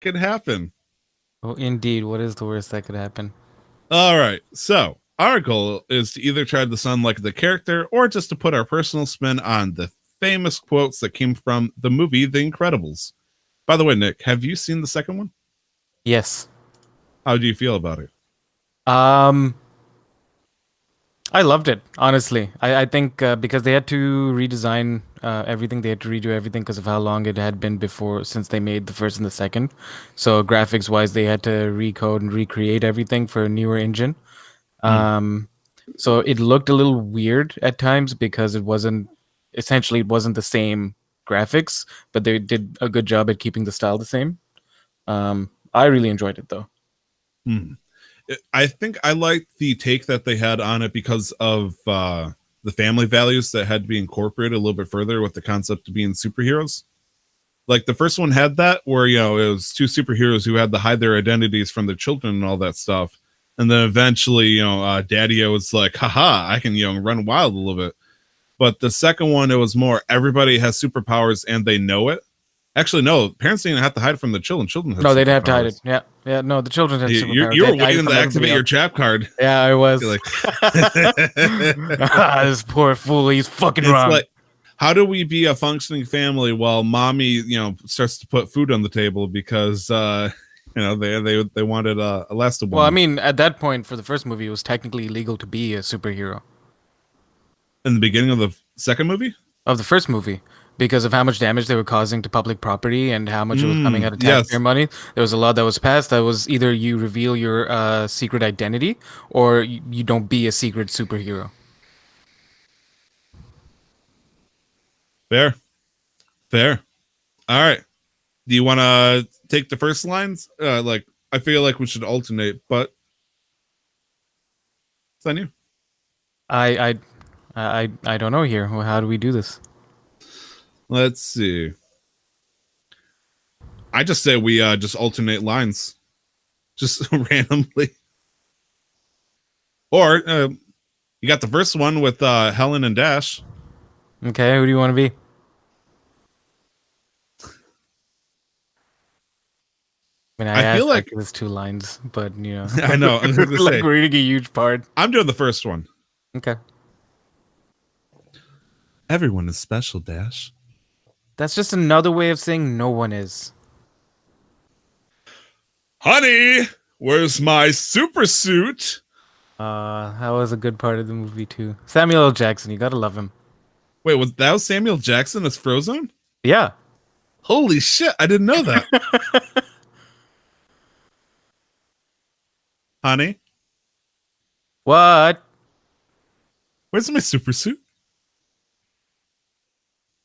could happen? Oh, indeed. What is the worst that could happen? All right. So our goal is to either try to sound like the character or just to put our personal spin on the famous quotes that came from the movie The Incredibles. By the way, Nick, have you seen the second one? Yes. How do you feel about it? Um, I loved it, honestly. I think because they had to redesign everything, they had to redo everything because of how long it had been before since they made the first and the second. So graphics wise, they had to recode and recreate everything for a newer engine. Mm. Um, so it looked a little weird at times because it wasn't the same graphics, but they did a good job at keeping the style the same. I really enjoyed it though. Mm. I think I liked the take that they had on it because of the family values that had to be incorporated a little bit further with the concept of being superheroes. Like the first one had that, where it was two superheroes who had to hide their identities from their children and all that stuff. And then eventually, Daddy-O was like, haha, I can, run wild a little bit. But the second one, it was more everybody has superpowers and they know it. Actually, no, parents didn't have to hide from the children. Children had No, they didn't have to hide it. superpowers. Yeah, yeah. No, the children had You, superpowers. you They were had to hide it waiting from to everybody activate your else. trap card. Yeah, I You're was. like, This poor fool. He's fucking it's wrong. like, how do we be a functioning family while mommy, starts to put food on the table because, they wanted a lasted Well, I woman mean, at that point for the first movie, it was technically illegal to be a superhero in the beginning of the second movie. of the first movie because of how much damage they were causing to public property and how much it was coming out of taxpayer Yes. money. There was a law that was passed that was either you reveal your secret identity or you don't be a secret superhero. Fair. Fair. All right. Do you want to take the first lines? I feel like we should alternate, but it's on you. I I don't know here. Well, how do we do this? Let's see. I just say we just alternate lines, just randomly. Or you got the first one with Helen and Dash. Okay, who do you want to be? I mean, I I feel asked like like it was two lines, but I know. I'm going to like say we're reading a huge part. I'm doing the first one. Okay, Everyone is special, Dash. that's just another way of saying no one is. Honey, where's my super suit? That was a good part of the movie too. Samuel L. Jackson, you gotta love him. Wait, was that Samuel Jackson as Frozone? Yeah. Holy shit, I didn't know that. Honey, What? where's my super suit?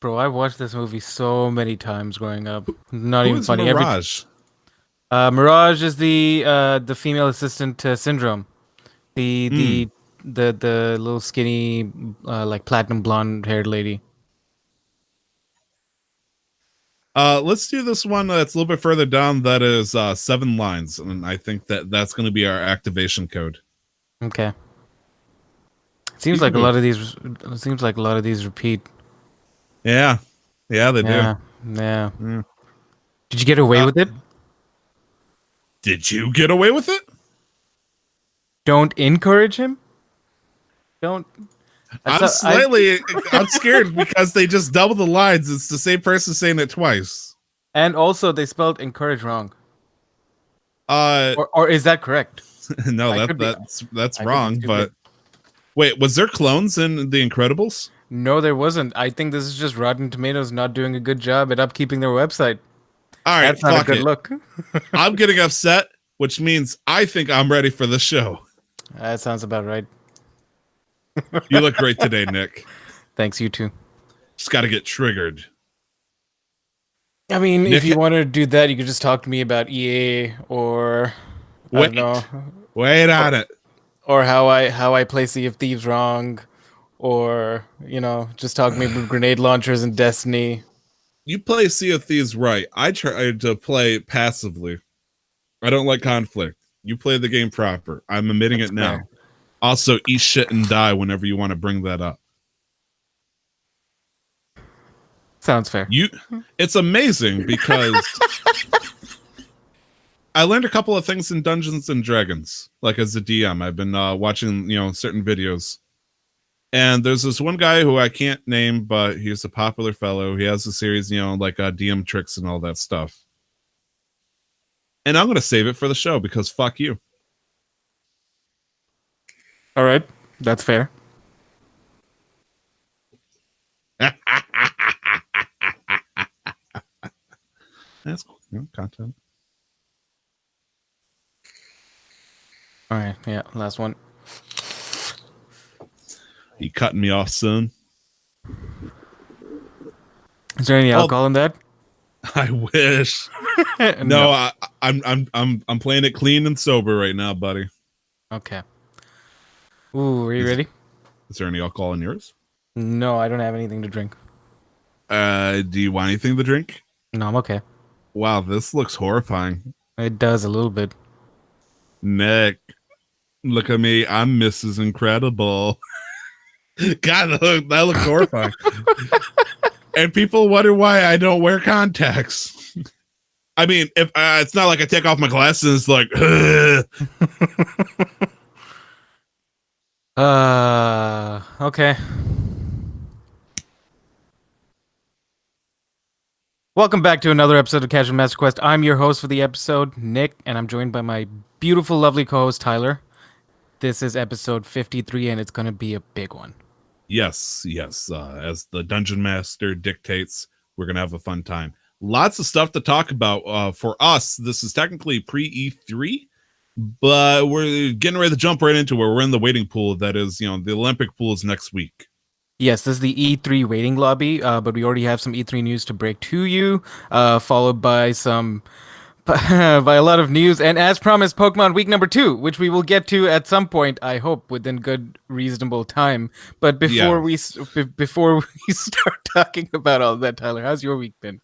Bro, I watched this movie so many times growing up. Not Who even is funny. Mirage? Mirage is the female assistant to Syndrome. The Mm. the the little skinny like platinum blonde haired lady. Let's do this one that's a little bit further down. That is 7 lines, and I think that's going to be our activation code. Okay. You can go. It seems like a lot of these repeat. Yeah, they do. Yeah. Yeah. Yeah. Did you get away with it? Did you get away with it? Don't encourage him. Don't. I'm scared because they just double the lines. It's the same person saying it twice. And also, they spelled encourage wrong. Uh, Or is that correct? no, I could be- that's I could be wrong. stupid. But wait, was there clones in The Incredibles? No, there wasn't. I think this is just Rotten Tomatoes not doing a good job at upkeeping their website. All right, That's not a fuck good it. look. I'm getting upset, which means I think I'm ready for the show. That sounds about right. You look great today, Nick. Thanks, you too. Just got to get triggered. I mean, Nick, if you wanted to do that, you could just talk to me about EA or I don't know, wait on it. or how I play Sea of Thieves wrong, or just talk to me about grenade launchers and Destiny. You play Sea of Thieves right. I try to play passively. I don't like conflict. You play the game proper. I'm admitting it now. Fair. Also, eat shit and die whenever you want to bring that up. Sounds fair. It's amazing because I learned a couple of things in Dungeons and Dragons, like as a DM. I've been watching, certain videos. And there's this one guy who I can't name, but he's a popular fellow. He has a series, like DM tricks and all that stuff. And I'm going to save it for the show because fuck you. All right, that's fair. That's cool. Content. All right, yeah, last one. You cutting me off, son? Is there any alcohol in that? I wish. No, I'm playing it clean and sober right now, buddy. Okay. Ooh, are you ready? Is there any alcohol in yours? No, I don't have anything to drink. Do you want anything to drink? No, I'm okay. Wow, this looks horrifying. It does a little bit. Nick, look at me. I'm Mrs. Incredible. God, that looks horrifying. And people wonder why I don't wear contacts. I mean, if it's not like I take off my glasses, like. Okay. Welcome back to another episode of Casual Master Quest. I'm your host for the episode, Nick, and I'm joined by my beautiful, lovely co-host, Tyler. This is episode 53, and it's going to be a big one. Yes. As the Dungeon Master dictates, we're going to have a fun time. Lots of stuff to talk about. For us, this is technically pre-E3, but we're getting ready to jump right into where we're in the waiting pool. That is, the Olympic pool is next week. Yes, this is the E3 waiting lobby, but we already have some E3 news to break to you, followed by by a lot of news, and as promised, Pokemon Week number 2, which we will get to at some point, I hope, within good, reasonable time. But before we start talking about all that, Tyler, how's your week been?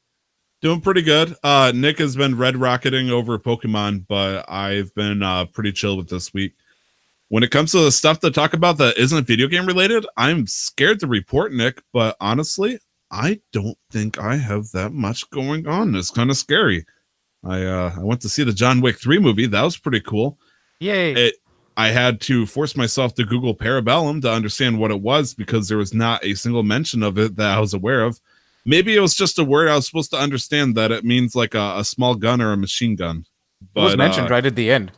Doing pretty good. Nick has been red rocketing over Pokemon, but I've been pretty chill with this week. When it comes to the stuff to talk about that isn't video game related, I'm scared to report, Nick, but honestly, I don't think I have that much going on. It's kind of scary. I went to see the John Wick 3 movie. That was pretty cool. Yay. I had to force myself to Google Parabellum to understand what it was because there was not a single mention of it that I was aware of. Maybe it was just a word I was supposed to understand that it means like a small gun or a machine gun. But, it was mentioned right at the end.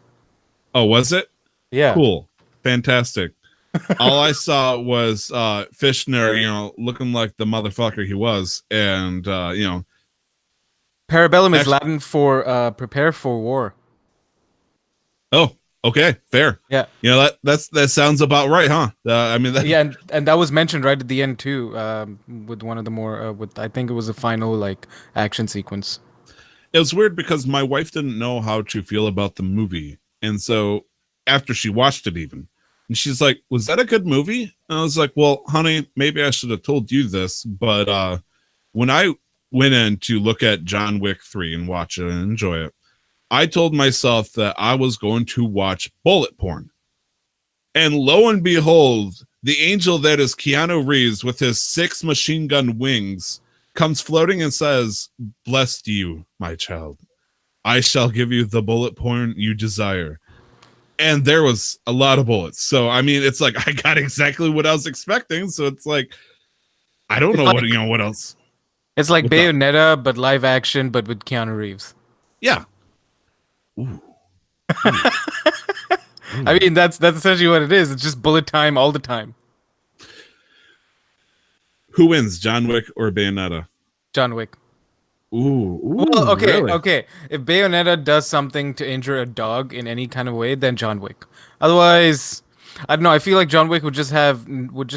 Oh, was it? Yeah. Cool. Fantastic. All I saw was Fishner, looking like the motherfucker he was. And, Parabellum is Latin for prepare for war. Oh, okay, fair. Yeah. That sounds about right, huh? Yeah, and that was mentioned right at the end too, with one of the more I think it was the final action sequence. It was weird because my wife didn't know how to feel about the movie, and so after she watched it, and she's like, "Was that a good movie?" And I was like, "Well, honey, maybe I should have told you this, but when I went in to look at John Wick 3 and watch it and enjoy it, I told myself that I was going to watch bullet porn. And lo and behold, the angel that is Keanu Reeves with his 6 machine gun wings comes floating and says, 'Blessed you, my child. I shall give you the bullet porn you desire.'" And there was a lot of bullets. So, I mean, it's like I got exactly what I was expecting. So it's like, I don't know what else. It's like Bayonetta, but live action, but with Keanu Reeves. Yeah. Ooh. I mean, that's essentially what it is. It's just bullet time all the time. Who wins, John Wick or Bayonetta? John Wick. Ooh. Well, okay, really? okay. If Bayonetta does something to injure a dog in any kind of way, then John Wick. Otherwise, I don't know. I feel like John Wick would just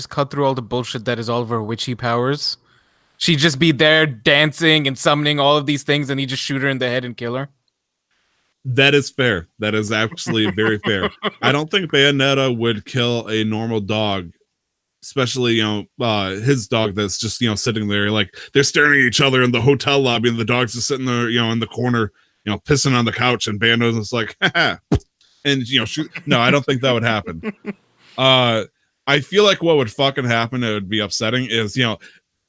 cut through all the bullshit that is all of her witchy powers. She'd just be there dancing and summoning all of these things, and he'd just shoot her in the head and kill her. That is fair. That is actually very fair. I don't think Bayonetta would kill a normal dog, especially, his dog that's just, sitting there, like, they're staring at each other in the hotel lobby, and the dog's just sitting there, in the corner, pissing on the couch, and Bayonetta's like, haha, and, shoot. No, I don't think that would happen. I feel like what would fucking happen, it would be upsetting, is,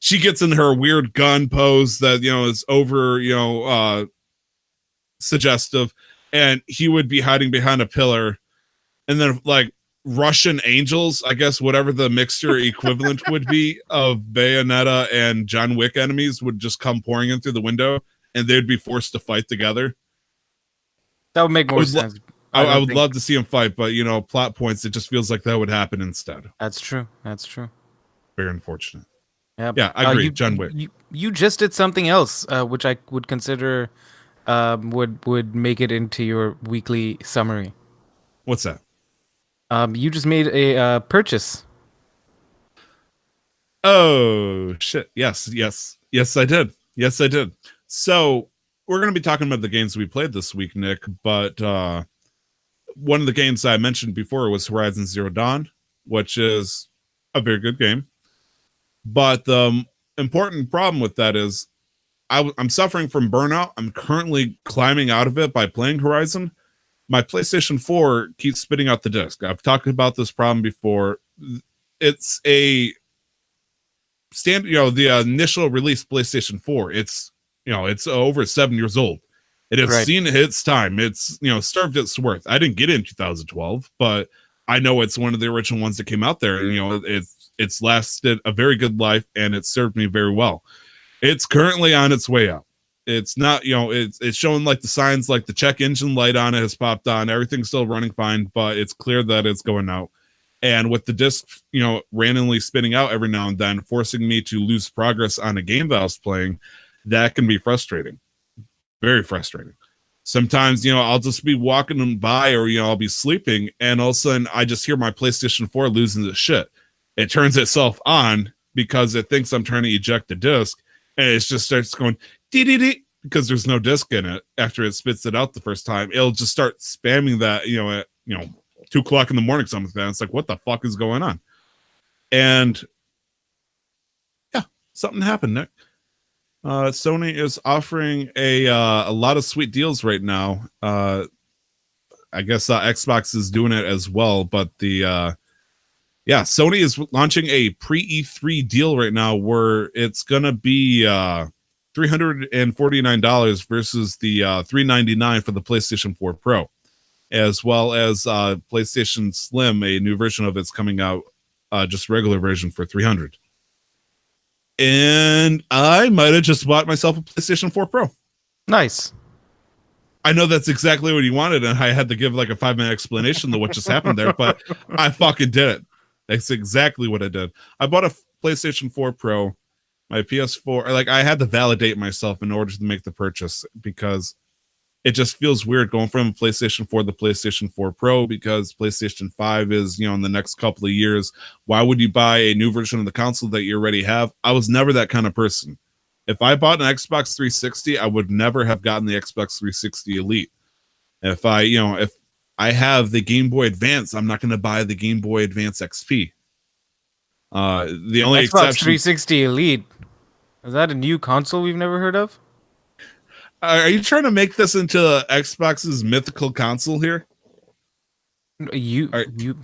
she gets in her weird gun pose that, is over, suggestive. and he would be hiding behind a pillar, and then like Russian angels, I guess whatever the mixture equivalent would be of Bayonetta and John Wick enemies would just come pouring in through the window, and they'd be forced to fight together. That would make more sense. I would love to see him fight, but you know, plot points, it just feels like that would happen instead. That's true. That's true. Very unfortunate. Yeah, yeah, I agree. John Wick. You just did something else, which I would consider would make it into your weekly summary. What's that? You just made a purchase. Oh shit! Yes, I did. Yes, I did. So we're going to be talking about the games we played this week, Nick. But one of the games I mentioned before was Horizon Zero Dawn, which is a very good game. But the important problem with that is I'm suffering from burnout. I'm currently climbing out of it by playing Horizon. My PlayStation 4 keeps spitting out the disc. I've talked about this problem before. It's a standard, you know, the initial release PlayStation 4. It's, you know, it's over 7 years old. It has seen its time. It's, you know, served its worth. I didn't get it in 2012, but I know it's one of the original ones that came out there. And, you know, it's lasted a very good life, and it's served me very well. It's currently on its way out. It's not, you know, it's showing like the signs, like the check engine light on it has popped on. Everything's still running fine, but it's clear that it's going out. And with the disc, you know, randomly spinning out every now and then, forcing me to lose progress on a game that I was playing, that can be frustrating. Very frustrating. Sometimes, you know, I'll just be walking by, or, you know, I'll be sleeping, and all of a sudden I just hear my PlayStation 4 losing the shit. It turns itself on because it thinks I'm trying to eject the disc, and it just starts going dee-dee-dee, because there's no disc in it. After it spits it out the first time, it'll just start spamming that, you know, at, you know, 2 o'clock in the morning, something like that. It's like, what the fuck is going on? And yeah, something happened, Nick. Sony is offering a lot of sweet deals right now. I guess Xbox is doing it as well, but Sony is launching a pre-E3 deal right now where it's gonna be $349 versus the $399 for the PlayStation 4 Pro, as well as PlayStation Slim, a new version of it's coming out, just regular version for $300. And I might have just bought myself a PlayStation 4 Pro. Nice. I know that's exactly what you wanted, and I had to give like a 5-minute explanation to what just happened there, but I fucking did it. That's exactly what I did. I bought a PlayStation 4 Pro, my PS4. Like, I had to validate myself in order to make the purchase, because it just feels weird going from PlayStation 4 to PlayStation 4 Pro, because PlayStation 5 is, you know, in the next couple of years. Why would you buy a new version of the console that you already have? I was never that kind of person. If I bought an Xbox 360, I would never have gotten the Xbox 360 Elite. If I have the Game Boy Advance, I'm not going to buy the Game Boy Advance XP. The only Xbox 360 Elite, is that a new console we've never heard of? Are you trying to make this into Xbox's mythical console here? The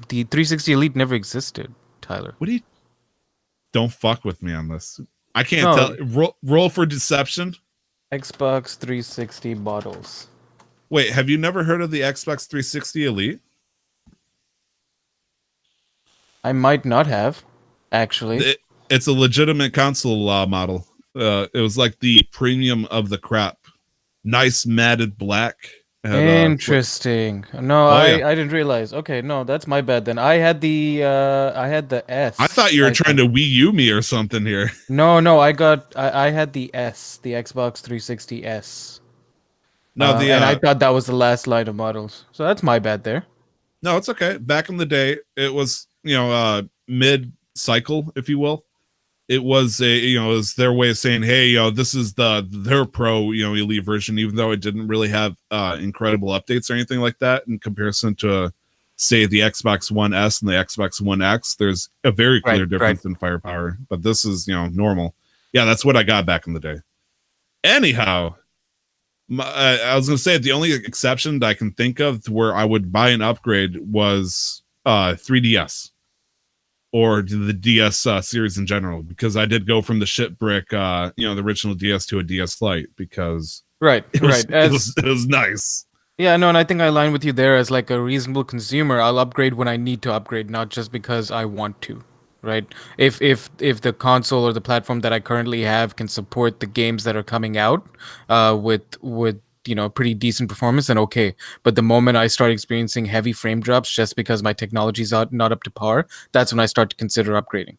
360 Elite never existed, Tyler. What do you? Don't fuck with me on this. I can't tell. Roll for deception. Xbox 360 bottles. Wait, have you never heard of the Xbox 360 Elite? I might not have, actually. It's a legitimate console model. It was like the premium of the crap. Nice matted black. Interesting. I didn't realize. Okay, no, that's my bad then. I had the S. I thought you were trying to Wii U me or something here. No, I had the S, the Xbox 360 S. No, and I thought that was the last line of models. So that's my bad there. No, it's okay. Back in the day, it was, you know, mid cycle, if you will. It was it was their way of saying, hey, this is their Pro, Elite version, even though it didn't really have incredible updates or anything like that in comparison to, say, the Xbox One S and the Xbox One X. There's a very clear difference in firepower, but this is, normal. Yeah, that's what I got back in the day. Anyhow, I was going to say the only exception that I can think of to where I would buy an upgrade was 3DS. Or the DS series in general, because I did go from the shit brick, the original DS to a DS Lite, because it was nice. Yeah, no, and I think I align with you there. As like a reasonable consumer, I'll upgrade when I need to upgrade, not just because I want to, right? If the console or the platform that I currently have can support the games that are coming out, with pretty decent performance, then okay. But the moment I start experiencing heavy frame drops just because my technology's not up to par, that's when I start to consider upgrading.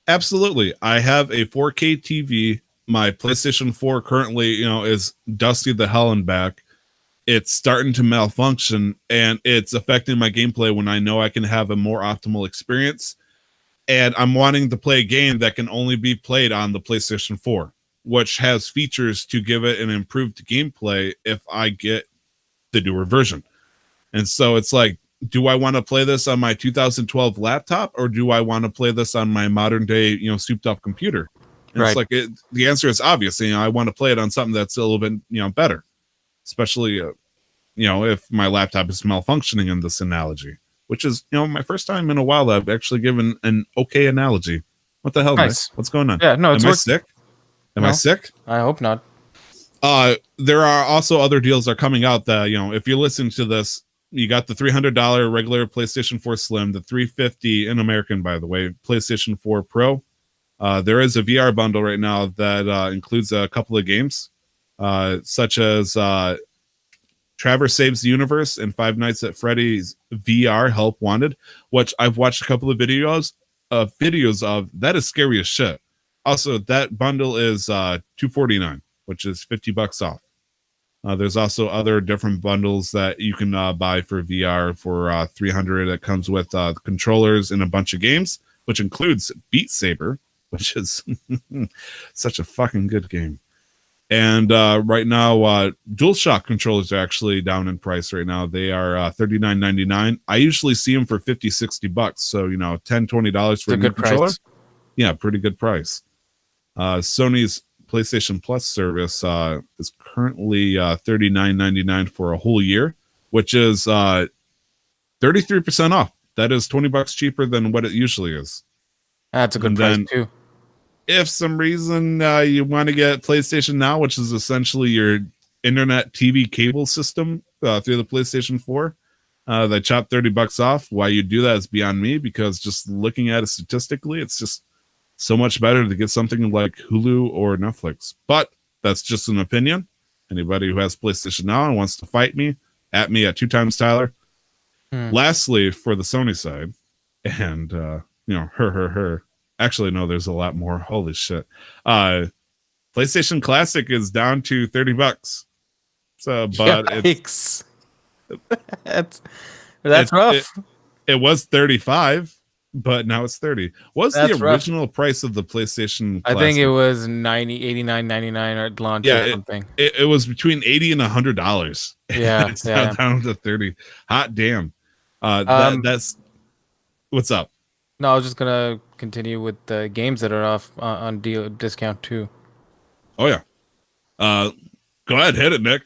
Absolutely. I have a 4K TV. My PlayStation 4 currently, is dusty the hell and back. It's starting to malfunction and it's affecting my gameplay when I know I can have a more optimal experience. And I'm wanting to play a game that can only be played on the PlayStation 4, which has features to give it an improved gameplay if I get the newer version. And so it's like, do I want to play this on my 2012 laptop or do I want to play this on my modern day, souped up computer? And it's Right. like the answer is obvious. I want to play it on something that's a little bit, better, especially, if my laptop is malfunctioning in this analogy, which is, my first time in a while that I've actually given an okay analogy. What the hell, Nick? Nice. What's going on? Yeah, no, it's Am I work. sick? Am I No, sick? I hope not. There are also other deals that are coming out that, if you're listening to this, you got the $300 regular PlayStation 4 Slim, the $350 in American, by the way, PlayStation 4 Pro. There is a VR bundle right now that includes a couple of games, such as Traverse Saves the Universe and Five Nights at Freddy's VR Help Wanted, which I've watched a couple of videos of. That is scary as shit. Also, that bundle is $249, which is $50 off. There's also other different bundles that you can buy for VR for $300. That comes with controllers and a bunch of games, which includes Beat Saber, which is such a fucking good game. And right now, DualShock controllers are actually down in price right now. They are $39.99. I usually see them for $50-$60. So, $10, $20 for a new controller. Price. Yeah, pretty good price. Sony's PlayStation Plus service is currently $39.99 for a whole year, which is 33% off. That is $20 cheaper than what it usually is. That's a good price too. If some reason you want to get PlayStation Now, which is essentially your internet TV cable system through the PlayStation 4, they chop $30 off. Why you do that is beyond me, because just looking at it statistically, it's just so much better to get something like Hulu or Netflix. But that's just an opinion. Anybody who has PlayStation Now and wants to fight me, at me at 2x Tyler. Lastly, for the Sony side, and her. Actually, no, there's a lot more. Holy shit. PlayStation Classic is down to $30. So, but Yikes. that's rough. It was 35, but now it's 30. What's That's the original price of the PlayStation Classic? I think it was 89.99 at launch or something. It was between $80 and $100. Yeah, it's now down to 30. Hot damn. That's what's up. No, I was just gonna continue with the games that are off on discount too. Oh yeah. Go ahead, hit it, Nick.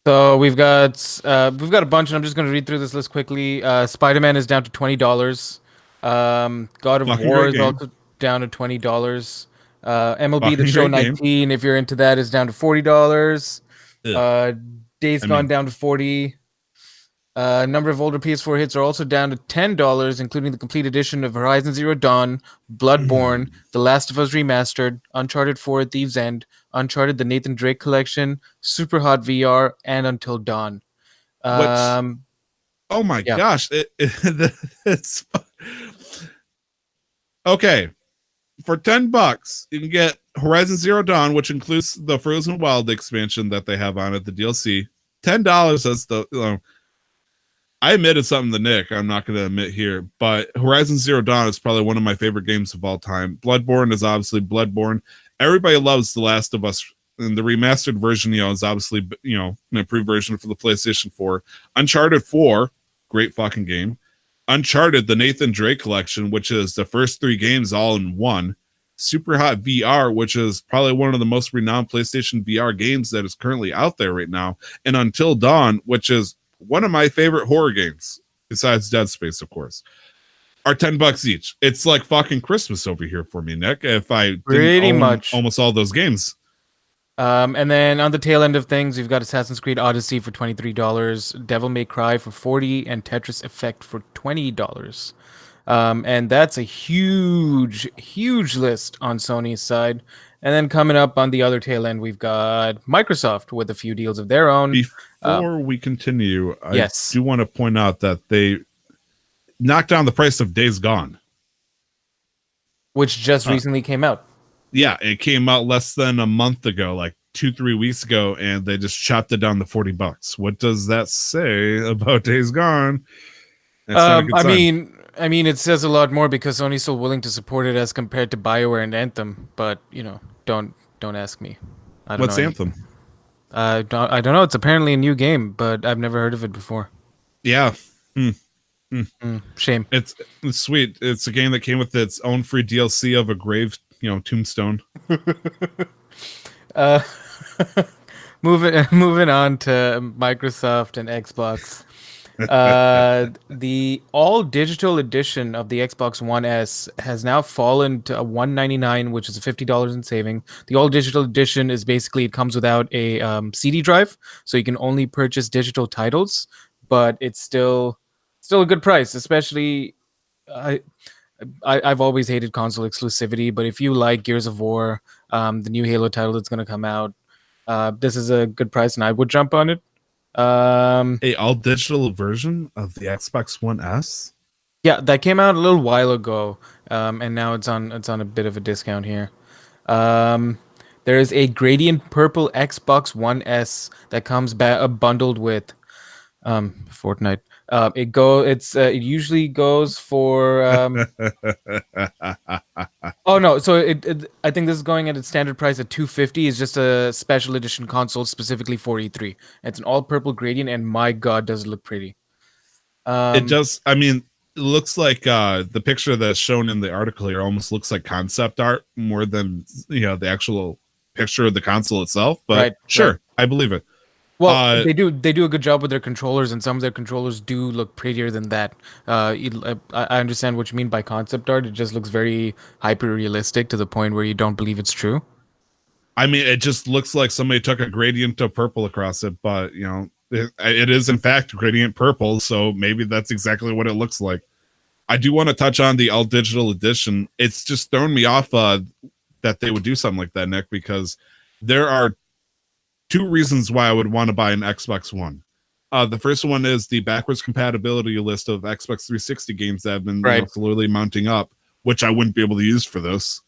So we've got a bunch, and I'm just gonna read through this list quickly. Spider-Man is down to $20. God of War is also down to $20. MLB The Show 19, if you're into that, is down to $40. Days Gone down to $40. A number of older PS4 hits are also down to $10, including the complete edition of Horizon Zero Dawn, Bloodborne, The Last of Us Remastered, Uncharted 4: Thieves' End, Uncharted: The Nathan Drake Collection, Super Hot VR, and Until Dawn. Oh my gosh! It's okay. For $10, you can get Horizon Zero Dawn, which includes the Frozen Wild expansion that they have on it, the DLC. $10. That's the I admitted something to Nick. I'm not going to admit here, but Horizon Zero Dawn is probably one of my favorite games of all time. Bloodborne is obviously Bloodborne. Everybody loves The Last of Us, and the remastered version, is obviously, an improved version for the PlayStation 4. Uncharted 4, great fucking game. Uncharted, the Nathan Drake collection, which is the first 3 games all in one. Super Hot VR, which is probably one of the most renowned PlayStation VR games that is currently out there right now. And Until Dawn, which is one of my favorite horror games, besides Dead Space, of course, are $10 each. It's like fucking Christmas over here for me, Nick. If I didn't own almost all those games. And then on the tail end of things, we've got Assassin's Creed Odyssey for $23, Devil May Cry for 40, and Tetris Effect for $20. And that's a huge, huge list on Sony's side. And then coming up on the other tail end, we've got Microsoft with a few deals of their own. Before we continue, I Yes. do want to point out that they knocked down the price of Days Gone. Which just recently came out. Yeah, it came out less than a month ago, like 2-3 weeks ago, and they just chopped it down to $40. What does that say about Days Gone? That's not a good I sign. mean, it says a lot more because Sony's still willing to support it as compared to BioWare and Anthem. But don't ask me. I don't What's know. Anthem? I don't know. It's apparently a new game, but I've never heard of it before. Yeah, Shame. it's sweet. It's a game that came with its own free DLC of a grave, tombstone. Uh, moving on to Microsoft and Xbox. The all digital edition of the Xbox One S has now fallen to a $199, which is a $50 in saving. The all digital edition is basically it comes without a CD drive, so you can only purchase digital titles, but it's still a good price. Especially, I've always hated console exclusivity, but if you like Gears of War, the new Halo title that's going to come out, this is a good price, and I would jump on it. A all digital version of the Xbox One S. Yeah, that came out a little while ago, and now it's on a bit of a discount here. There is a gradient purple Xbox One S that comes bundled with Fortnite. It usually goes for oh no, so I think this is going at its standard price at $250. It's just a special edition console specifically for E3. It's an all purple gradient, and my god, does it look pretty. It does. I mean, it looks like the picture that's shown in the article here almost looks like concept art more than the actual picture of the console itself. But Right, sure, right. I believe it. Well, they do a good job with their controllers, and some of their controllers do look prettier than that. I understand what you mean by concept art. It just looks very hyper realistic to the point where you don't believe it's true. I mean, it just looks like somebody took a gradient of purple across it, but it is in fact gradient purple, so maybe that's exactly what it looks like. I do want to touch on the all digital edition. It's just thrown me off that they would do something like that, Nick, because there are two reasons why I would want to buy an Xbox One. The first one is the backwards compatibility list of Xbox 360 games that have been slowly mounting up, which I wouldn't be able to use for this.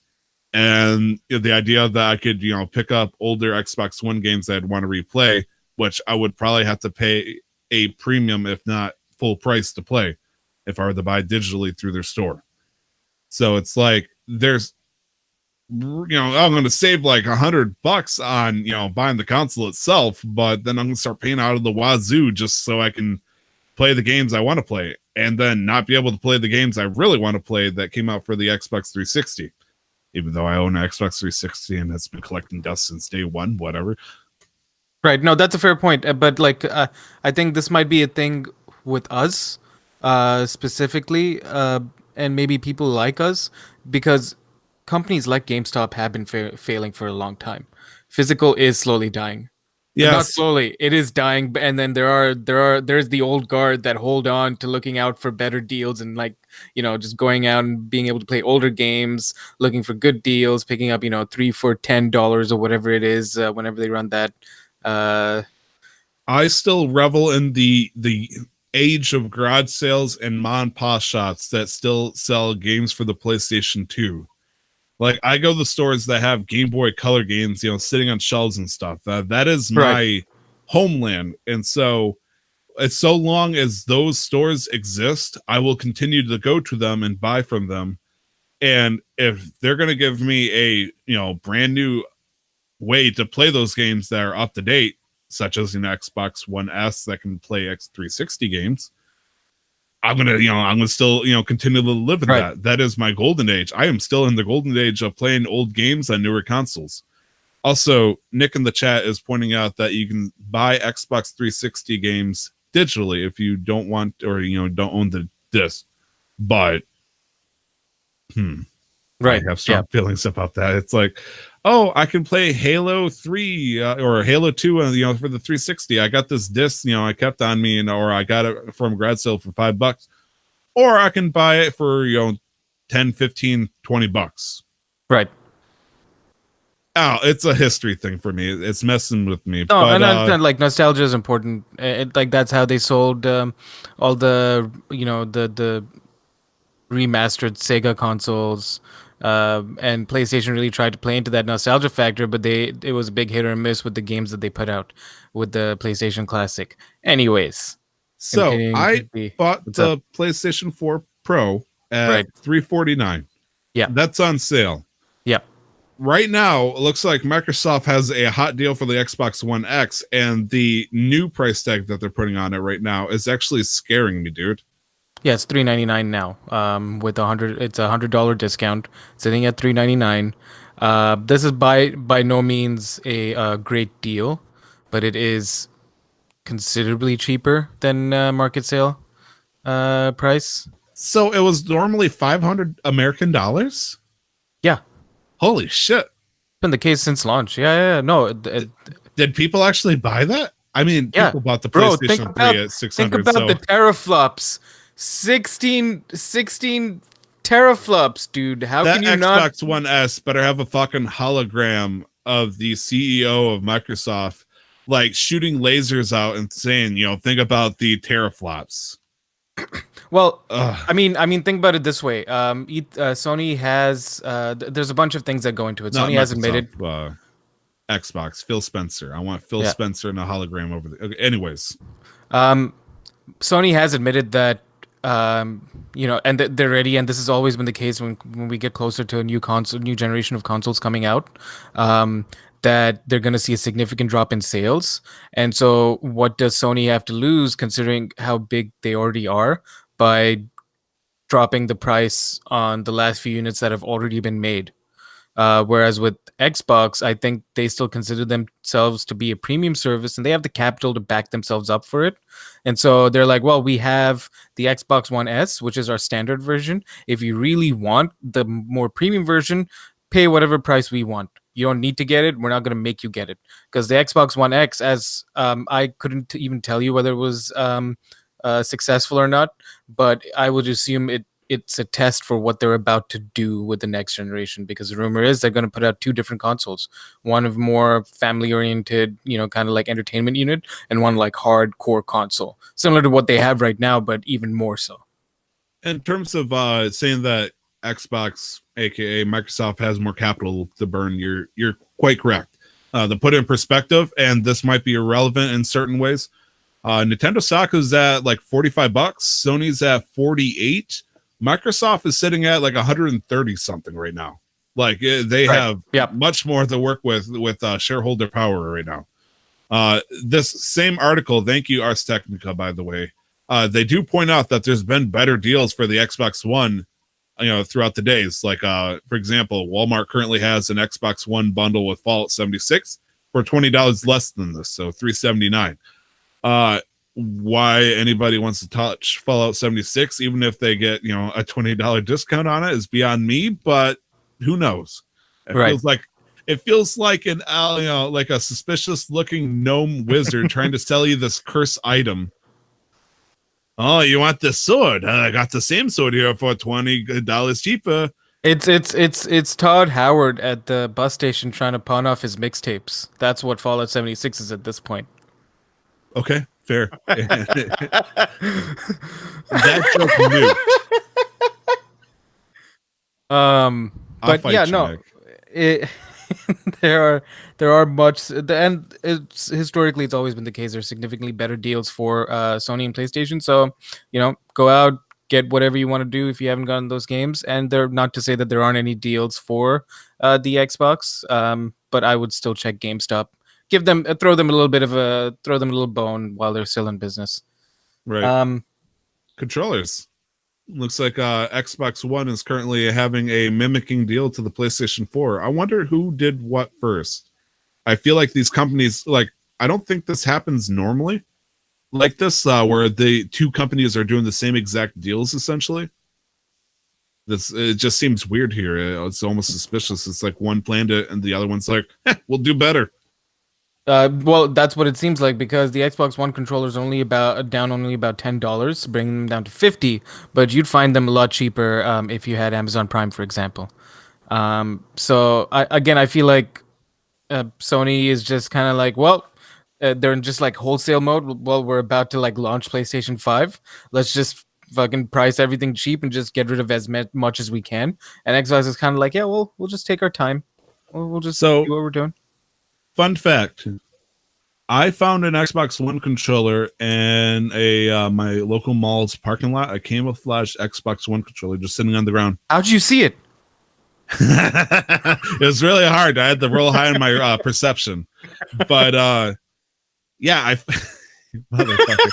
And the idea that I could, pick up older Xbox One games that I'd want to replay, which I would probably have to pay a premium, if not full price, to play if I were to buy digitally through their store. So it's like I'm going to save like $100 on buying the console itself, but then I'm going to start paying out of the wazoo just so I can play the games I want to play, and then not be able to play the games I really want to play that came out for the Xbox 360. Even though I own an Xbox 360 and it's been collecting dust since day one, whatever. Right. No, that's a fair point. But I think this might be a thing with us, specifically, and maybe people like us, because companies like GameStop have been failing for a long time. Physical is slowly dying. Yes. Not slowly, it is dying. And then there's the old guard that hold on to looking out for better deals and just going out and being able to play older games, looking for good deals, picking up 3 for $10 or whatever it is whenever they run that. I still revel in the age of garage sales and mom and pop shops that still sell games for the PlayStation 2. Like, I go to the stores that have Game Boy Color games, sitting on shelves and stuff. That is my homeland. And so, as so long as those stores exist, I will continue to go to them and buy from them. And if they're going to give me a, brand new way to play those games that are up to date, such as an Xbox One S that can play X360 games, I'm gonna still continue to live in that. That is my golden age. I am still in the golden age of playing old games on newer consoles. Also, Nick in the chat is pointing out that you can buy Xbox 360 games digitally if you don't want or don't own the disc. But I have strong feelings about that. It's like oh, I can play Halo 3 or Halo 2, for the 360. I got this disc, I kept on me, or I got it from grad sale for $5, or I can buy it for 10, 15, $20. Right. Oh, it's a history thing for me. It's messing with me. No, But and I understand like nostalgia is important. Like that's how they sold all the the remastered Sega consoles. And PlayStation really tried to play into that nostalgia factor, but it was a big hit or miss with the games that they put out with the PlayStation Classic. Anyways, so continuing I to be bought what's up? the PlayStation 4 Pro at Right. $349. Yeah. That's on sale. Yeah. Right now, it looks like Microsoft has a hot deal for the Xbox One X, and the new price tag that they're putting on it right now is actually scaring me, dude. Yeah, it's $399 now. With it's $100 discount, sitting at $399. This is by no means a great deal, but it is considerably cheaper than market sale price. So it was normally 500 American dollars. Yeah, Holy shit! been the case since launch. Yeah. No, Did people actually buy that? I mean, yeah, people bought the bro. PlayStation 3 at Think 600. about So the teraflops. 16 teraflops, dude. How that can you not? Xbox One S better have a fucking hologram of the CEO of Microsoft, like shooting lasers out and saying, think about the teraflops. Well, Ugh. think about it this way. Sony has there's a bunch of things that go into it. Not Sony has admitted, Microsoft. Xbox. Phil Spencer. I want Phil yeah. Spencer and a hologram over there. Okay, anyways, Um, Sony has admitted that and they're ready, and this has always been the case when we get closer to a new generation of consoles coming out. That they're going to see a significant drop in sales. And so, what does Sony have to lose, considering how big they already are, by dropping the price on the last few units that have already been made? Whereas with Xbox, I think they still consider themselves to be a premium service and they have the capital to back themselves up for it. And so they're like, well, we have the Xbox One S, which is our standard version. If you really want the more premium version, pay whatever price we want. You don't need to get it. We're not going to make you get it. Because the Xbox One X, as I couldn't even tell you whether it was successful or not, but I would assume it's a test for what they're about to do with the next generation, because the rumor is they're going to put out two different consoles, one of more family oriented, kind of like entertainment unit, and one like hardcore console, similar to what they have right now, but even more so. in terms of saying that Xbox, aka Microsoft, has more capital to burn, you're quite correct. To put it in perspective, and this might be irrelevant in certain ways, Nintendo stock is at like $45, Sony's at 48, Microsoft is sitting at like 130 something right now. Like they Right. have much more to work with shareholder power right now. This same article, thank you Ars Technica, by the way, they do point out that there's been better deals for the Xbox One, throughout the days. Like for example, Walmart currently has an Xbox One bundle with Fallout 76 for $20 less than this, so $379. Why anybody wants to touch Fallout 76, even if they get a $20 discount on it, is beyond me. But who knows? It Right. feels like an like a suspicious looking gnome wizard trying to sell you this cursed item. Oh, you want this sword? I got the same sword here for $20 cheaper. It's Todd Howard at the bus station trying to pawn off his mixtapes. That's what Fallout 76 is at this point. Okay, fair. That joke new. But yeah, no, it, there are much, and it's historically it's always been the case. There's significantly better deals for Sony and PlayStation. So go out, get whatever you want to do if you haven't gotten those games. And they're not to say that there aren't any deals for the Xbox, but I would still check GameStop. Throw them a little bone while they're still in business. Right. Controllers. Looks like Xbox One is currently having a mimicking deal to the PlayStation 4. I wonder who did what first. I feel like these companies, I don't think this happens normally like this, where the two companies are doing the same exact deals, essentially. This it just seems weird here. It's almost suspicious. It's like one planned it and the other one's like, we'll do better. Well, that's what it seems like because the Xbox One controllers only about $10, bringing them down to 50. But you'd find them a lot cheaper if you had Amazon Prime, for example. So I feel like Sony is just kind of like, well, they're in just like wholesale mode. Well, we're about to like launch PlayStation 5. Let's just fucking price everything cheap and just get rid of as much as we can. And Xbox is kind of like, yeah, well, we'll just take our time. We'll just So, do what we're doing. fun fact: I found an Xbox One controller in a my local mall's parking lot. A camouflage Xbox One controller just sitting on the ground. How'd you see it? It was really hard. I had to roll high in my perception, but yeah, motherfucker.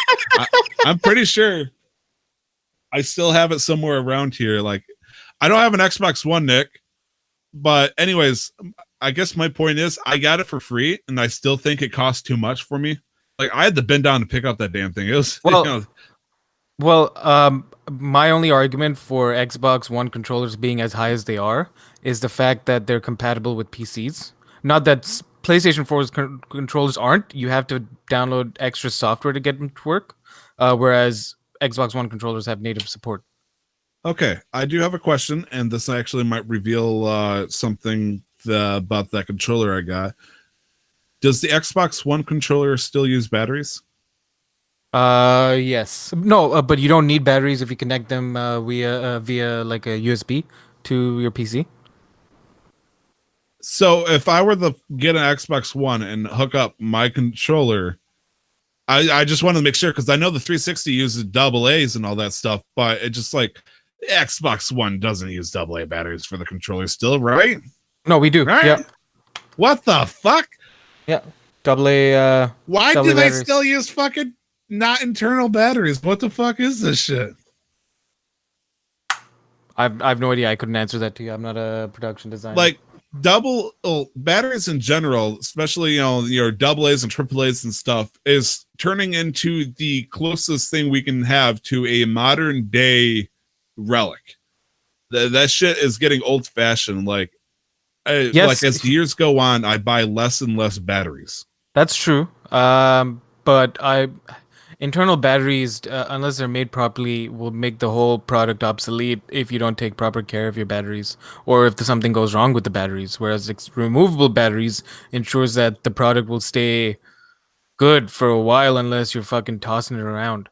I'm pretty sure I still have it somewhere around here. Like, I don't have an Xbox One, Nick, but anyways, I guess my point is I got it for free, and I still think it cost too much for me. Like, I had to bend down to pick up that damn thing. It was Well, my only argument for Xbox One controllers being as high as they are is the fact that they're compatible with PCs. Not that PlayStation 4's controllers aren't. You have to download extra software to get them to work, whereas Xbox One controllers have native support. okay. I do have a question, and this actually might reveal something about that controller I got. Does the Xbox One controller still use batteries? Yes. No, but you don't need batteries if you connect them via like a USB to your PC. So if I were to get an Xbox One and hook up my controller, I just wanted to make sure because I know the 360 uses double A's and all that stuff, but it just like Xbox One doesn't use double A batteries for the controller still, right? No, we do. Right? Yeah. What the fuck? Yeah. Double A. Why double do A they batteries. still use fucking not internal batteries? What the fuck is this shit? I've no idea. I couldn't answer that to you. I'm not a production designer. Like batteries in general, especially your double A's and triple A's and stuff, is turning into the closest thing we can have to a modern day relic. That shit is getting old fashioned. Like, Yes. like as years go on, I buy less and less batteries. That's true. But internal batteries, unless they're made properly, will make the whole product obsolete if you don't take proper care of your batteries, or if something goes wrong with the batteries. Whereas removable batteries ensures that the product will stay good for a while, unless you're fucking tossing it around.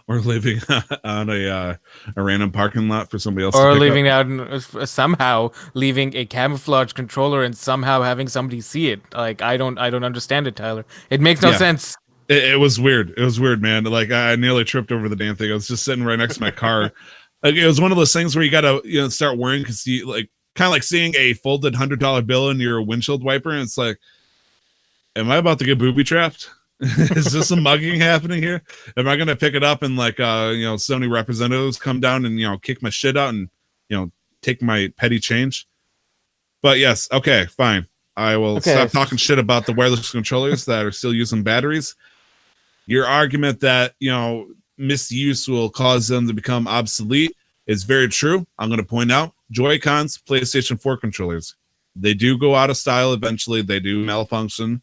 Or living on a random parking lot for somebody else Or to pick leaving up. out somehow leaving a camouflage controller and somehow having somebody see it. Like I don't understand it, Tyler. It makes no Yeah. sense. It was weird. It was weird, man. Like I nearly tripped over the damn thing. I was just sitting right next to my car. Like, it was one of those things where you gotta start worrying because you like kind of like seeing a folded $100 bill in your windshield wiper, and it's like, am I about to get booby trapped? Is this some mugging happening here? Am I gonna pick it up and like Sony representatives come down and kick my shit out and take my petty change? But yes, okay, fine. I will stop talking shit about the wireless controllers that are still using batteries. Your argument that misuse will cause them to become obsolete is very true. I'm going to point out Joy-Cons, PlayStation 4 controllers. They do go out of style eventually. They do malfunction.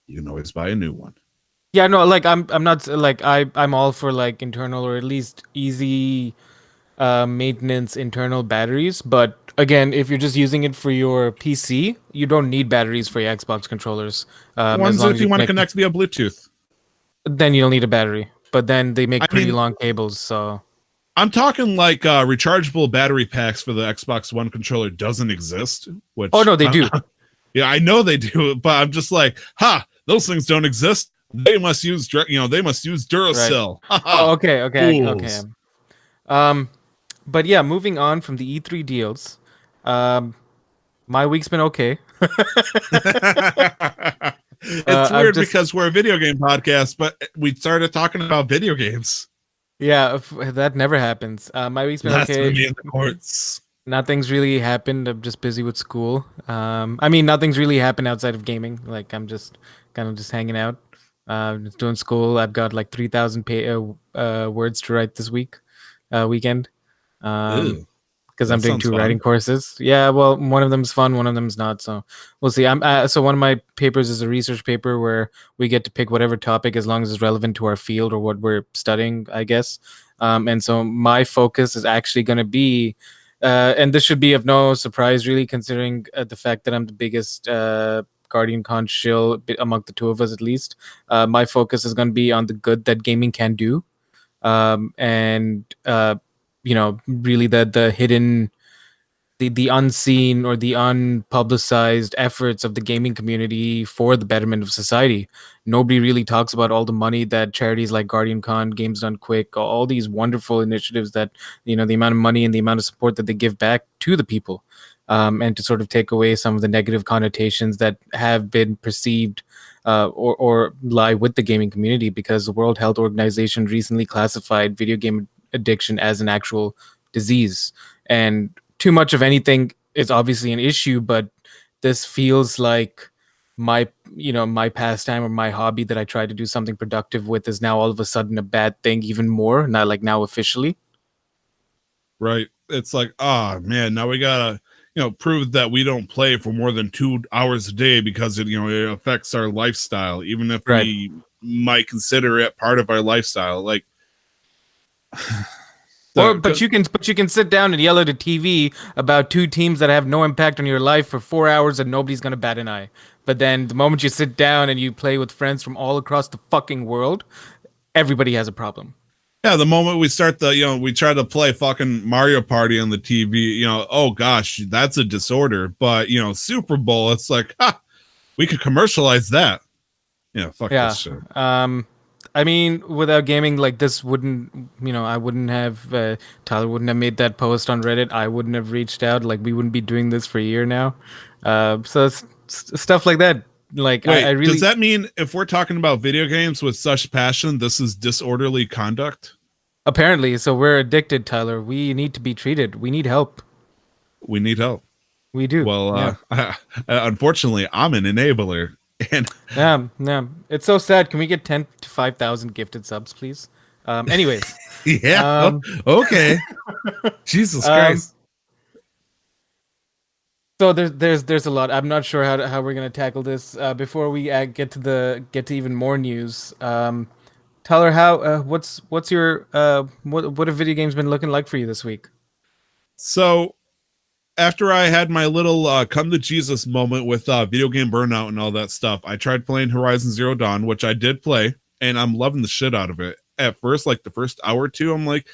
You can always buy a new one. Yeah, no, like I'm not like I'm all for like internal or at least easy maintenance internal batteries, but again, if you're just using it for your PC, you don't need batteries for your Xbox controllers. As Ones long if as you want to connect via Bluetooth. then you'll need a battery. But then they make I pretty mean, long cables, so I'm talking like rechargeable battery packs for the Xbox One controller doesn't exist. Which oh no, they do. Yeah, I know they do, but I'm just like, those things don't exist. They must use they must use Duracell. Right. Oh, okay. Fools. But yeah, moving on from the E3 deals, my week's been okay. It's weird because we're a video game podcast, but we started talking about video games. Yeah, that never happens. My week's been okay. In the courts. Nothing's really happened. I'm just busy with school. I mean, nothing's really happened outside of gaming. Like I'm just kind of just hanging out, just doing school. I've got like 3,000 words to write this weekend. Ew, because I'm that doing sounds 2 fun. writing courses. Yeah, well, one of them's fun, one of them's not. So we'll see. So one of my papers is a research paper where we get to pick whatever topic as long as it's relevant to our field or what we're studying, I guess. And so my focus is actually going to be, and this should be of no surprise, really, considering the fact that I'm the biggest Guardian Con shill among the two of us, at least. My focus is going to be on the good that gaming can do, and really the hidden, the unseen or the unpublicized efforts of the gaming community for the betterment of society. Nobody really talks about all the money that charities like Guardian Con, Games Done Quick, all these wonderful initiatives that, the amount of money and the amount of support that they give back to the people, and to sort of take away some of the negative connotations that have been perceived, or lie with the gaming community, because the World Health Organization recently classified video game addiction as an actual disease. And too much of anything is obviously an issue, but this feels like my pastime or my hobby that I try to do something productive with is now all of a sudden a bad thing, even more, not like now officially. Right. It's like, ah, man, now we gotta, prove that we don't play for more than 2 hours a day because it affects our lifestyle, even if Right. we might consider it part of our lifestyle. Like, But you can sit down and yell at a TV about 2 teams that have no impact on your life for 4 hours and nobody's gonna bat an eye. But then the moment you sit down and you play with friends from all across the fucking world, everybody has a problem. yeah, the moment we start we try to play fucking Mario Party on the TV, oh gosh, that's a disorder. But Super Bowl, it's like, ha, we could commercialize that. Fuck Yeah. this shit. I mean, without gaming, like this wouldn't, I wouldn't have, Tyler wouldn't have made that post on Reddit. I wouldn't have reached out. Like, we wouldn't be doing this for a year now. So stuff like that. Like, Wait, I really, does that mean if we're talking about video games with such passion, this is disorderly conduct? apparently, so we're addicted, Tyler. We need to be treated. We need help. We need help. We do. Well, Yeah. unfortunately, I'm an enabler. And Yeah. Yeah. It's so sad. Can we get 10 to 5,000 gifted subs, please? Anyways. yeah, Um, okay. Jesus um, Christ. So there's a lot. I'm not sure how we're gonna tackle this. Before we get to even more news, Tyler, how what's your what have video games been looking like for you this week? So after I had my little come to Jesus moment with video game burnout and all that stuff, I tried playing Horizon Zero Dawn, which I did play, and I'm loving the shit out of it. At first, like the first hour or two, I'm like,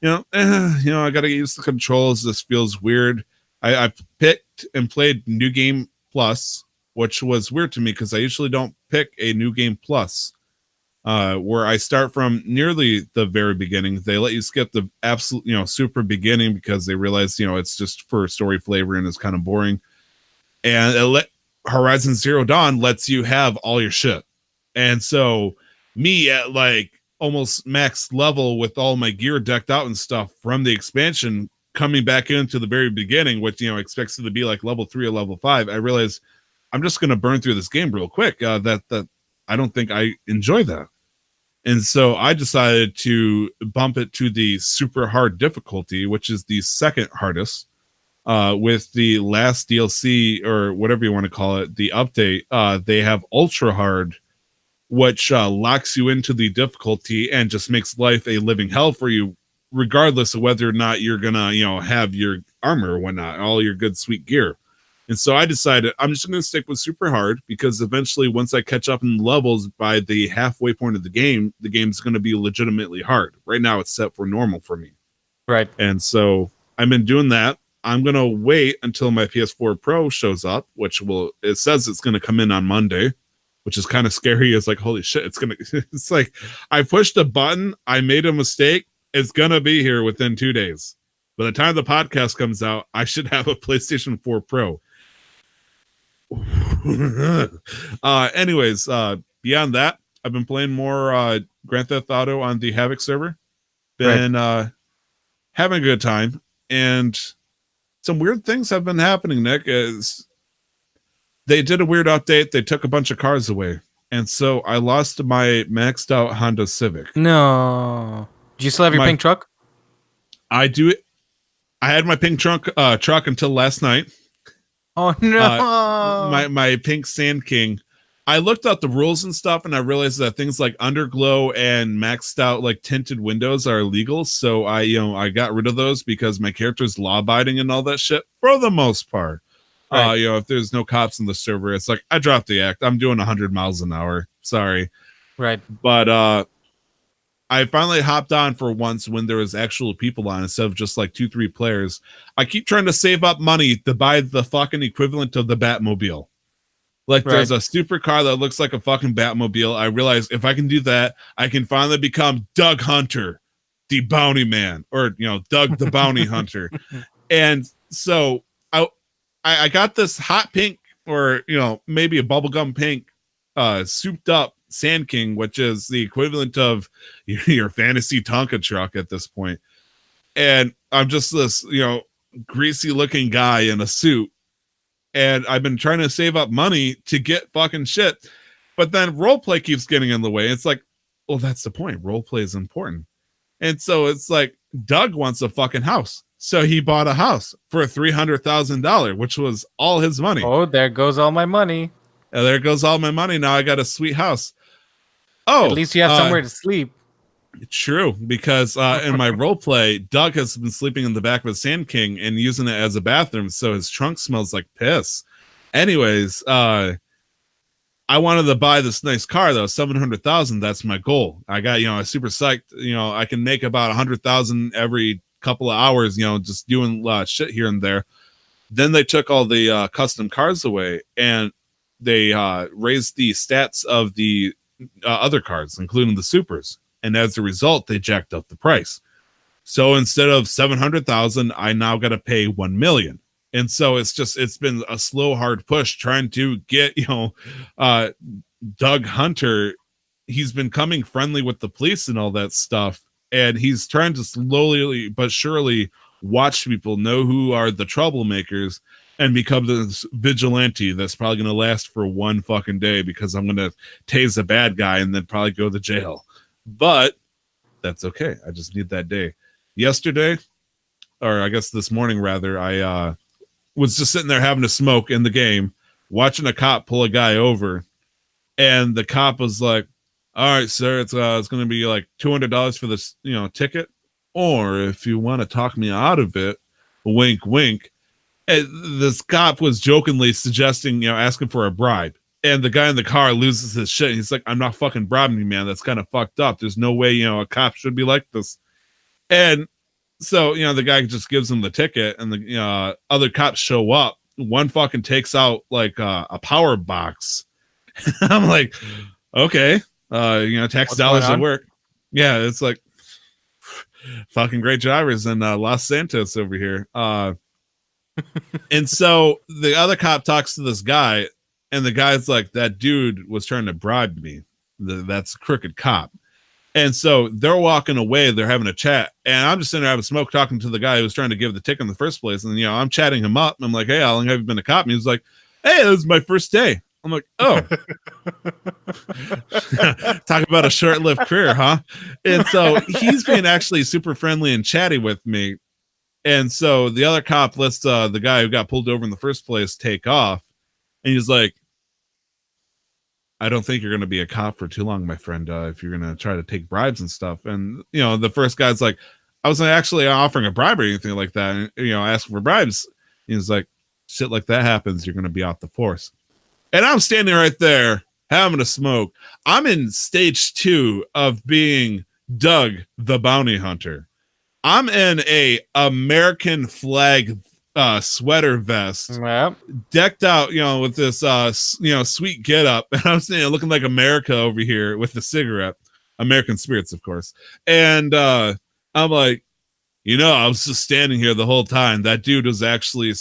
I gotta get used to the controls. This feels weird. I picked and played New Game Plus, which was weird to me because I usually don't pick a New Game Plus. Where I start from nearly the very beginning. They let you skip the absolute, super beginning because they realize, it's just for story flavor and it's kind of boring. And Horizon Zero Dawn lets you have all your shit. And so me at like almost max level with all my gear decked out and stuff from the expansion coming back into the very beginning, which, expects it to be like level 3 or level 5, I realize I'm just going to burn through this game real quick. That I don't think I enjoy that. And so I decided to bump it to the super hard difficulty, which is the second hardest. With the last DLC or whatever you want to call it, the update, they have ultra hard, which locks you into the difficulty and just makes life a living hell for you, regardless of whether or not you're gonna, have your armor or whatnot, all your good sweet gear. And so I decided I'm just going to stick with super hard because eventually, once I catch up in levels by the halfway point of the game's going to be legitimately hard. Right now, it's set for normal for me. Right. And so I've been doing that. I'm going to wait until my PS4 Pro shows up, it says it's going to come in on Monday, which is kind of scary. It's like, holy shit, it's like I pushed a button, I made a mistake. It's going to be here within 2 days. By the time the podcast comes out, I should have a PlayStation 4 Pro. Anyways, beyond that, I've been playing more Grand Theft Auto on the Havoc server. Been having a good time, and some weird things have been happening. Nick, is they did a weird update. They took a bunch of cars away, and so I lost my maxed out Honda Civic. No. Do you still have your pink truck? I do. I had my pink truck until last night. Oh My pink Sand King. I looked up the rules and stuff, and I realized that things like underglow and maxed out like tinted windows are illegal. So I got rid of those because my character's law abiding and all that shit for the most part. Right. If there's no cops in the server, it's like I dropped the act. I'm doing 100 miles an hour. Sorry, Right. but I finally hopped on for once when there was actual people on instead of just like 2-3 players. I keep trying to save up money to buy the fucking equivalent of the Batmobile. Like there's Right. a supercar that looks like a fucking Batmobile. I realize if I can do that, I can finally become Doug Hunter, the bounty man, or Doug the bounty hunter. And so I got this hot pink, or maybe a bubblegum pink, souped up Sand King, which is the equivalent of your fantasy Tonka truck at this point. And I'm just this, greasy looking guy in a suit. And I've been trying to save up money to get fucking shit. But then roleplay keeps getting in the way. It's like, well, that's the point. Roleplay is important. And so it's like Doug wants a fucking house. So he bought a house for $300,000, which was all his money. Oh, there goes all my money. And there goes all my money. Now I got a sweet house. Oh, at least you have somewhere to sleep. True, because in my role play, Doug has been sleeping in the back of a Sand King and using it as a bathroom, so his trunk smells like piss. Anyways, I wanted to buy this nice car though, 700,000. That's my goal. I got I super psyched. I can make about 100,000 every couple of hours. Just doing shit here and there. Then they took all the custom cars away, and they raised the stats of the other cars, including the supers. And as a result, they jacked up the price. So instead of 700,000, I now got to pay 1 million. And so it's been a slow, hard push trying to get, Doug Hunter. He's been coming friendly with the police and all that stuff. And he's trying to slowly but surely watch people, know who are the troublemakers, and become this vigilante that's probably going to last for one fucking day because I'm going to tase a bad guy and then probably go to jail. But that's okay. I just need that day. Yesterday, or I guess this morning rather, I was just sitting there having a smoke in the game, watching a cop pull a guy over, and the cop was like, "All right, sir, it's going to be like $200 for this, ticket, or if you want to talk me out of it, wink, wink." And this cop was jokingly suggesting, asking for a bribe. And the guy in the car loses his shit. He's like, "I'm not fucking bribing you, man. That's kind of fucked up. There's no way, a cop should be like this." And so, the guy just gives him the ticket, and the other cops show up. One fucking takes out like a power box. I'm like, okay, tax dollars at work. Yeah, it's like fucking great drivers in Los Santos over here. And so the other cop talks to this guy. And the guy's like, "That dude was trying to bribe me. That's a crooked cop." And so they're walking away. They're having a chat. And I'm just sitting there having smoke talking to the guy who was trying to give the ticket in the first place. And, I'm chatting him up. And I'm like, "Hey, how long have you been a cop?" And he was like, "Hey, this is my first day." I'm like, "Oh." Talk about a short-lived career, huh? And so he's being actually super friendly and chatty with me. And so the other cop lets the guy who got pulled over in the first place take off. And he's like, "I don't think you're going to be a cop for too long, my friend, if you're going to try to take bribes and stuff." And, the first guy's like, "I wasn't actually offering a bribe or anything like that. And, asking for bribes." He's like, "Shit like that happens, you're going to be off the force." And I'm standing right there having a smoke. I'm in stage 2 of being Doug the bounty hunter. I'm in a American flag sweater vest, Yep. decked out, with this sweet get up, and I'm saying looking like America over here with the cigarette, American Spirits, of course. And I'm like, I was just standing here the whole time. That dude was actually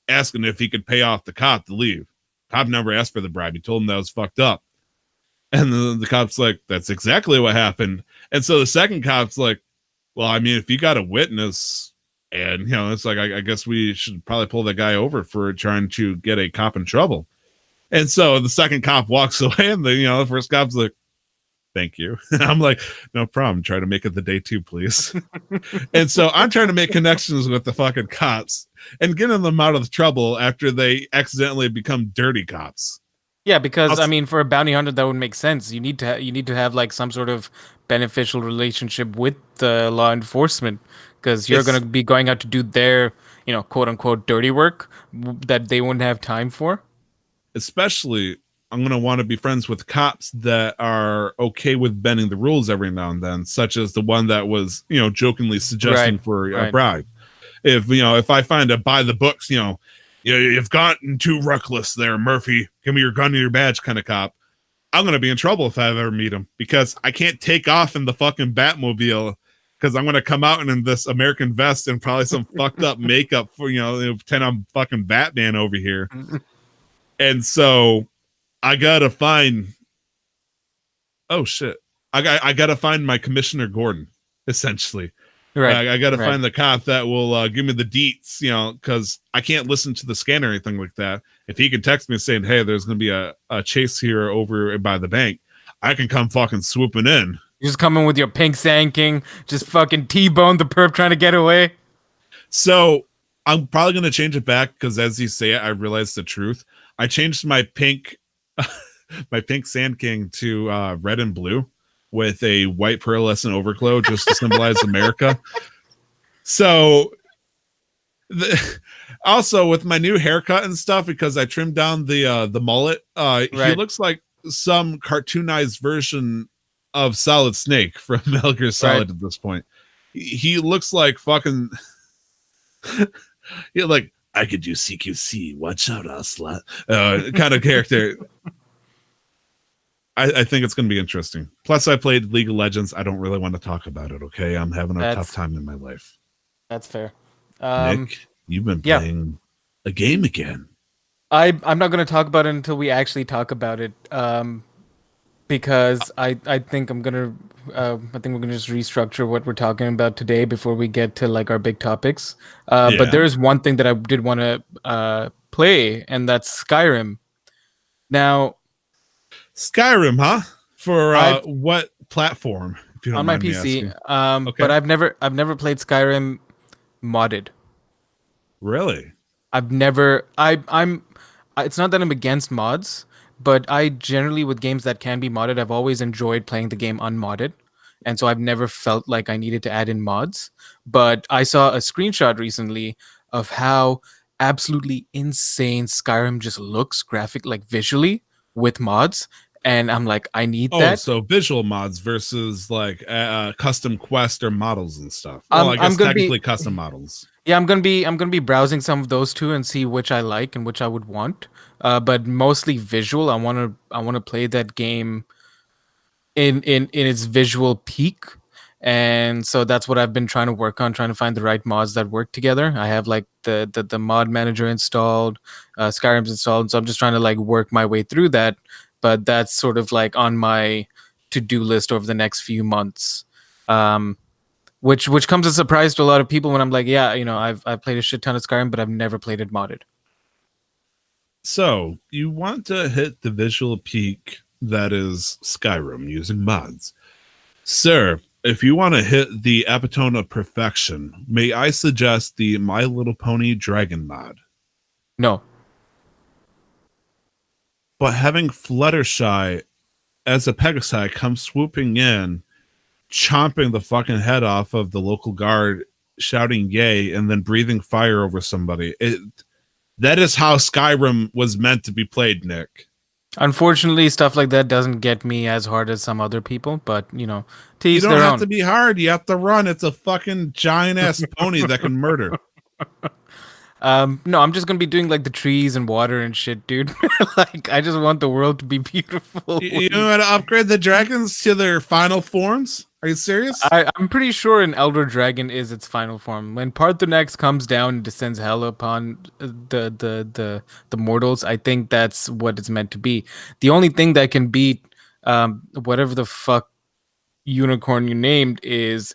asking if he could pay off the cop to leave. Cop never asked for the bribe. He told him that was fucked up. And the cop's like, "That's exactly what happened." And so the second cop's like, "Well, I mean, if you got a witness," and, it's like, I guess we should probably pull that guy over for trying to get a cop in trouble. And so the second cop walks away, and the first cop's like, Thank you. I'm like, no problem. Try to make it the day 2, please. And so I'm trying to make connections with the fucking cops and getting them out of trouble after they accidentally become dirty cops. Yeah, because I Also, mean, for a bounty hunter, that would make sense. You need to have like some sort of beneficial relationship with the law enforcement, because you're gonna it's be going out to do their, quote unquote, dirty work that they wouldn't have time for. especially I'm going to want to be friends with cops that are okay with bending the rules every now and then, such as the one that was, jokingly suggesting Right, for a right. bribe. If I find a by the books, you've gotten too reckless there, Murphy. Give me your gun and your badge kind of cop. I'm going to be in trouble if I ever meet him because I can't take off in the fucking Batmobile because I'm going to come out in this American vest and probably some fucked up makeup for, pretend I'm fucking Batman over here. And so I got to find, oh shit. I got to find my Commissioner Gordon, essentially. Right, I got to right. find the cop that will give me the deets, because I can't listen to the scan or anything like that. If he can text me saying, hey, there's going to be a chase here over by the bank, I can come fucking swooping in. You just come in with your pink Sand King, just fucking T-bone the perp trying to get away. So I'm probably going to change it back because as you say it, I realized the truth. I changed my pink, my pink Sand King to red and blue with a white pearlescent overglow just to symbolize America. So also with my new haircut and stuff, because I trimmed down the mullet, Right. he looks like some cartoonized version of Solid Snake from Metal Gear Solid at this point. He looks like fucking like I could do CQC, watch out, slut, kind of character. I think it's going to be interesting. Plus, I played League of Legends. I don't really want to talk about it. Okay, I'm having a tough time in my life. That's fair. Nick, you've been playing a game again. I'm not going to talk about it until we actually talk about it. Because I think we're gonna just restructure what we're talking about today before we get to like our big topics. But there is one thing that I did want to play, and that's Skyrim. Now, Skyrim, huh? For what platform? If you don't on my mind me PC. asking. But I've never played Skyrim modded. Really? I've never. It's not that I'm against mods, but I generally, with games that can be modded, I've always enjoyed playing the game unmodded. And so I've never felt like I needed to add in mods. But I saw a screenshot recently of how absolutely insane Skyrim just looks visually with mods. And I'm like, I need that. So visual mods versus like custom quest or models and stuff. Well, I guess technically custom models. Yeah, I'm gonna be browsing some of those too and see which I like and which I would want. But mostly visual. I wanna play that game in its visual peak. And so that's what I've been trying to work on, trying to find the right mods that work together. I have like the mod manager installed, Skyrim's installed, so I'm just trying to like work my way through that. But that's sort of like on my to-do list over the next few months. Which comes as a surprise to a lot of people when I'm like, yeah, I've played a shit ton of Skyrim, but I've never played it modded. So you want to hit the visual peak that is Skyrim using mods. Sir, if you want to hit the epitome of perfection, may I suggest the My Little Pony Dragon mod? No. But having Fluttershy as a Pegasi come swooping in, chomping the fucking head off of the local guard, shouting yay, and then breathing fire over somebody. That is how Skyrim was meant to be played, Nick. Unfortunately, stuff like that doesn't get me as hard as some other people, but to you each don't their have own. to be hard. You have to run. It's a fucking giant ass pony that can murder. No, I'm just gonna be doing like the trees and water and shit, dude. Like, I just want the world to be beautiful. You know how to upgrade the dragons to their final forms? Are you serious? I'm pretty sure an Elder Dragon is its final form. When Parthenax comes down and descends hell upon the mortals, I think that's what it's meant to be. The only thing that can beat whatever the fuck unicorn you named is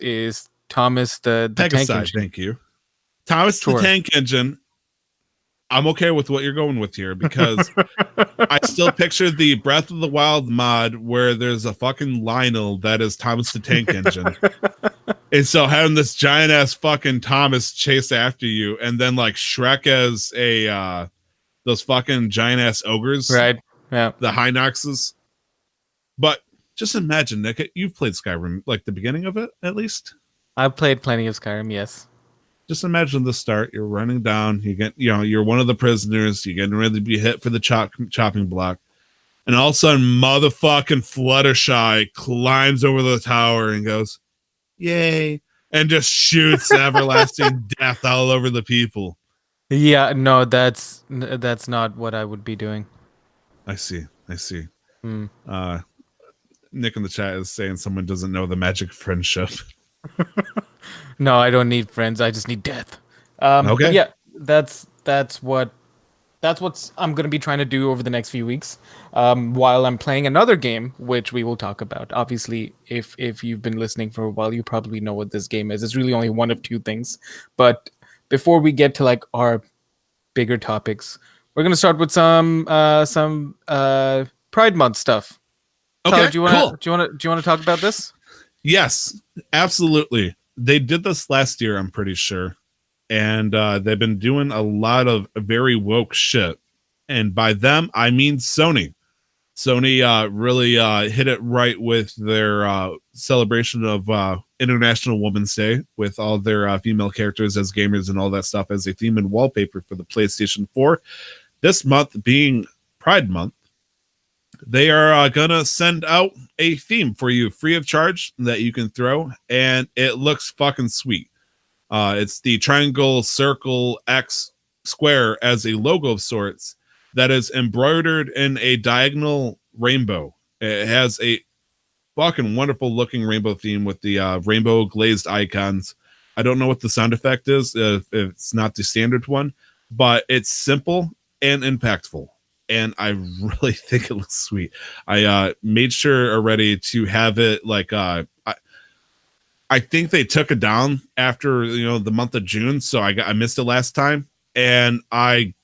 Thomas the tank engine. Thank you. Thomas the Tank Engine. I'm okay with what you're going with here because I still picture the Breath of the Wild mod where there's a fucking Lionel that is Thomas the Tank Engine. And so having this giant ass fucking Thomas chase after you, and then like Shrek as a those fucking giant ass ogres, Right. Yeah. the Hinoxes. But just imagine, Nick, you've played Skyrim, like the beginning of it, at least. I've played plenty of Skyrim, yes. Just imagine the start. You're running down. You get, you're one of the prisoners. You're getting ready to be hit for the chopping block, and all of a sudden, motherfucking Fluttershy climbs over the tower and goes, "Yay!" and just shoots everlasting death all over the people. Yeah, no, that's not what I would be doing. I see. Hmm. Nick in the chat is saying someone doesn't know the magic of friendship. No, I don't need friends. I just need death. But Okay. yeah, that's what I'm gonna be trying to do over the next few weeks. While I'm playing another game, which we will talk about. Obviously, if you've been listening for a while, you probably know what this game is. It's really only one of two things. But before we get to like our bigger topics, we're gonna start with some Pride Month stuff. Okay, Tyler, cool. do you wanna talk about this? Yes, absolutely. They did this last year, I'm pretty sure. And they've been doing a lot of very woke shit. And by them, I mean Sony. Sony really hit it right with their celebration of International Women's Day with all their female characters as gamers and all that stuff as a theme and wallpaper for the PlayStation 4. This month being Pride Month, they are gonna send out a theme for you free of charge that you can throw, and it looks fucking sweet. It's the triangle, circle, X, square as a logo of sorts that is embroidered in a diagonal rainbow. It has a fucking wonderful looking rainbow theme with the rainbow glazed icons. I don't know what the sound effect is if it's not the standard one, but it's simple and impactful. And I really think it looks sweet. I made sure already to have it like I think they took it down after the month of June, so I missed it last time, and I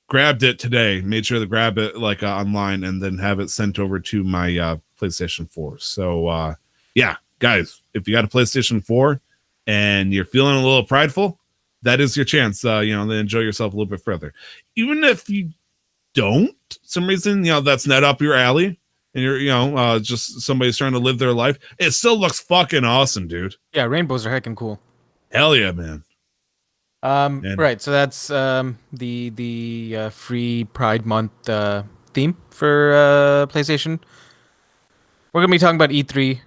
grabbed it today. Made sure to grab it like online and then have it sent over to my PlayStation 4. So yeah, guys, if you got a PlayStation 4 and you're feeling a little prideful, that is your chance. To enjoy yourself a little bit further. Even if you don't, some reason that's not up your alley, and you're just somebody's trying to live their life, it still looks fucking awesome, dude. Yeah, rainbows are heckin' cool. Hell yeah, man. Right, so that's the free Pride Month theme for PlayStation. We're gonna be talking about E3.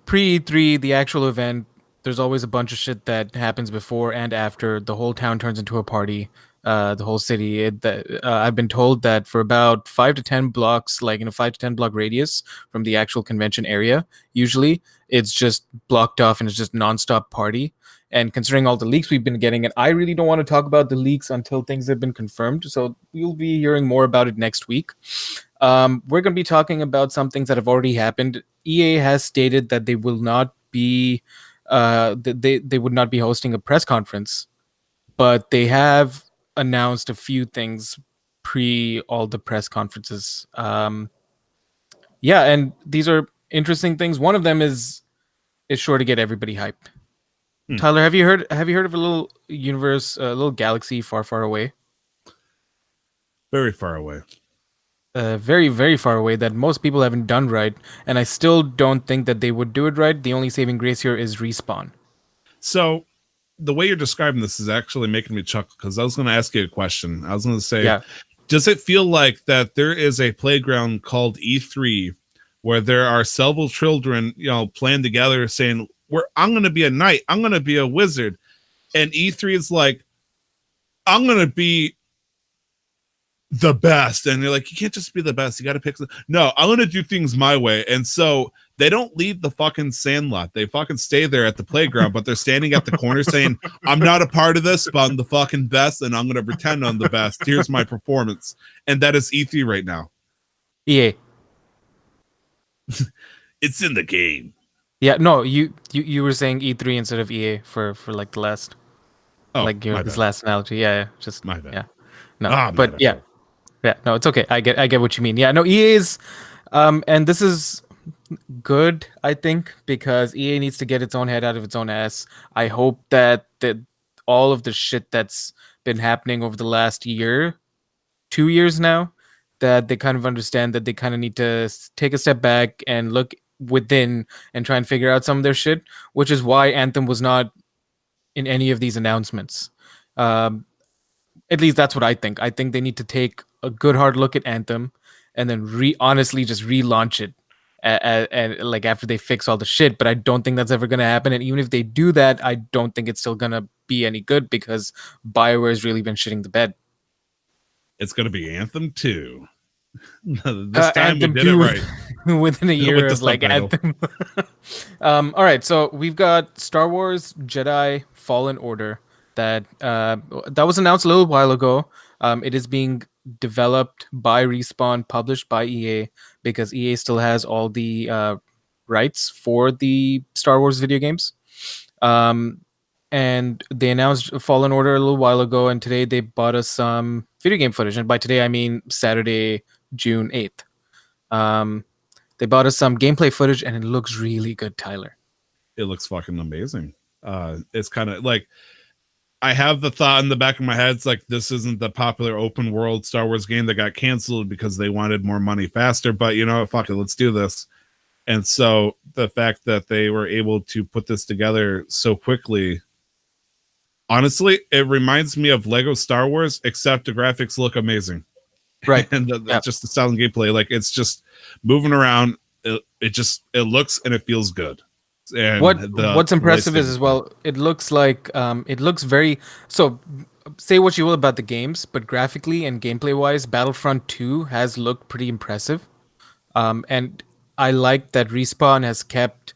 Pre E3, the actual event. There's always a bunch of shit that happens before and after. The whole town turns into a party. The whole city. I've been told that for about 5 to 10 blocks, like in a 5 to 10 block radius from the actual convention area, usually it's just blocked off and it's just nonstop party. And considering all the leaks we've been getting, and I really don't want to talk about the leaks until things have been confirmed. So you'll be hearing more about it next week. We're going to be talking about some things that have already happened. EA has stated that they will not be, they would not be hosting a press conference, but they have announced a few things pre all the press conferences. Yeah, and these are interesting things. One of them is sure to get everybody hyped. Tyler, have you heard of a little universe, a little galaxy far, far away? Very far away. Very, very far away that most people haven't done right, and I still don't think that they would do it right. The only saving grace here is Respawn. So the way you're describing this is actually making me chuckle because I was going to ask you a question. I was going to say, Yeah. Does it feel like that there is a playground called E3 where there are several children, playing together saying, I'm going to be a knight, I'm going to be a wizard, and E3 is like, I'm going to be the best, and you're like, you can't just be the best, you got to pick no, I'm going to do things my way. And so they don't leave the fucking sandlot, they fucking stay there at the playground, but they're standing at the corner saying, I'm not a part of this, but I'm the fucking best, and I'm going to pretend I'm the best. Here's my performance. And that is E3 right now. EA. It's in the game. Yeah, no, you were saying E3 instead of EA for like the last. Oh, like my this bad. last analogy. Yeah, just My bad. yeah. No, Ah, my but bad. yeah, yeah. No, it's okay. I get what you mean. Yeah, no, EA is, and this is good, I think, because EA needs to get its own head out of its own ass. I hope that all of the shit that's been happening over the last year, 2 years now, that they kind of understand that they kind of need to take a step back and look within and try and figure out some of their shit, which is why Anthem was not in any of these announcements. Um, at least that's what I think. I think they need to take a good hard look at Anthem and then honestly just relaunch it and like after they fix all the shit. But I don't think that's ever gonna happen. And even if they do that, I don't think it's still gonna be any good because Bioware's really been shitting the bed. It's going to be Anthem 2. This time we Anthem did it 2 right within a year with the of like subtitle. Anthem. All right, so we've got Star Wars Jedi Fallen Order that was announced a little while ago. It is being developed by Respawn, published by EA, because EA still has all the rights for the Star Wars video games. Um, and they announced Fallen Order a little while ago, and today they bought us some video game footage. And by today, I mean Saturday, June 8th. Um, they bought us some gameplay footage, and it looks really good, Tyler. It looks fucking amazing. It's kind of like I have the thought in the back of my head. It's like this isn't the popular open world Star Wars game that got canceled because they wanted more money faster. But you know what? Fuck it, let's do this. And so the fact that they were able to put this together so quickly, honestly, it reminds me of Lego Star Wars, except the graphics look amazing. Right. And Yeah. just the sound and gameplay, like it's just moving around. It looks and it feels good. And What's impressive is as well, it looks like it looks very so. Say what you will about the games, but graphically and gameplay wise, Battlefront 2 has looked pretty impressive. And I like that Respawn has kept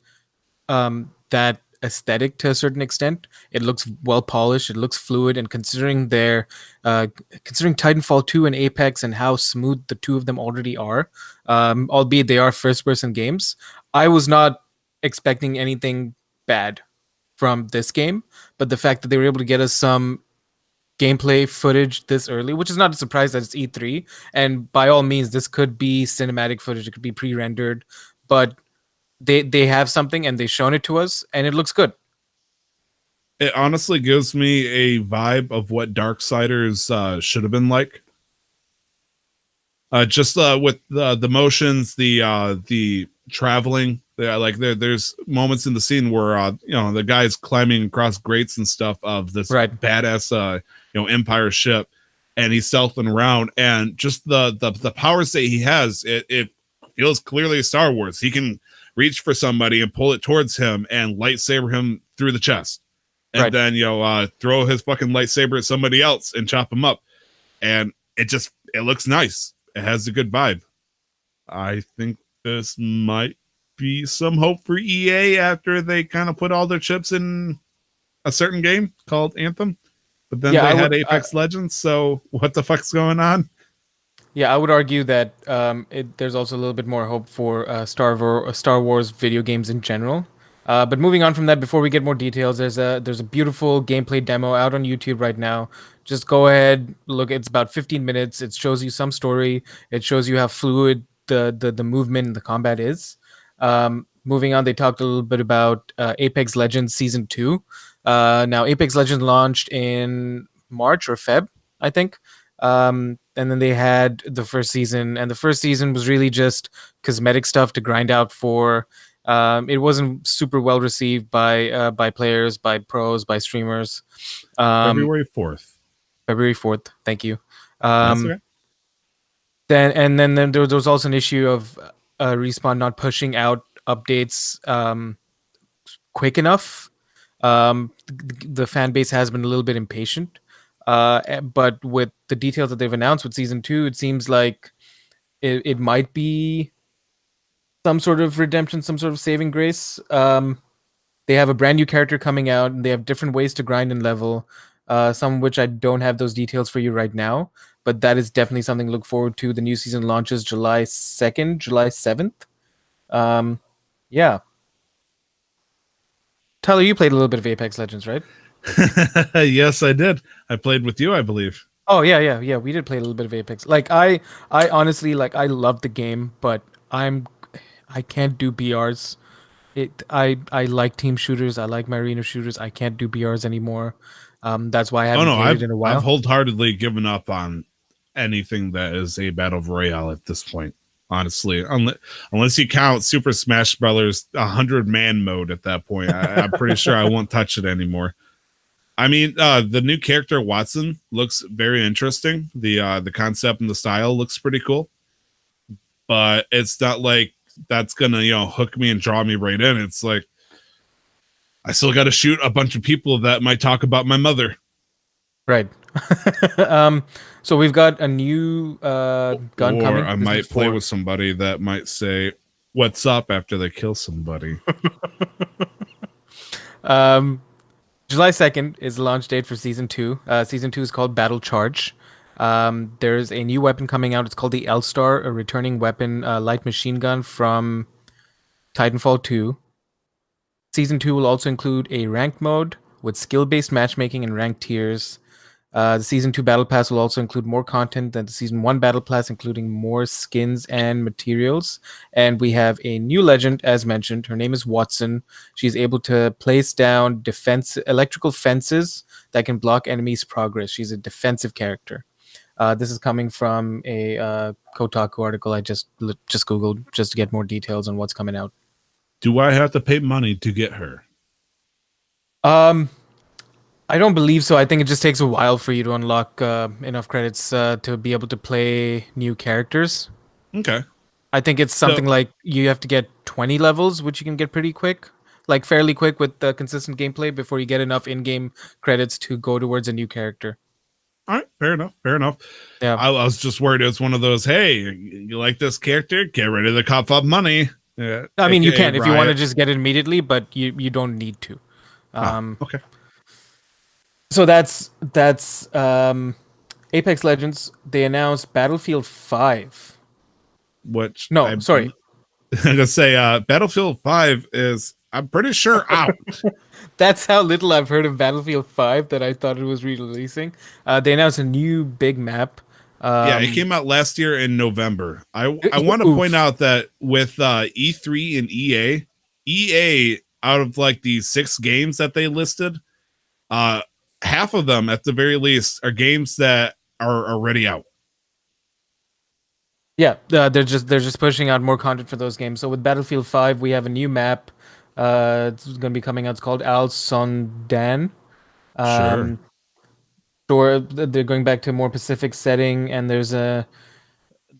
that aesthetic to a certain extent. It looks well polished. It looks fluid, and considering Titanfall 2 and Apex and how smooth the two of them already are, albeit they are first-person games, I was not expecting anything bad from this game. But the fact that they were able to get us some gameplay footage this early, which is not a surprise that it's E3, and by all means, this could be cinematic footage. It could be pre-rendered, but they have something and they've shown it to us and it looks good. It honestly gives me a vibe of what Darksiders should have been like. Just with the motions, the traveling. Like there's moments in the scene where the guy's climbing across grates and stuff of this Right. badass Empire ship, and he's stealthing around, and just the powers that he has, it feels clearly Star Wars. He can reach for somebody and pull it towards him and lightsaber him through the chest, and Right. then throw his fucking lightsaber at somebody else and chop him up, and it looks nice. It has a good vibe. I think this might be some hope for EA after they kind of put all their chips in a certain game called Anthem, but then they had Apex Legends. So what the fuck's going on? Yeah, I would argue that there's also a little bit more hope for Star Wars video games in general. But moving on from that, before we get more details, there's a beautiful gameplay demo out on YouTube right now. Just go ahead, look. It's about 15 minutes. It shows you some story. It shows you how fluid the movement and the combat is. Moving on, they talked a little bit about Apex Legends Season 2. Now, Apex Legends launched in March or Feb, I think. And then they had the first season, and the first season was really just cosmetic stuff to grind out for. It wasn't super well received by players, by pros, by streamers. February 4th. February 4th. Thank you. That's okay. Then there was also an issue of Respawn not pushing out updates quick enough. The fan base has been a little bit impatient. But with the details that they've announced with Season 2, it seems like it might be some sort of redemption, some sort of saving grace. They have a brand new character coming out, and they have different ways to grind and level. Some of which I don't have those details for you right now, but that is definitely something to look forward to. The new season launches July 2nd, July 7th. Yeah. Tyler, you played a little bit of Apex Legends, right? Yes, I did. I played with you, I believe. Oh yeah. We did play a little bit of Apex. Like I honestly like I love the game, but I can't do BRs. I like team shooters. I like my arena shooters. I can't do BRs anymore. That's why I Oh haven't no, played it in a I've while. wholeheartedly given up on anything that is a battle royale at this point. Honestly, unless you count Super Smash Brothers 100-man mode at that point, I'm pretty sure I won't touch it anymore. I mean, the new character Watson looks very interesting. The concept and the style looks pretty cool, but it's not like that's gonna hook me and draw me right in. It's like I still got to shoot a bunch of people that might talk about my mother. Right. um, so we've got a new gun Or coming. I This might is play for with somebody that might say, "What's up?" after they kill somebody. um, July 2nd is the launch date for season two. Season two is called Battle Charge. There's a new weapon coming out. It's called the L-Star, a returning weapon, light machine gun from Titanfall 2. Season 2 will also include a ranked mode with skill-based matchmaking and ranked tiers. The Season 2 Battle Pass will also include more content than the Season 1 Battle Pass, including more skins and materials. And we have a new legend, as mentioned. Her name is Watson. She's able to place down electrical fences that can block enemies' progress. She's a defensive character. This is coming from a Kotaku article I just Googled just to get more details on what's coming out. Do I have to pay money to get her? Um, I don't believe so. I think it just takes a while for you to unlock enough credits to be able to play new characters. Okay. I think it's So, something like you have to get 20 levels, which you can get pretty quick, like fairly quick with consistent gameplay before you get enough in-game credits to go towards a new character. all right, fair enough. Fair enough. Yeah. I was just worried it's one of those. Hey, you like this character? Get ready to cough up money. Yeah, I mean, you AKA can if you want to Riot. just get it immediately, but you don't need to. Ah, okay. So that's Apex Legends. They announced Battlefield 5. Which No, sorry. I'm gonna say, Battlefield 5 is, I'm pretty sure, out. That's how little I've heard of Battlefield 5 that I thought it was re-releasing. They announced a new big map. Yeah, it came out last year in November. I want to point Oof. out that with E3 and EA, out of like the 6 games that they listed, uh, half of them at the very least are games that are already out. Yeah, they're just pushing out more content for those games. So with Battlefield 5, we have a new map. It's going to be coming out. It's called Al Sondan. Sure. Um, Sure, they're going back to a more Pacific setting, and there's a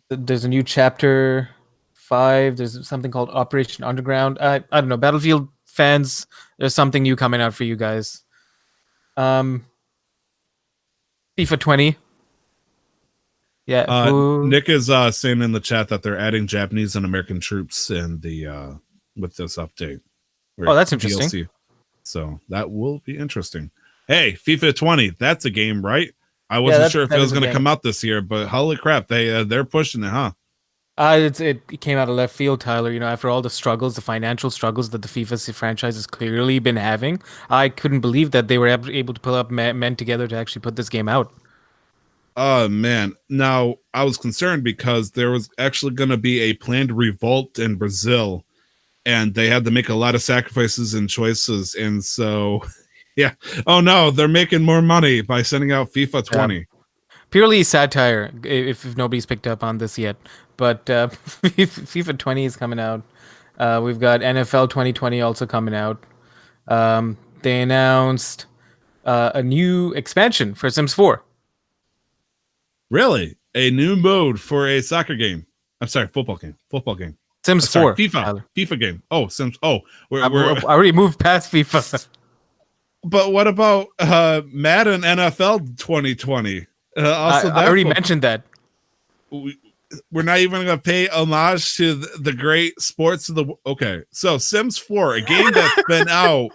new chapter 5. There's something called Operation Underground. I don't know, Battlefield fans. There's something new coming out for you guys. Um, FIFA 20. Yeah. Nick is saying in the chat that they're adding Japanese and American troops in the with this update. Oh, that's interesting. DLC. So that will be interesting. Hey, FIFA 20, that's a game, right? I wasn't sure if it was going to come out this year, but holy crap, they're pushing it, huh? It came out of left field, Tyler. You know, after all the struggles, the financial struggles that the FIFA franchise has clearly been having, I couldn't believe that they were able to pull up men together to actually put this game out. Oh man. Now, I was concerned because there was actually going to be a planned revolt in Brazil, and they had to make a lot of sacrifices and choices, and so yeah. Oh no, they're making more money by sending out FIFA 20. Purely satire, if nobody's picked up on this yet. But FIFA 20 is coming out. We've got NFL 2020 also coming out. They announced a new expansion for Sims 4. Really? A new mode for a soccer game? I'm sorry, football game. Football game. Sims Sorry, 4. FIFA. Tyler. FIFA game. Oh, Sims. Oh, I already moved past FIFA. But what about Madden NFL 2020? Also, I already mentioned that. We're not even going to pay homage to the great sports of the. Okay, so Sims 4, a game that's been out.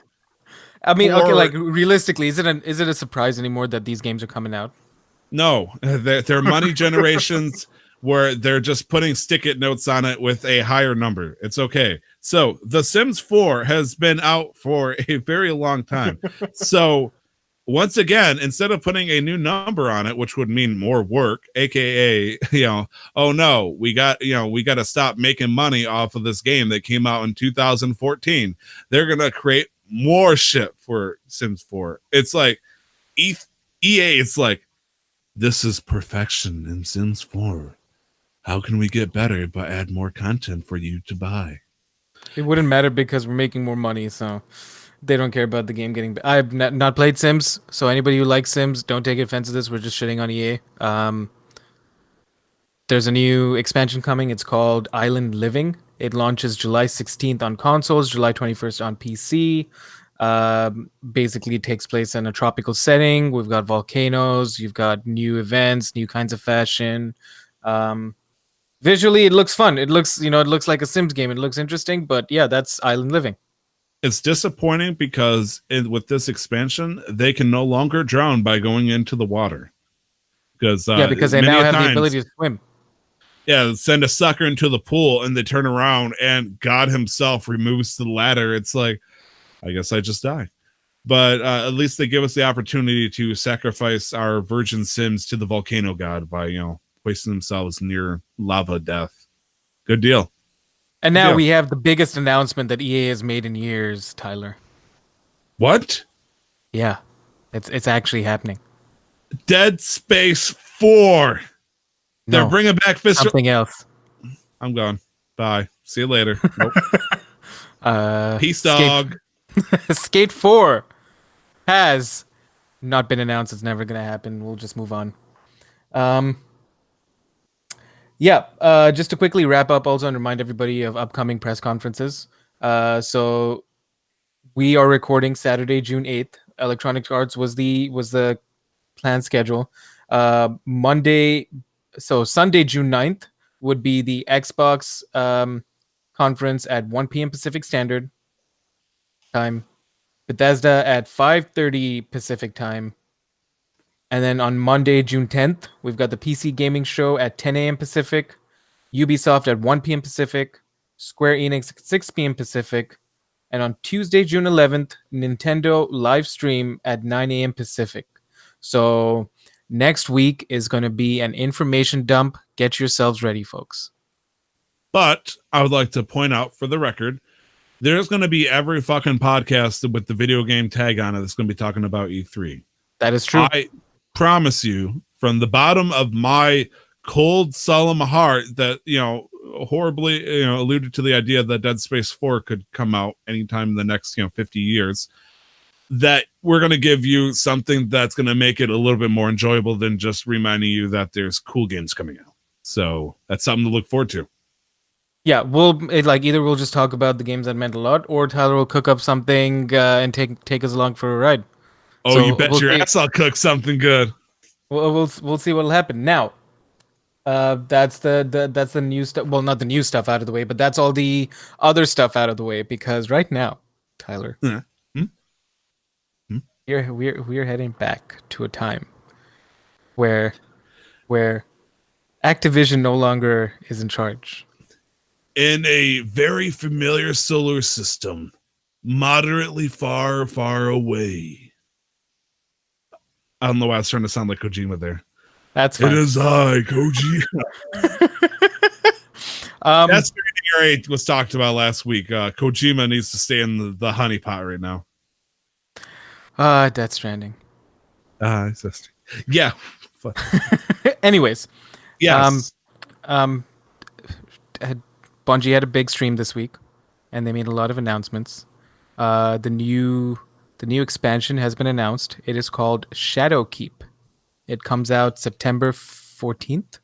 I mean, okay, like realistically, is it a surprise anymore that these games are coming out? No, they're money generations where they're just putting stick-it notes on it with a higher number. It's okay. So The Sims 4 has been out for a very long time. So once again, instead of putting a new number on it, which would mean more work, aka, oh no, we got to stop making money off of this game that came out in 2014. They're gonna create more shit for Sims 4. It's like EA. It's like, this is perfection in Sims 4. How can we get better but add more content for you to buy? It wouldn't matter because we're making more money, so they don't care about the game getting. I've not played Sims, so anybody who likes Sims, don't take offense to this. We're just shitting on EA. There's a new expansion coming. It's called Island Living. It launches July 16th on consoles, July 21st on PC. Basically, it takes place in a tropical setting. We've got volcanoes. You've got new events, new kinds of fashion. Visually, it looks fun. It looks like a Sims game. It looks interesting, but yeah, that's Island Living. It's disappointing because with this expansion, they can no longer drown by going into the water. Because they now have the ability to swim. Yeah, send a sucker into the pool and they turn around and God himself removes the ladder. It's like, I guess I just die. But at least they give us the opportunity to sacrifice our virgin Sims to the volcano god by, placing themselves near lava death. Good deal. And now we have the biggest announcement that EA has made in years, Tyler. What? Yeah, it's actually happening. Dead Space 4. They're bringing back Fist. Something else. I'm gone. Bye. See you later. Nope. Peace, dog. Skate 4 has not been announced. It's never going to happen. We'll just move on. Just to quickly wrap up also and remind everybody of upcoming press conferences. So we are recording Saturday, June 8th. Electronic Arts was the planned schedule. Sunday, June 9th would be the Xbox conference at 1 p.m. Pacific Standard Time. Bethesda at 5:30 Pacific Time. And then on Monday, June 10th, we've got the PC Gaming Show at 10 a.m. Pacific, Ubisoft at 1 p.m. Pacific, Square Enix at 6 p.m. Pacific, and on Tuesday, June 11th, Nintendo live stream at 9 a.m. Pacific. So next week is going to be an information dump. Get yourselves ready, folks. But I would like to point out for the record, there's going to be every fucking podcast with the video game tag on it that's going to be talking about E3. That is true. I promise you from the bottom of my cold, solemn heart that, horribly, alluded to the idea that Dead Space 4 could come out anytime in the next, 50 years, that we're going to give you something that's going to make it a little bit more enjoyable than just reminding you that there's cool games coming out. So that's something to look forward to. Yeah, either we'll just talk about the games that meant a lot, or Tyler will cook up something and take us along for a ride. Oh, so you bet your ass I'll cook something good. We'll see what'll happen. Now, that's the new stuff. Well, not the new stuff out of the way, but that's all the other stuff out of the way. Because right now, Tyler, we're heading back to a time where Activision no longer is in charge. In a very familiar solar system, moderately far, far away. I don't know why I was trying to sound like Kojima there. That's fine. It is I, Kojima. That's what was talked about last week. Kojima needs to stay in the honeypot right now. Death Stranding. Yeah. Anyways. Yes. Bungie had a big stream this week, and they made a lot of announcements. The new expansion has been announced. It is called Shadowkeep. It comes out September 14th.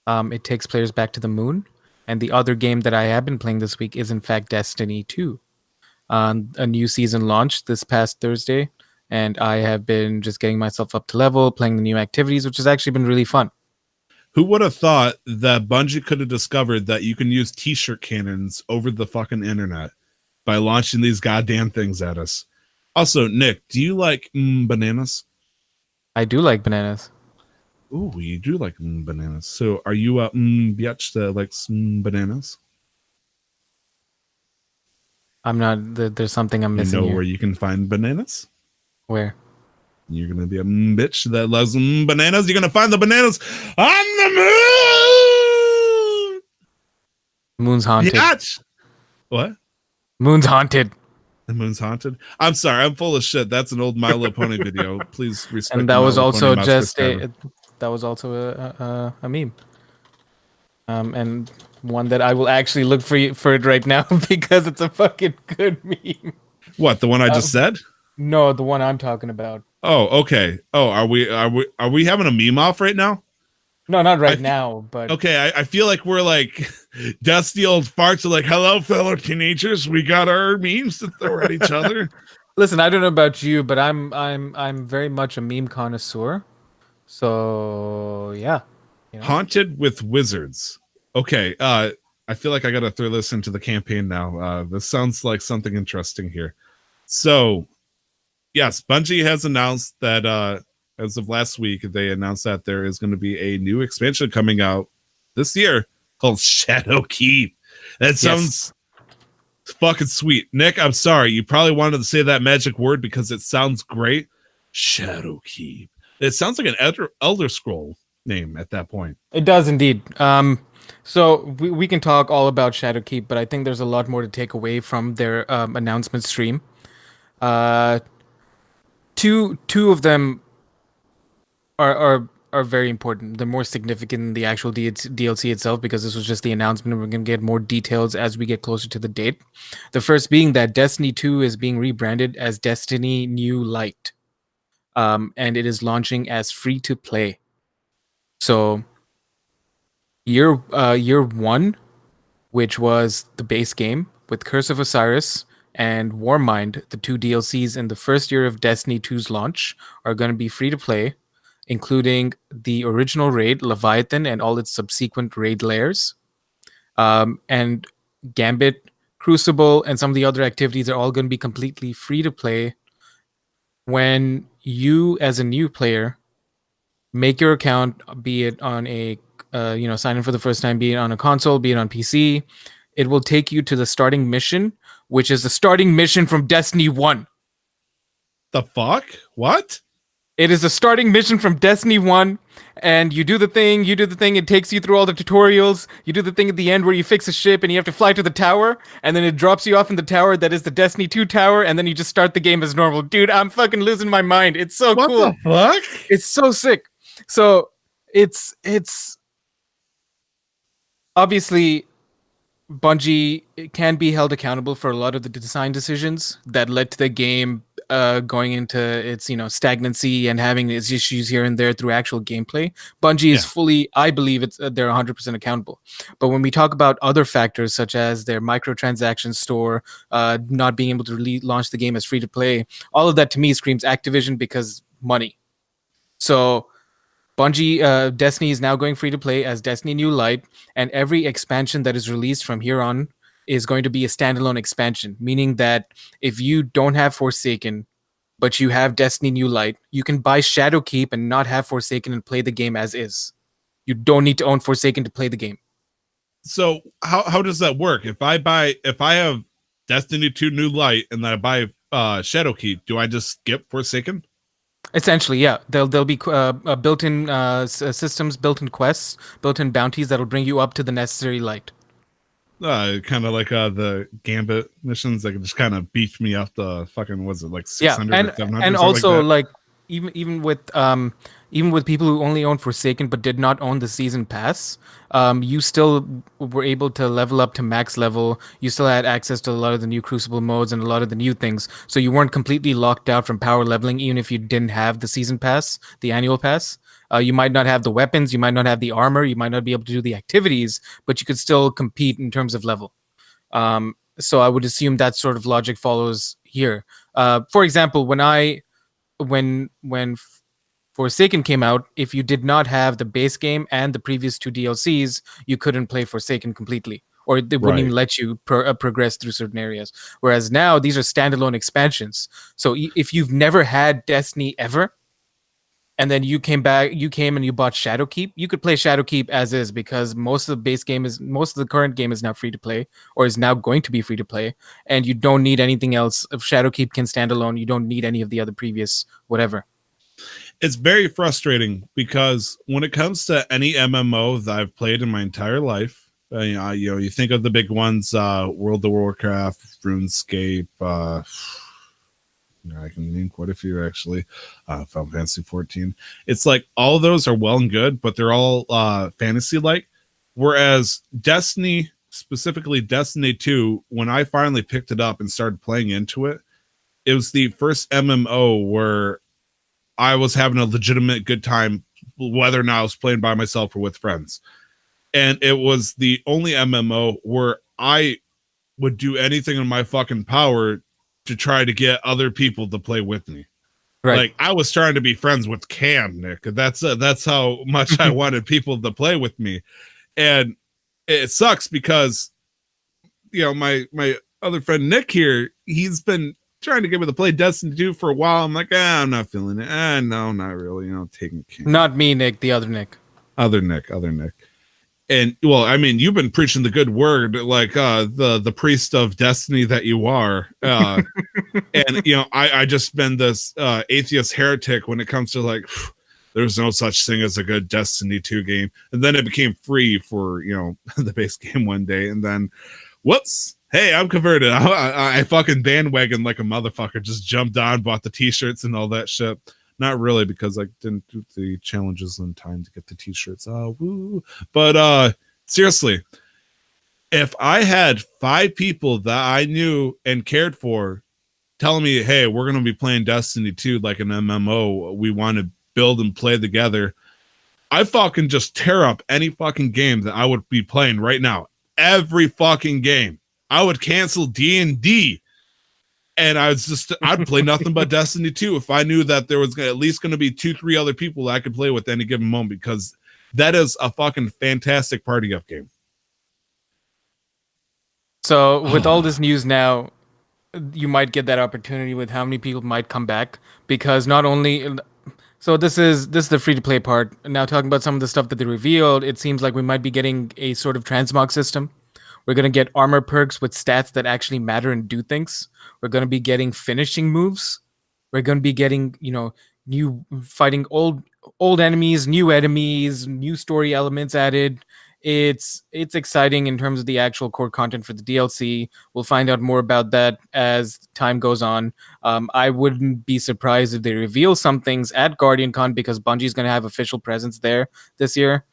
It takes players back to the moon. And the other game that I have been playing this week is, in fact, Destiny 2. A new season launched this past Thursday, and I have been just getting myself up to level, playing the new activities, which has actually been really fun. Who would have thought that Bungie could have discovered that you can use t-shirt cannons over the fucking internet by launching these goddamn things at us? Also, Nick, do you like bananas? I do like bananas. Ooh, you do like bananas. So are you a bitch that likes bananas? I'm not. There's something I'm missing. You know where you can find bananas? Where? You're gonna be a bitch that loves bananas. You're gonna find the bananas on the moon. Moon's haunted. Biatch. What? Moon's haunted. The moon's haunted. I'm sorry, I'm full of shit. That's an old My Little Pony video. Please respect. And that the My was Little also Pony just Monster that was also a meme. And one that I will actually look for it right now because it's a fucking good meme. What, the one I just said? No, the one I'm talking about. Oh, okay. Oh, are we having a meme off right now? No, not right now, but okay. I feel like we're like dusty old farts are like, hello, fellow teenagers. We got our memes to throw at each other. Listen, I don't know about you, but I'm very much a meme connoisseur. So yeah. You know? Haunted with Wizards. Okay. I feel like I gotta throw this into the campaign now. This sounds like something interesting here. So yes, Bungie has announced that as of last week, they announced that there is going to be a new expansion coming out this year called Shadowkeep. That sounds fucking sweet. Nick, I'm sorry. You probably wanted to say that magic word because it sounds great. Shadowkeep. It sounds like an Elder Scroll name at that point. It does indeed. So we can talk all about Shadowkeep, but I think there's a lot more to take away from their announcement stream. Two of them are very important. They're more significant than the actual DLC itself because this was just the announcement and we're going to get more details as we get closer to the date. The first being that Destiny 2 is being rebranded as Destiny New Light. And it is launching as free to play. So year one, which was the base game with Curse of Osiris and Warmind, the two DLCs in the first year of Destiny 2's launch, are going to be free to play, including the original raid, Leviathan, and all its subsequent raid layers. And Gambit, Crucible, and some of the other activities are all going to be completely free to play when you, as a new player, make your account, be it on a sign in for the first time, be it on a console, be it on PC. It will take you to the starting mission, which is the starting mission from Destiny 1. The fuck? What? It is the starting mission from Destiny 1, and you do the thing, it takes you through all the tutorials, you do the thing at the end where you fix a ship and you have to fly to the tower, and then it drops you off in the tower that is the Destiny 2 tower, and then you just start the game as normal. Dude, I'm fucking losing my mind. It's so cool. What the fuck? It's so sick. So, it's obviously Bungie can be held accountable for a lot of the design decisions that led to the game going into its stagnancy and having its issues here and there through actual gameplay. Bungie is fully, I believe they're 100% accountable. But when we talk about other factors such as their microtransaction store, not being able to launch the game as free to play, all of that to me screams Activision because money. So Bungie, Destiny is now going free to play as Destiny New Light, and every expansion that is released from here on is going to be a standalone expansion, meaning that if you don't have Forsaken, but you have Destiny New Light, you can buy Shadowkeep and not have Forsaken and play the game as is. You don't need to own Forsaken to play the game. So how does that work? If I have Destiny 2 New Light and then I buy Shadowkeep, do I just skip Forsaken? Essentially, yeah. There'll be built-in systems, built-in quests, built-in bounties that'll bring you up to the necessary light. Kind of like the Gambit missions that just kind of beefed me up the fucking, was it like 600 or 700 and also like even with people who only own Forsaken but did not own the season pass, you still were able to level up to max level. You still had access to a lot of the new Crucible modes and a lot of the new things, so you weren't completely locked out from power leveling even if you didn't have the season pass, the annual pass. You might not have the weapons, you might not have the armor, you might not be able to do the activities, but you could still compete in terms of level. So I would assume that sort of logic follows here. For example, when Forsaken came out, if you did not have the base game and the previous two DLCs, you couldn't play Forsaken completely, or they wouldn't even let you progress through certain areas. Whereas now, these are standalone expansions. So if you've never had Destiny ever, and then you came and you bought Shadowkeep, you could play Shadowkeep as is because most of the current game is now free to play, or is now going to be free to play, and you don't need anything else. If Shadowkeep can stand alone, you don't need any of the other previous whatever. It's very frustrating because when it comes to any MMO that I've played in my entire life, you think of the big ones, World of Warcraft, RuneScape, I can name quite a few actually. Final Fantasy 14. It's like all of those are well and good, but they're all fantasy like. Whereas Destiny, specifically Destiny 2, when I finally picked it up and started playing into it, it was the first MMO where I was having a legitimate good time, whether or not I was playing by myself or with friends. And it was the only MMO where I would do anything in my fucking power to try to get other people to play with me. Right. Like I was trying to be friends with Cam, Nick. That's how much I wanted people to play with me. And it sucks because my other friend Nick here, he's been trying to get me to play Destiny 2 for a while. I'm like, I'm not feeling it. No, not really. Taking Cam. Not me, Nick, the other Nick. Other Nick. And well, I mean, you've been preaching the good word, like the priest of destiny that you are. And I just been this atheist heretic when it comes to like there's no such thing as a good Destiny 2 game. And then it became free for the base game one day, and then whoops, hey, I'm converted. I fucking bandwagon like a motherfucker, just jumped on, bought the t-shirts and all that shit. Not really, because I didn't do the challenges in time to get the t-shirts. Woo. But seriously, if I had 5 people that I knew and cared for telling me, hey, we're going to be playing Destiny 2 like an MMO, we want to build and play together, I fucking just tear up any fucking game that I would be playing right now. Every fucking game. I would cancel D&D. And I'd play nothing but Destiny 2 if I knew that there was at least going to be 2-3 other people that I could play with at any given moment, because that is a fucking fantastic party up game. So with all this news now, you might get that opportunity with how many people might come back, because not only... So this is the free-to-play part. Now talking about some of the stuff that they revealed, it seems like we might be getting a sort of transmog system. We're going to get armor perks with stats that actually matter and do things. We're going to be getting finishing moves. We're going to be getting, new fighting old enemies, new story elements added. It's exciting in terms of the actual core content for the DLC. We'll find out more about that as time goes on. I wouldn't be surprised if they reveal some things at GuardianCon, because Bungie's going to have official presence there this year.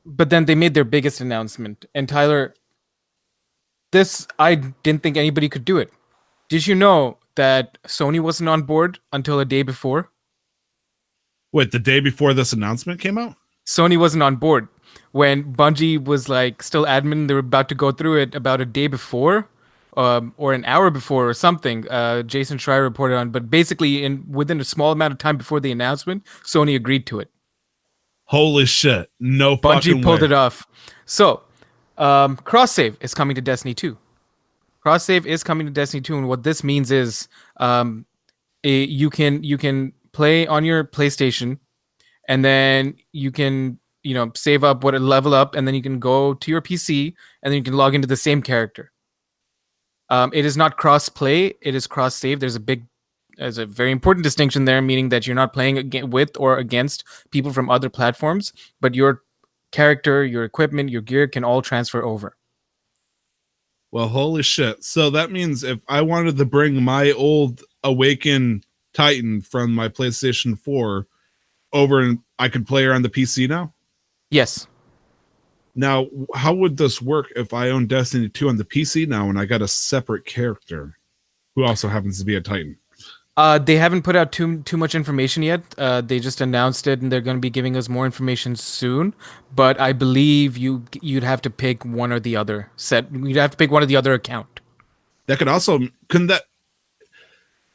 But then they made their biggest announcement. And Tyler, this, I didn't think anybody could do it. Did you know that Sony wasn't on board until a day before? Wait, the day before this announcement came out? Sony wasn't on board. When Bungie was like still admin, they were about to go through it about a day before, or an hour before or something. Jason Schreier reported on, but basically within a small amount of time before the announcement, Sony agreed to it. Holy shit. No fucking Bungie pulled way. it off. So, cross-save is coming to Destiny 2. Cross-save is coming to Destiny 2, and what this means is you can play on your PlayStation, and then you can save up level up, and then you can go to your PC, and then you can log into the same character. It is not cross-play, it is cross-save. There's a very important distinction there, meaning that you're not playing with or against people from other platforms, but your character, your equipment, your gear can all transfer over. Well, holy shit. So that means if I wanted to bring my old Awakened Titan from my PlayStation 4 over, and I could play her on the PC now? Yes. Now, how would this work if I own Destiny 2 on the PC now and I got a separate character who also happens to be a Titan? They haven't put out too much information yet. They just announced it, and they're going to be giving us more information soon. But I believe you'd have to pick one or the other set. You'd have to pick one or the other account. That could also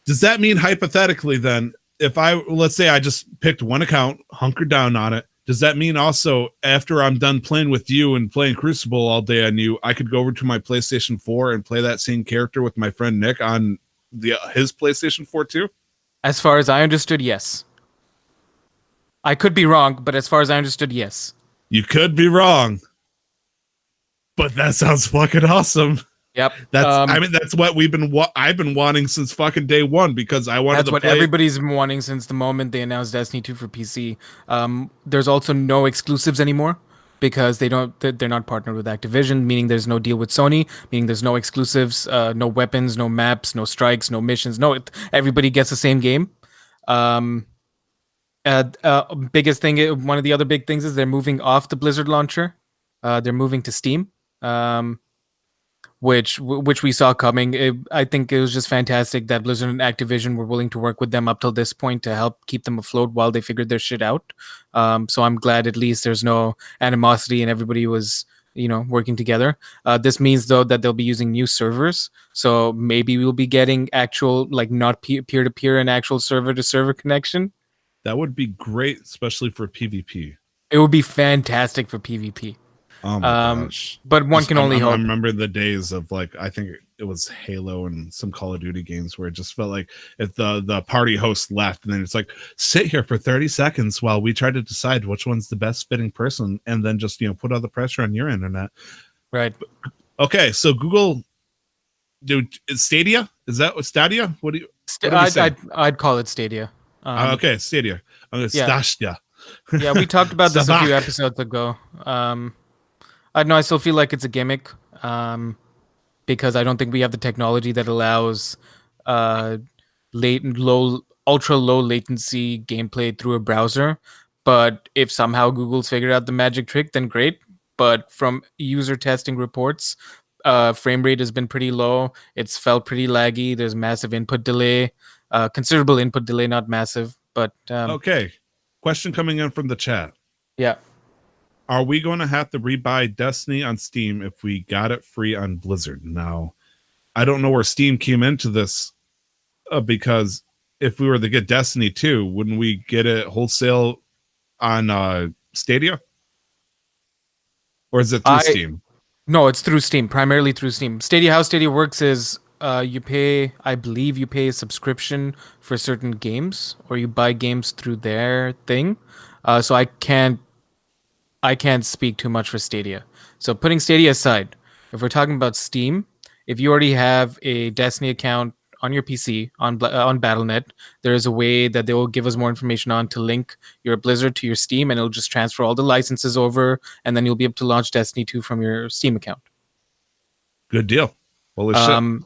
does that mean hypothetically then, if let's say I just picked one account, hunkered down on it, does that mean also after I'm done playing with you and playing Crucible all day on you, I could go over to my PlayStation 4 and play that same character with my friend Nick on his PlayStation 4 too? As far as I understood, yes. I could be wrong, but as far as I understood, yes. You could be wrong, but that sounds fucking awesome. Yep. That's what I've been wanting since fucking day one because I wanted That's to what play. everybody's been wanting since the moment they announced Destiny 2 for PC. There's also no exclusives anymore because they're not partnered with Activision, meaning there's no deal with Sony, meaning there's no exclusives, no weapons, no maps, no strikes, no missions. No, everybody gets the same game. Um, Biggest thing, one of the other big things is they're moving off the Blizzard launcher. They're moving to Steam. Which we saw coming. I think it was just fantastic that Blizzard and Activision were willing to work with them up till this point to help keep them afloat while they figured their shit out. So I'm glad at least there's no animosity and everybody was working together. This means though that they'll be using new servers, so maybe we'll be getting actual like not peer to peer and actual server to server connection. That would be great, especially for PvP. It would be fantastic for PvP. Oh my gosh! But one can only hope. I remember the days of like I think it was Halo and some Call of Duty games where it just felt like if the party host left and then it's like sit here for 30 seconds while we try to decide which one's the best fitting person and then just put all the pressure on your internet. Right. Okay, so Google, dude, Stadia, is that what Stadia? What do you? I'd call it Stadia. Okay, Stadia. Stadia. Yeah, we talked about this a few episodes ago. I don't know. I still feel like it's a gimmick because I don't think we have the technology that allows ultra low latency gameplay through a browser. But if somehow Google's figured out the magic trick, then great. But from user testing reports, frame rate has been pretty low. It's felt pretty laggy. There's massive input delay, considerable input delay, not massive. But okay. Question coming in from the chat. Yeah. Are we going to have to rebuy Destiny on Steam if we got it free on Blizzard? Now, I don't know where Steam came into this because if we were to get Destiny 2, wouldn't we get it wholesale on Stadia? Or is it through Steam? No, it's through Steam, primarily through Steam. Stadia, how Stadia works is you pay, I believe you pay a subscription for certain games or you buy games through their thing. So I can't speak too much for Stadia. So putting Stadia aside, if we're talking about Steam, if you already have a Destiny account on your PC on Battle.net, there is a way that they will give us more information on to link your Blizzard to your Steam, and it'll just transfer all the licenses over, and then you'll be able to launch Destiny 2 from your Steam account. Good deal. Holy shit.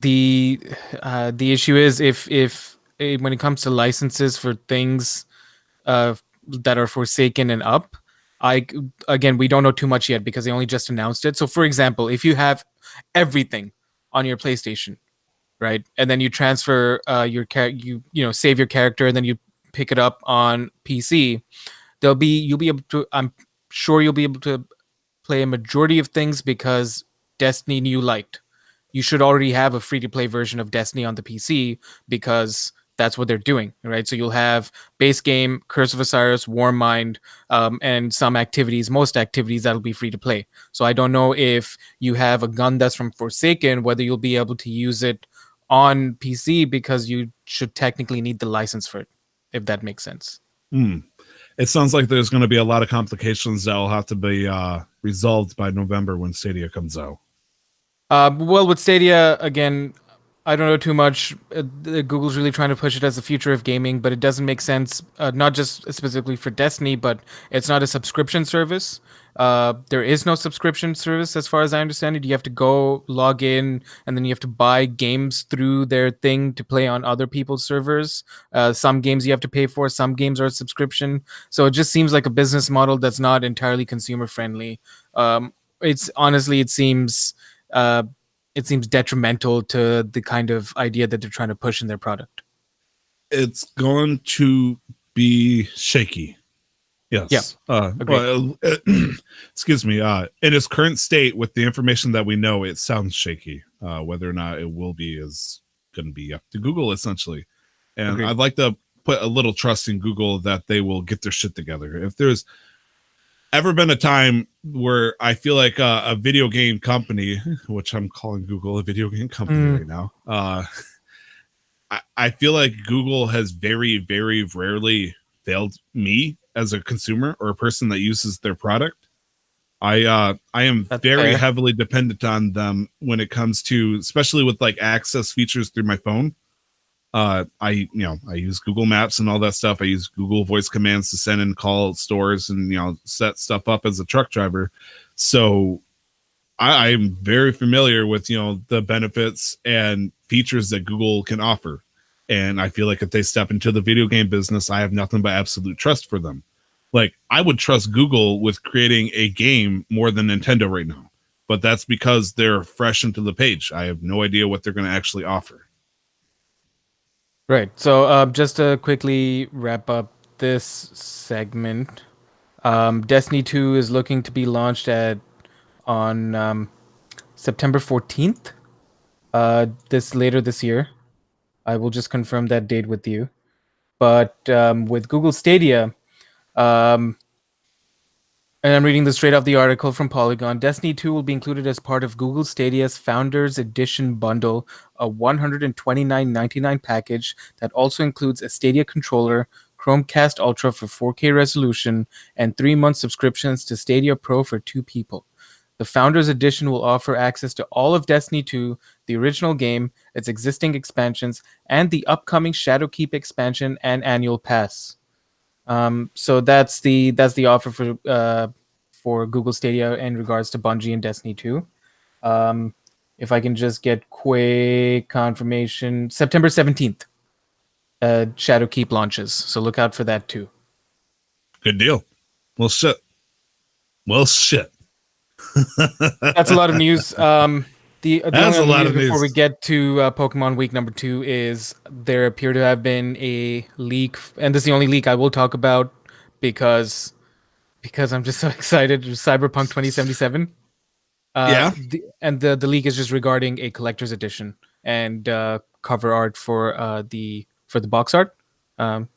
The issue is if when it comes to licenses for things that are Forsaken and up, we don't know too much yet because they only just announced it. So for example, if you have everything on your PlayStation, right, and then you transfer save your character and then you pick it up on PC, you'll be able to, I'm sure you'll be able to play a majority of things because Destiny you liked. You should already have a free to play version of Destiny on the PC because that's what they're doing, right? So you'll have base game, Curse of Osiris, Warmind, and some activities, most activities that'll be free to play. So I don't know if you have a gun that's from Forsaken, whether you'll be able to use it on PC because you should technically need the license for it, if that makes sense. It sounds like there's going to be a lot of complications that will have to be resolved by November when Stadia comes out. Well, with Stadia, again, I don't know too much. Google's really trying to push it as the future of gaming, but it doesn't make sense, not just specifically for Destiny, but it's not a subscription service. There is no subscription service as far as I understand it. You have to go log in and then you have to buy games through their thing to play on other people's servers. Some games you have to pay for, some games are a subscription. So it just seems like a business model that's not entirely consumer friendly. It seems detrimental to the kind of idea that they're trying to push in their product. It's going to be shaky. Yes. Yeah. Excuse me. In its current state, with the information that we know, it sounds shaky. Whether or not it will be is going to be up to Google, essentially. And Agreed. I'd like to put a little trust in Google that they will get their shit together. If there's ever been a time where I feel like a video game company, which I'm calling Google a video game company right now, I feel like Google has very, very rarely failed me as a consumer or a person that uses their product. I am That's very fair. heavily dependent on them when it comes to, especially with like access features through my phone. I use Google Maps and all that stuff. I use Google voice commands to send and call stores and set stuff up as a truck driver. So I'm very familiar with the benefits and features that Google can offer. And I feel like if they step into the video game business, I have nothing but absolute trust for them. Like I would trust Google with creating a game more than Nintendo right now. But that's because they're fresh into the page. I have no idea what they're going to actually offer. Right. So just to quickly wrap up this segment, Destiny 2 is looking to be launched on September 14th, this later this year. I will just confirm that date with you. But with Google Stadia, um, and I'm reading this straight off the article from Polygon. Destiny 2 will be included as part of Google Stadia's Founders Edition bundle, a $129.99 package that also includes a Stadia controller, Chromecast Ultra for 4K resolution, and 3-month subscriptions to Stadia Pro for 2 people. The Founders Edition will offer access to all of Destiny 2, the original game, its existing expansions, and the upcoming Shadowkeep expansion and annual pass. So that's the offer for Google Stadia in regards to Bungie and Destiny 2. If I can just get quick confirmation, September 17th, Shadowkeep launches. So look out for that too. Good deal. Well, shit. Well, shit. That's a lot of news. The That's only a lot other of news before we news. get to Pokemon Week number 2 is there appear to have been a leak, and this is the only leak I will talk about because I'm just so excited. Cyberpunk 2077. Yeah. The leak is just regarding a collector's edition and cover art for the box art. Um,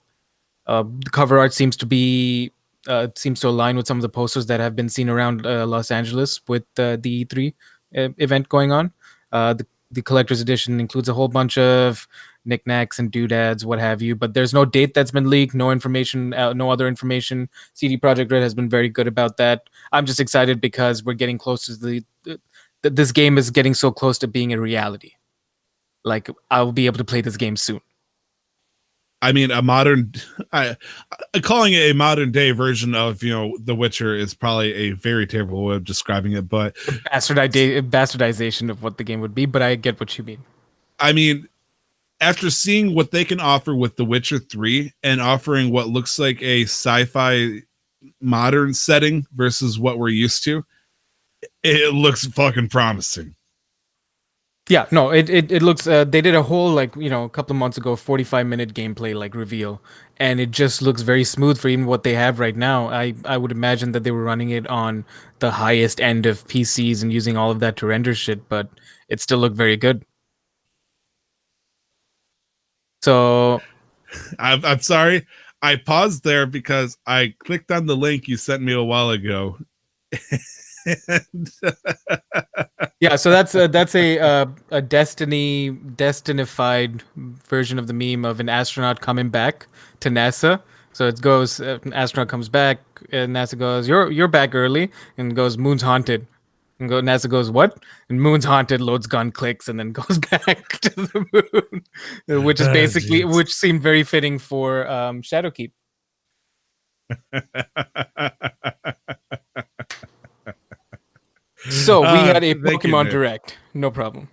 the cover art seems to align with some of the posters that have been seen around Los Angeles with the E3 event going on. The collector's edition includes a whole bunch of knickknacks and doodads, what have you, but there's no date that's been leaked, no information, no other information. CD Projekt Red has been very good about that. I'm just excited because we're getting close to this game is getting so close to being a reality. Like I'll be able to play this game soon. I mean, calling it a modern day version of The Witcher is probably a very terrible way of describing it. But Bastardization of what the game would be, but I get what you mean. I mean, after seeing what they can offer with The Witcher 3 and offering what looks like a sci-fi modern setting versus what we're used to, it looks fucking promising. Yeah, no, it looks. They did a whole a couple of months ago, 45-minute gameplay reveal, and it just looks very smooth for even what they have right now. I would imagine that they were running it on the highest end of PCs and using all of that to render shit, but it still looked very good. So I'm sorry, I paused there because I clicked on the link you sent me a while ago. yeah, so that's a Destinified version of the meme of an astronaut coming back to NASA. So it goes, an astronaut comes back, and NASA goes, "You're back early," and goes, "Moon's haunted." And NASA goes, "What?" And "Moon's haunted." Loads gun clicks, and then goes back to the moon, which is basically which seemed very fitting for Shadowkeep. So we had a Pokemon Direct. No problem.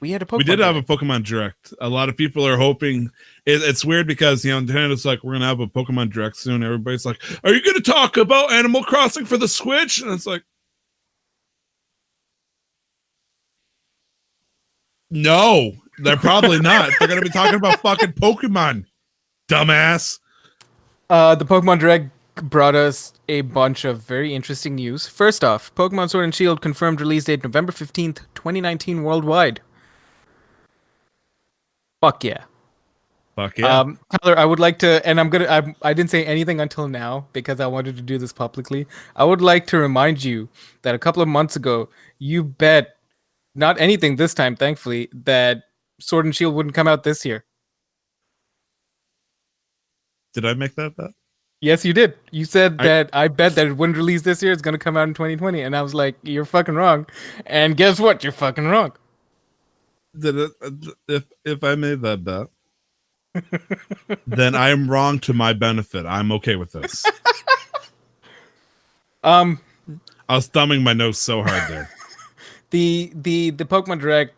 We had a Pokemon We did Direct. have a Pokemon Direct. A lot of people are hoping. It's weird because Nintendo's like, we're gonna have a Pokemon Direct soon. Everybody's like, are you gonna talk about Animal Crossing for the Switch? And it's like, no, they're probably not. They're gonna be talking about fucking Pokemon, dumbass. The Pokemon Direct brought us a bunch of very interesting news. First off, Pokemon Sword and Shield confirmed release date November 15th, 2019 worldwide. Fuck yeah. Fuck yeah. Tyler, I would like to, and I didn't say anything until now because I wanted to do this publicly. I would like to remind you that a couple of months ago, you bet, not anything this time, thankfully, that Sword and Shield wouldn't come out this year. Did I make that bet? Yes, you did. You said I that I bet that it wouldn't release this year. It's gonna come out in 2020, and I was like, "You're fucking wrong." And guess what? You're fucking wrong. did it, if I made that bet, then I am wrong to my benefit. I'm okay with this. Um, I was thumbing my nose so hard there. the Pokemon Direct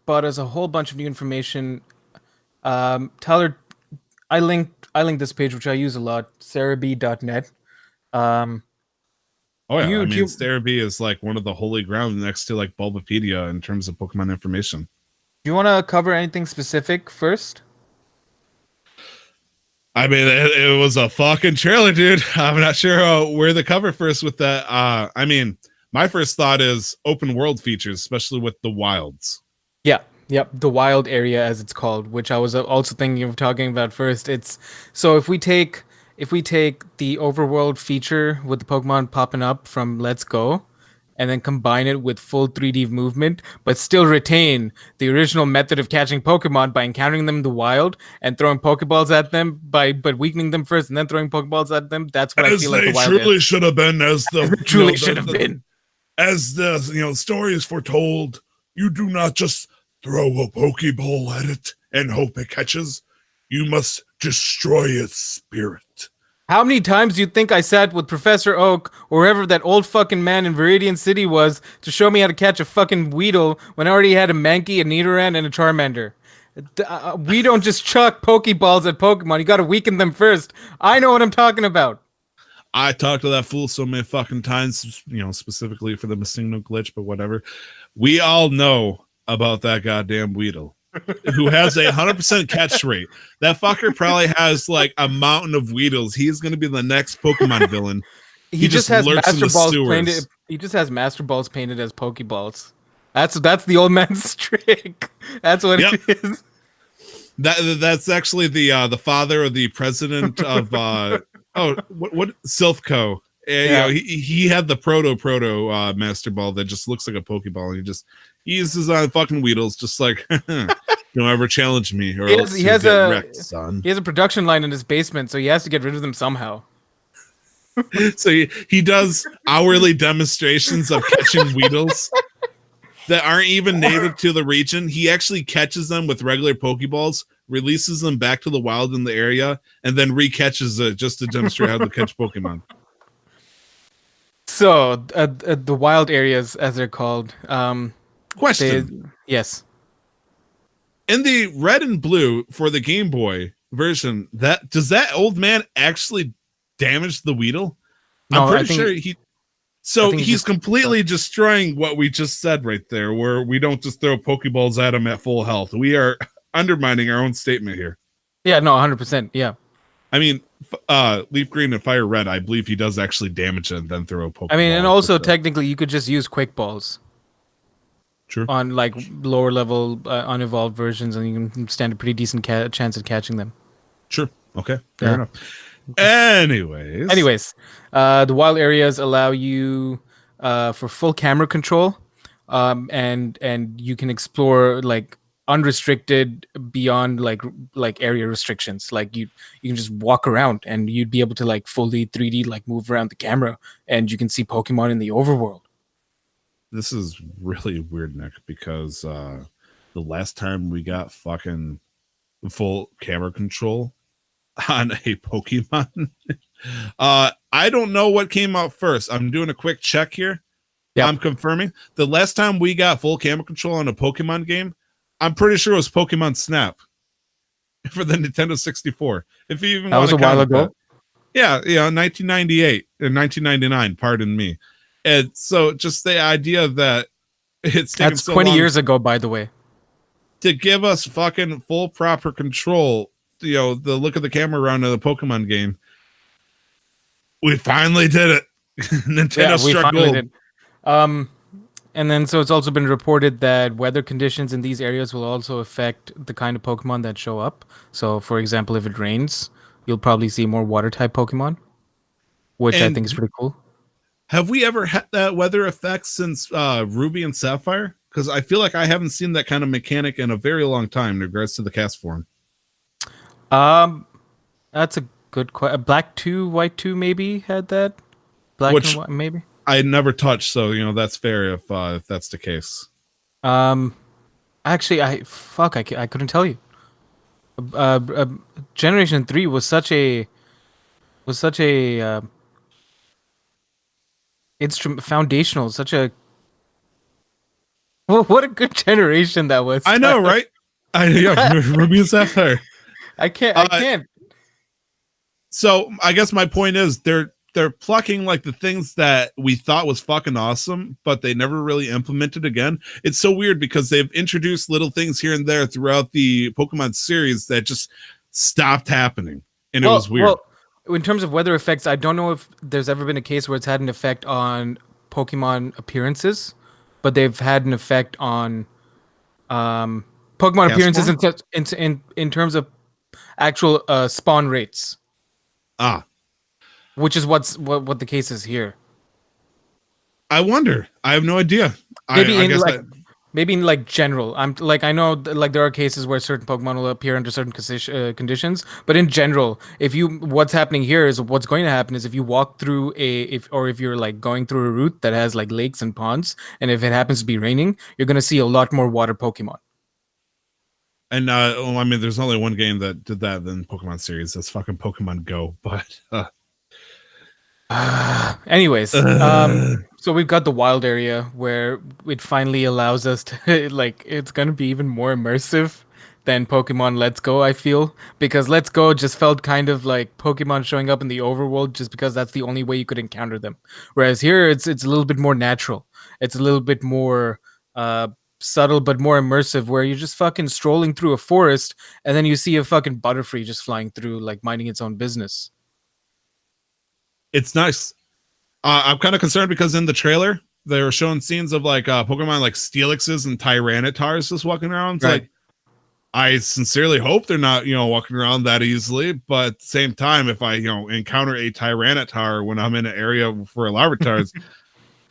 brought us a whole bunch of new information. Tyler, I linked this page which I use a lot, Cerebi.net. Um, Oh do yeah, I you do mean, you, Starebi is like one of the holy ground next to like Bulbapedia in terms of Pokemon information. do you want to cover anything specific first? I mean, it was a fucking trailer, dude. I'm not sure where the cover first with that. I mean, my first thought is open world features, especially with the wilds. Yeah, yep, the wild area as it's called, which I was also thinking of talking about first. It's so if we take the overworld feature with the Pokemon popping up from Let's Go and then combine it with full 3D movement, but still retain the original method of catching Pokemon by encountering them in the wild and throwing Pokeballs at them but weakening them first and then throwing Pokeballs at them. That's what I As feel like they the wild truly is. should have been, as As the it truly should have been. as the story is foretold. You do not just throw a Pokeball at it and hope it catches. You must destroy its spirit. How many times do you think I sat with Professor Oak or whoever that old fucking man in Viridian City was to show me how to catch a fucking Weedle when I already had a Mankey, a Nidoran, and a Charmander? We don't just chuck Pokeballs at Pokemon. You gotta weaken them first. I know what I'm talking about. I talked to that fool so many fucking times, specifically for the Missingno glitch, but whatever. We all know about that goddamn Weedle, who has a 100% catch rate. That fucker probably has like a mountain of Weedles. He's going to be the next Pokemon villain. He just has lurks in Master the Balls sewers. painted. He just has Master Balls painted as Pokeballs. That's the old man's trick. That's what Yep. it is. That's actually the father of the president of what Silphco. Yeah. He had the proto Master Ball that just looks like a Pokeball, and he uses on fucking Weedles, just like don't ever challenge me or else He you'll has get a wrecked, son. he has a production line in his basement, so he has to get rid of them somehow. So he does hourly demonstrations of catching Weedles that aren't even native to the region. He actually catches them with regular Pokeballs, releases them back to the wild in the area, and then recatches it just to demonstrate how to catch Pokemon. So the wild areas, as they're called, Question. yes. In the red and blue for the Game Boy version, does that old man actually damage the Weedle? No, I'm I pretty think- sure he. So think he he's just- completely destroying what we just said right there, where we don't just throw Pokeballs at him at full health. We are undermining our own statement here. Yeah, no, 100%. Yeah. I mean, Leaf Green and Fire Red, I believe he does actually damage it and then throw a Pokeball. I mean, and also technically, you could just use Quick Balls True. on like lower level unevolved versions, and you can stand a pretty decent chance at catching them. Sure. Okay. Fair Yeah. enough. Anyways, the wild areas allow you for full camera control, and you can explore like unrestricted beyond like area restrictions. Like you can just walk around and you'd be able to like fully 3D like move around the camera, and you can see Pokemon in the overworld. this is really weird, Nick, because the last time we got fucking full camera control on a Pokemon, I don't know what came out first. I'm doing a quick check here. Yep. I'm confirming the last time we got full camera control on a Pokemon game, I'm pretty sure it was Pokemon Snap for the Nintendo 64. If you even That was a while ago. Yeah, 1998 or 1999, pardon me. And so just the idea that it's taken That's so 20 long years ago, by the way. to give us fucking full proper control, the look of the camera around in the Pokemon game. We finally did it. Nintendo struck gold. did. And then so it's also been reported that weather conditions in these areas will also affect the kind of Pokemon that show up. So, for example, if it rains, you'll probably see more water type Pokemon, which I And think is pretty cool. Have we ever had that weather effect since Ruby and Sapphire? Because I feel like I haven't seen that kind of mechanic in a very long time in regards to the cast form. That's a Black 2, White 2 maybe had that. Black and which white maybe. I never touched, so that's fair if that's the case. Um, actually, I couldn't tell you. Uh, Generation 3 was such a instrument foundational, such a what a good generation that was, I know, Tyler. right? Ruby and Sapphire. I Uh, can't. so I guess my point is they're plucking like the things that we thought was fucking awesome, but they never really implemented again. It's so weird because they've introduced little things here and there throughout the Pokemon series that just stopped happening, and it was weird. Well, in terms of weather effects, I don't know if there's ever been a case where it's had an effect on Pokemon appearances, but they've had an effect on um, Pokemon appearances Castform? in terms of actual spawn rates, Ah, which is what the case is here. I wonder. I have no idea. Maybe I in guess like maybe in like general. I'm like I know like there are cases where certain Pokemon will appear under certain conditions, but in general, if you what's happening here is what's going to happen is if you walk through if you're like going through a route that has like lakes and ponds, and if it happens to be raining, you're gonna see a lot more water Pokemon. and well, I mean, there's only one game that did that in Pokemon series. That's fucking Pokemon Go. But Anyways, uh, so we've got the wild area where it finally allows us to like it's gonna be even more immersive than Pokemon Let's Go, I feel. Because Let's Go just felt kind of like Pokemon showing up in the overworld just because that's the only way you could encounter them. Whereas here it's a little bit more natural. It's a little bit more subtle but more immersive where you're just fucking strolling through a forest and then you see a fucking Butterfree just flying through like minding its own business. it's nice. I'm kind of concerned because in the trailer they were showing scenes of like Pokemon like Steelixes and Tyrannitars just walking around. It's Right. like I sincerely hope they're not walking around that easily. But at the same time, if I encounter a Tyranitar when I'm in an area for a Larvitars,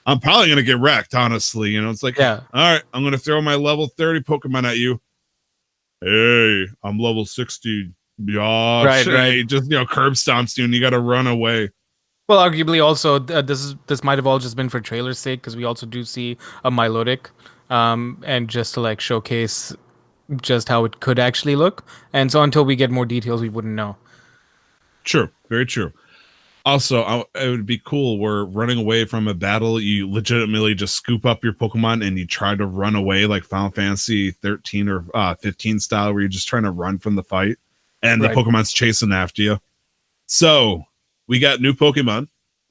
I'm probably gonna get wrecked. Honestly, it's like, Yeah. all right, I'm gonna throw my level 30 Pokemon at you. Hey, I'm level 60. Yeah, Right, right. hey, just curb stomps you, and you got to run away. Well, arguably, also this might have all just been for trailer's sake because we also do see a Milotic, and just to like showcase just how it could actually look. And so until we get more details, we wouldn't know. True, very true. Also, it would be cool where running away from a battle, you legitimately just scoop up your Pokemon and you try to run away like Final Fantasy 13 or 15 style, where you're just trying to run from the fight and the Right. Pokemon's chasing after you. So we got new Pokemon.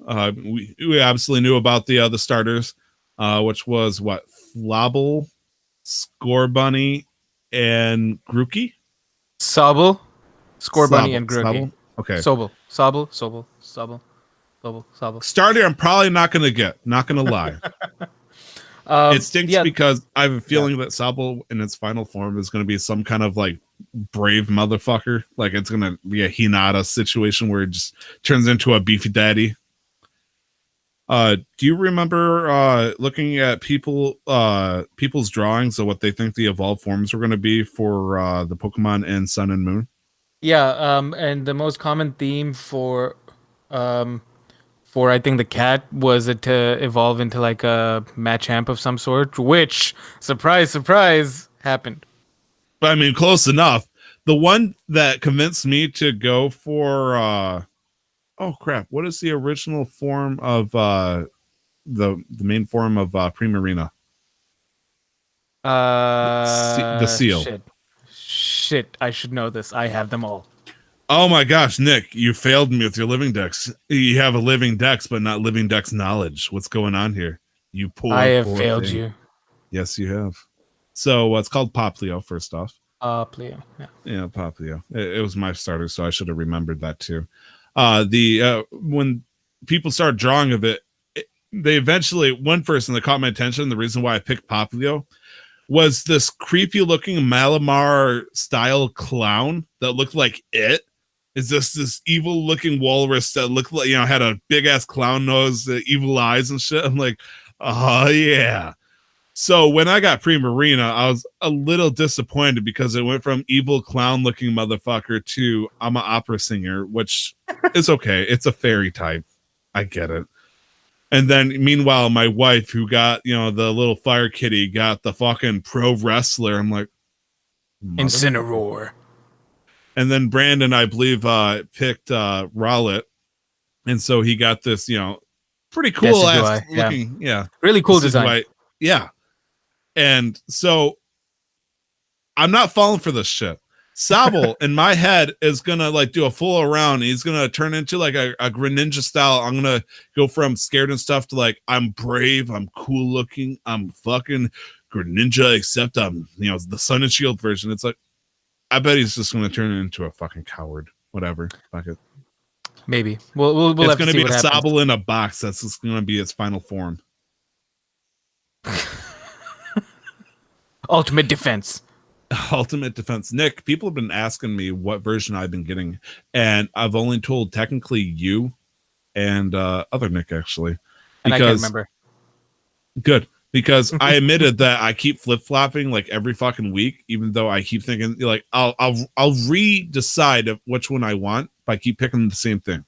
We absolutely knew about the starters, which was what, Flabble, Scorbunny, and Grookey. Sobble, Scorbunny, Slobble, and Grookey. Slobble. Okay. Sobble. Starter, I'm probably not going to get. Not going to lie. It stinks Yeah, because I have a yeah. feeling that Sobble in its final form is going to be some kind of like brave motherfucker. Like it's going to be a Hinata situation where it just turns into a beefy daddy. Do you remember looking at people's drawings of what they think the evolved forms were going to be for the Pokemon in Sun and Moon? Yeah, and the most common theme for I think the cat was it to evolve into like a Machamp of some sort, which surprise, surprise happened. But I mean, close enough. The one that convinced me to go for oh crap, what is the original form of the main form of Primarina? The seal. Shit, I should know this. I have them all. Oh my gosh, Nick, you failed me with your living dex. You have a living dex, but not living dex knowledge. What's going on here? You I poor, have poor failed thing. you. Yes, you have. So it's called Poplio, first off. Pleo. Yeah. Yeah, Poplio. It was my starter, so I should have remembered that too. When people started drawing of it, they eventually, one person that caught my attention, the reason why I picked Poplio was this creepy looking Malamar style clown that looked like it. Is this evil looking walrus that looked like, had a big ass clown nose, evil eyes and shit. I'm like, oh yeah. So when I got Primarina, I was a little disappointed because it went from evil clown looking motherfucker to I'm an opera singer, which is okay. It's a fairy type. I get it. And then meanwhile, my wife, who got, the little fire kitty, got the fucking pro wrestler. I'm like, Incineroar. And then Brandon, I believe, picked Rowlet. And so he got this, pretty cool ass looking. Yeah. Really cool design. Yeah. And so I'm not falling for this shit. Sobble in my head is gonna like do a full around. He's gonna turn into like a Greninja style. I'm gonna go from scared and stuff to like I'm brave, I'm cool looking, I'm fucking Greninja, except I'm the Sun and Shield version. It's like I bet he's just gonna turn into a fucking coward. Whatever. Fuck it. Maybe we'll it's have gonna to see be a what happens. Sobble in a box. That's just gonna be its final form. Ultimate defense. Ultimate defense. Nick, people have been asking me what version I've been getting, and I've only told technically you and other Nick actually. And I can't remember. Good. Because I admitted that I keep flip-flopping like every fucking week, even though I keep thinking like I'll re-decide which one I want, but I keep picking the same thing.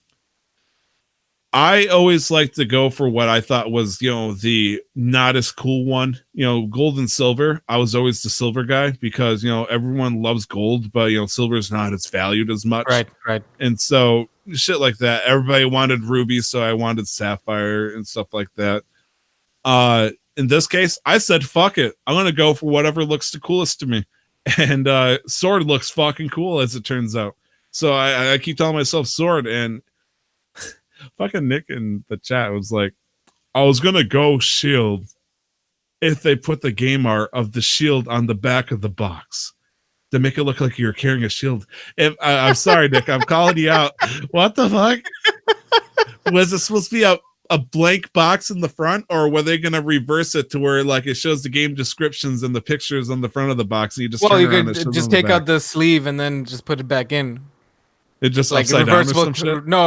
I always like to go for what I thought was, the not as cool one, gold and silver. I was always the silver guy because, everyone loves gold, but, silver is not as valued as much. Right. And so shit like that. Everybody wanted ruby, so I wanted sapphire and stuff like that. In this case, I said, fuck it. I'm going to go for whatever looks the coolest to me. And sword looks fucking cool, as it turns out. So I keep telling myself sword, and fucking Nick in the chat was like, I was gonna go shield if they put the game art of the shield on the back of the box to make it look like you're carrying a shield. I'm sorry, Nick, I'm calling you out. What the fuck? Was it supposed to be a blank box in the front, or were they gonna reverse it to where like it shows the game descriptions and the pictures on the front of the box, and you just you could just take out the sleeve and then just put it back in. It just like reversible,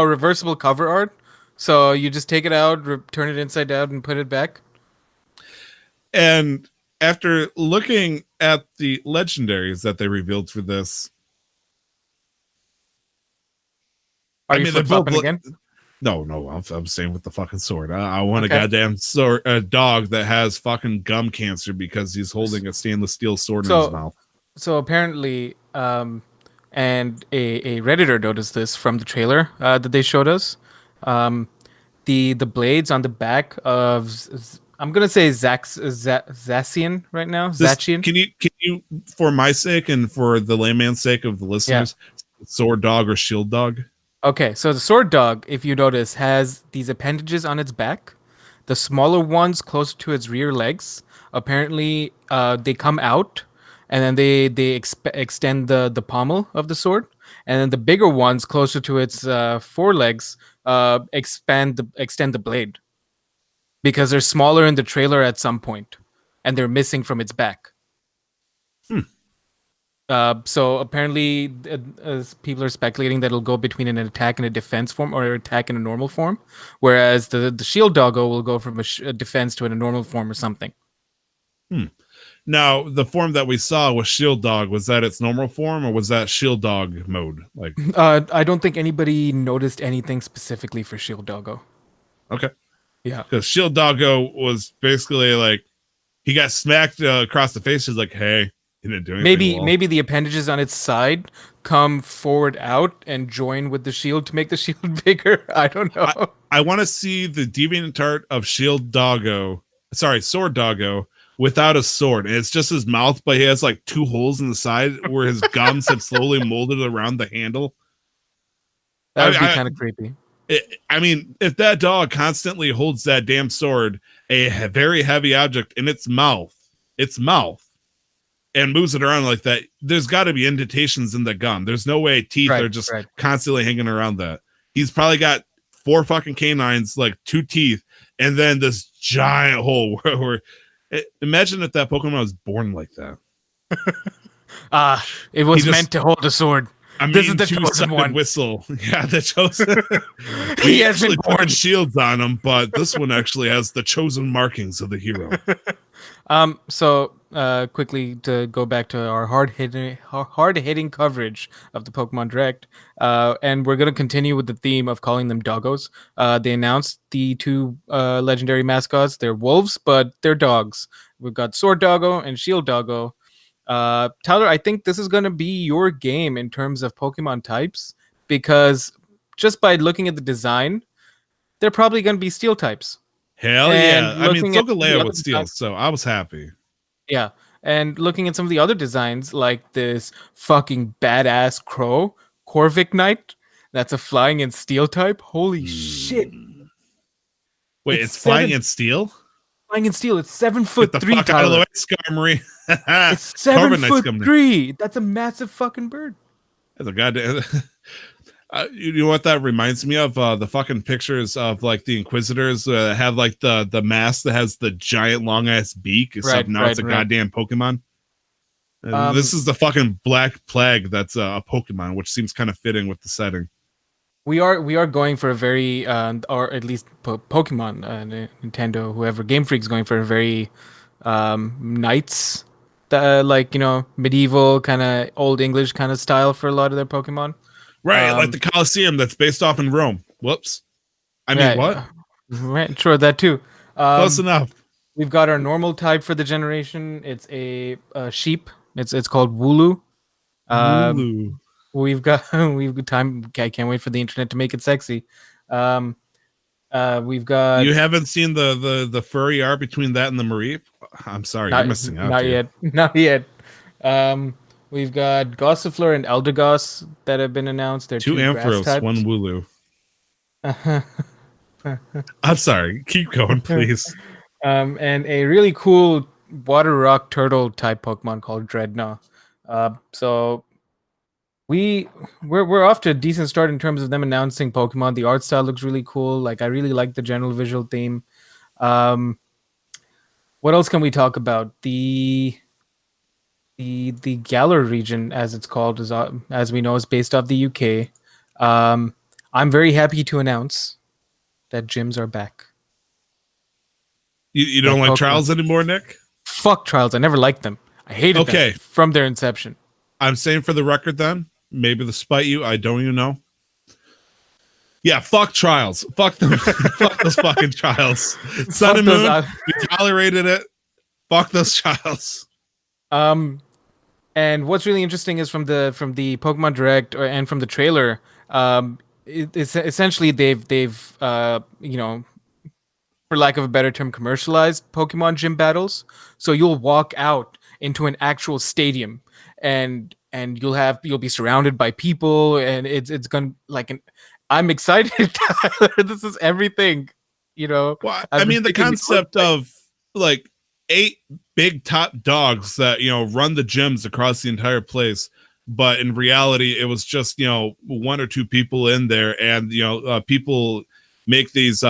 reversible cover art. So you just take it out, turn it inside out, and put it back. And after looking at the legendaries that they revealed for this, you flip-flopping again? No, I'm staying with the fucking sword. I want a goddamn sword, a dog that has fucking gum cancer because he's holding a stainless steel sword in his mouth. So apparently, and a Redditor noticed this from the trailer that they showed us. The blades on the back of I'm gonna say Zacian right now. Zacian. Can you, for my sake and for the layman's sake of the listeners, sword dog or shield dog? Okay, so the sword dog, if you notice, has these appendages on its back. The smaller ones closer to its rear legs, apparently, they come out. And then they extend the pommel of the sword, and then the bigger ones closer to its forelegs extend the blade, because they're smaller in the trailer at some point, and they're missing from its back. So apparently, people are speculating that it'll go between an attack and a defense form, or an attack in a normal form, whereas the shield doggo will go from a defense to a normal form or something. Now, the form that we saw was Shield Dog. Was that its normal form, or was that Shield Dog mode? Like, I don't think anybody noticed anything specifically for Shield Doggo. Okay. Yeah. Because Shield Doggo was basically like, he got smacked across the face. He's like, hey, he didn't do anything. Maybe the appendages on its side come forward out and join with the shield to make the shield bigger. I don't know. I want to see the deviant art of Shield Doggo. Sorry, Sword Doggo. Without a sword, and it's just his mouth, but he has like 2 holes in the side where his gums have slowly molded around the handle. That would be kind of creepy. I mean, if that dog constantly holds that damn sword, a very heavy object in its mouth, and moves it around like that, there's got to be indentations in the gum. There's no way teeth are just constantly hanging around that. He's probably got 4 fucking canines, like 2 teeth, and then this giant hole where imagine if that Pokemon was born like that. It was meant to hold a sword. I'm This is eating the chosen two-sided one. whistle. Yeah, the chosen. He We has been actually put born. the shields on him, but this one actually has the chosen markings of the hero. So quickly to go back to our hard hitting coverage of the Pokemon Direct, and we're gonna continue with the theme of calling them doggos. They announced the two legendary mascots. They're wolves, but they're dogs. We've got Sword Doggo and Shield Doggo. Tyler, I think this is gonna be your game in terms of Pokemon types because just by looking at the design, they're probably gonna be Steel types. Hell And yeah. I mean, looking at the Solgaleo other with steel, designs, so I was happy. yeah. And looking at some of the other designs, like this fucking badass crow, Corvic Knight, that's a flying and steel type. Holy shit. Hmm. Wait, It's it's flying seven in steel? flying and steel. It's seven Get foot the three, fuck out of the Tyler. way, Skarmory. It's seven Carbon Knight's foot coming in. three. That's a massive fucking bird. That's a goddamn. You know what that reminds me of? The fucking pictures of like the Inquisitors have like the mask that has the giant long ass beak, except now it's a Right. goddamn Pokemon. This Um, is the fucking Black Plague that's a Pokemon, which seems kind of fitting with the setting. we are going for a very or at least Pokemon, Nintendo, whoever, Game Freak's going for a very knights, like medieval kind of old English kind of style for a lot of their Pokemon. Right, like Um, the Colosseum that's based off in Rome. Whoops. I mean, right, what? right, sure, that too. Close Um, enough. we've got our normal type for the generation. It's a sheep. It's called Wooloo. Um, Wooloo. we've got time. I can't wait for the internet to make it sexy. Um, we've got You haven't seen the furry art between that and the Mareep? I'm sorry, you're not missing out, not dude. yet, not yet. Um, we've got Gossifleur and Eldegoss that have been announced. They're Two two grass Ampharos, one types. Wooloo. I'm sorry. Keep going, please. And a really cool water rock turtle type Pokemon called Dreadnought. So we're off to a decent start in terms of them announcing Pokemon. The art style looks really cool. Like I really like the general visual theme. Um, what else can we talk about? The Galar region, as it's called, is as we know, is based off the UK. I'm very happy to announce that gyms are back. You That don't like Pokemon. trials anymore, Nick? Fuck trials. I never liked them. I hated Okay. them from their inception. I'm saying for the record then, maybe to spite you, I don't even know. Yeah, fuck trials. Fuck them. Fuck those fucking trials. Sun Fuck and those Moon, out- we tolerated it. Fuck those trials. And what's really interesting is from the Pokemon Direct and from the trailer, it's essentially they've for lack of a better term, commercialized Pokemon gym battles. So you'll walk out into an actual stadium, and you'll be surrounded by people, and it's gonna like an. I'm excited, Tyler. This is everything. Well, I've I been mean, the thinking concept of like 8 big top dogs that, run the gyms across the entire place. But in reality, it was just, one or two people in there, and, people make these,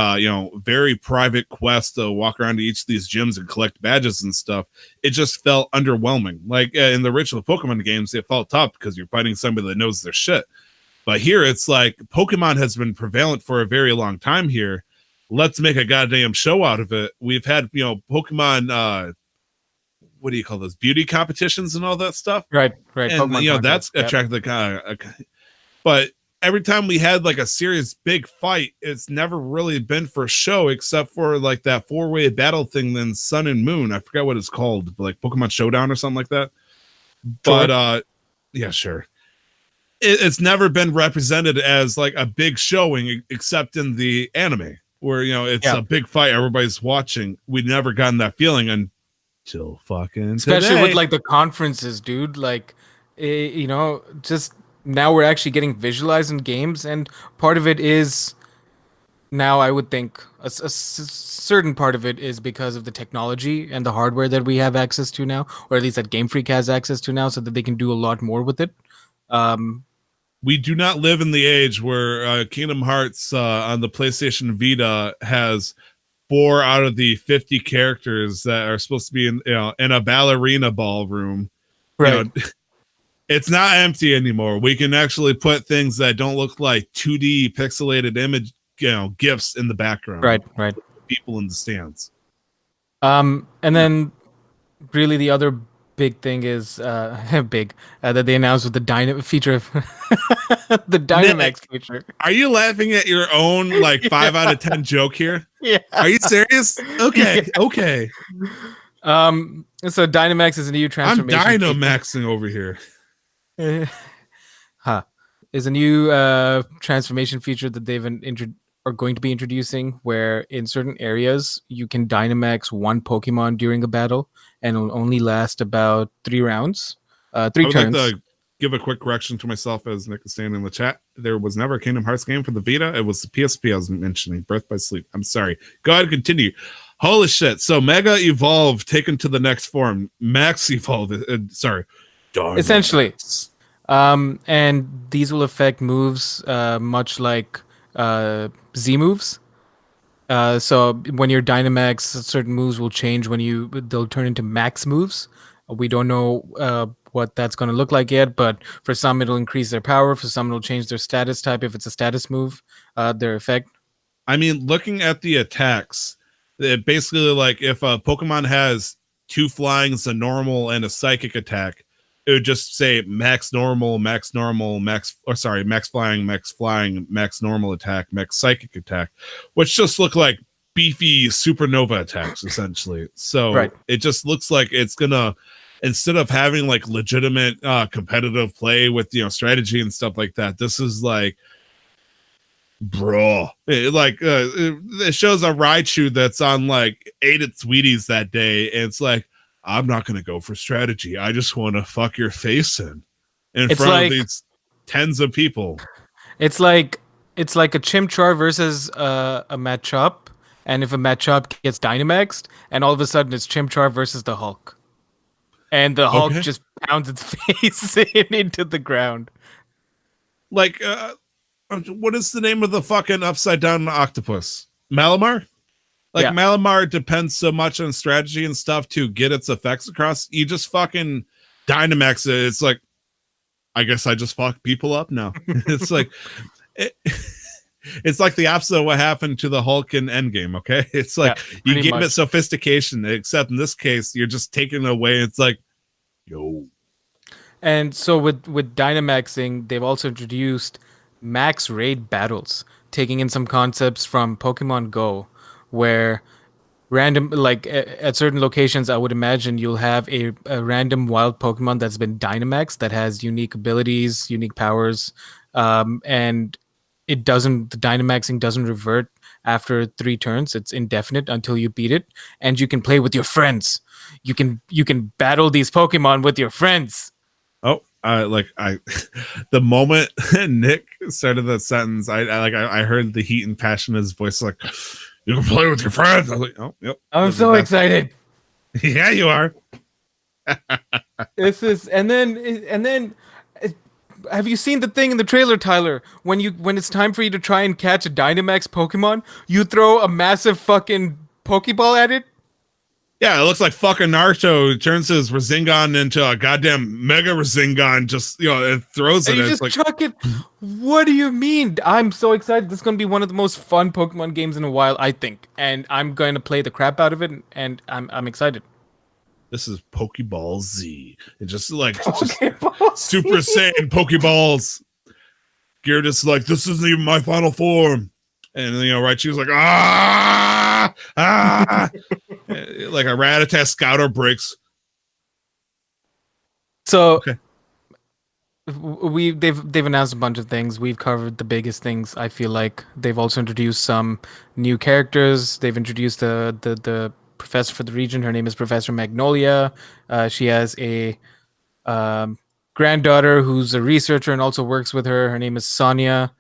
very private quests to walk around to each of these gyms and collect badges and stuff. It just felt underwhelming. Like in the original Pokemon games, it felt tough because you're fighting somebody that knows their shit. But here it's like Pokemon has been prevalent for a very long time here. Let's make a goddamn show out of it. We've had, Pokemon, what do you call those, beauty competitions and all that stuff. right. And, Pokemon that's contests, yep. attracted the kind. But every time we had like a serious big fight, it's never really been for show except for like that 4-way battle thing, then Sun and Moon. I forgot what it's called, like Pokemon Showdown or something like that. Sure. But yeah, sure. It's never been represented as like a big showing except in the anime where, it's a big fight, everybody's watching. We'd never gotten that feeling until fucking Especially today. with like the conferences, dude. Like, just now we're actually getting visualized in games, and part of it is now I would think a certain part of it is because of the technology and the hardware that we have access to now, or at least that Game Freak has access to now, so that they can do a lot more with it. We do not live in the age where Kingdom Hearts on the PlayStation Vita has 4 out of the 50 characters that are supposed to be in a ballerina ballroom. Right. It's not empty anymore. We can actually put things that don't look like 2D pixelated image, gifs in the background. Right, right. People in the stands. And then really the other big thing is that they announced with the feature of the Dynamax feature. Are you laughing at your own like 5 out of 10 joke here? Yeah. Are you serious? Okay, okay. So Dynamax is a new I'm transformation. Dynamaxing over here. Is a new transformation feature that they've are going to be introducing, where in certain areas you can Dynamax one Pokemon during a battle, and it'll only last about 3 rounds, 3 turns. Like to give a quick correction to myself as Nick is saying in the chat. There was never a Kingdom Hearts game for the Vita. It was the PSP I was mentioning, Birth by Sleep. I'm sorry. Go ahead and continue. Holy shit. So Mega Evolve taken to the next form. Max Evolve. Sorry. Dynamax. Essentially. And these will affect moves much like Z moves. So when you're Dynamax, certain moves will change they'll turn into max moves. We don't know what that's going to look like yet, but for some it'll increase their power. For some it'll change their status type if it's a status move, their effect. I mean, looking at the attacks, it basically like if a Pokemon has 2 flyings, a normal, and a psychic attack, it would just say max normal, max flying, max normal attack, max psychic attack, which just look like beefy supernova attacks, essentially. So right. It just looks like it's gonna, instead of having like legitimate competitive play with strategy and stuff like that, this is like, bro, it shows a Raichu that's on like 8 at Sweeties that day, and it's like, I'm not going to go for strategy. I just want to fuck your face in front of these tens of people. It's like a Chimchar versus a Machop, and if a Machop gets Dynamaxed, and all of a sudden it's Chimchar versus the Hulk, and the Hulk just pounds its face into the ground. Like, what is the name of the fucking upside down octopus? Malamar? Like, yeah. Malamar depends so much on strategy and stuff to get its effects across. You just fucking Dynamax it. It's like, I guess I just fuck people up now. It's like, it's like the opposite of what happened to the Hulk in Endgame, okay? It's like, you give it sophistication, except in this case, you're just taking it away. It's like, yo. And so with Dynamaxing, they've also introduced max raid battles, taking in some concepts from Pokemon Go, where random, like at certain locations, I would imagine you'll have a random wild Pokemon that's been Dynamaxed that has unique abilities, unique powers, and the Dynamaxing doesn't revert after 3 turns. It's indefinite until you beat it, and you can play with your friends. You can battle these Pokemon with your friends. Oh, the moment Nick started that sentence, I heard the heat and passion in his voice, like, you can play with your friends. I was like, oh, yep. I'm so excited. Yeah, you are. And then have you seen the thing in the trailer, Tyler? When it's time for you to try and catch a Dynamax Pokemon, you throw a massive fucking Pokeball at it? Yeah, it looks like fucking Naruto turns his Rasengan into a goddamn Mega Rasengan, just, it throws it. And you just like, chuck it. What do you mean? I'm so excited. This is going to be one of the most fun Pokemon games in a while, I think. And I'm going to play the crap out of it, and I'm excited. This is Pokeball Z. It's just like Super Saiyan Pokeballs. Gyarados is like, this isn't even my final form. And then, she was like, like a Rattata Scouter breaks. So they've announced a bunch of things. We've covered the biggest things. I feel like they've also introduced some new characters. They've introduced the professor for the region. Her name is Professor Magnolia. She has a granddaughter who's a researcher and also works with her. Her name is Sonia.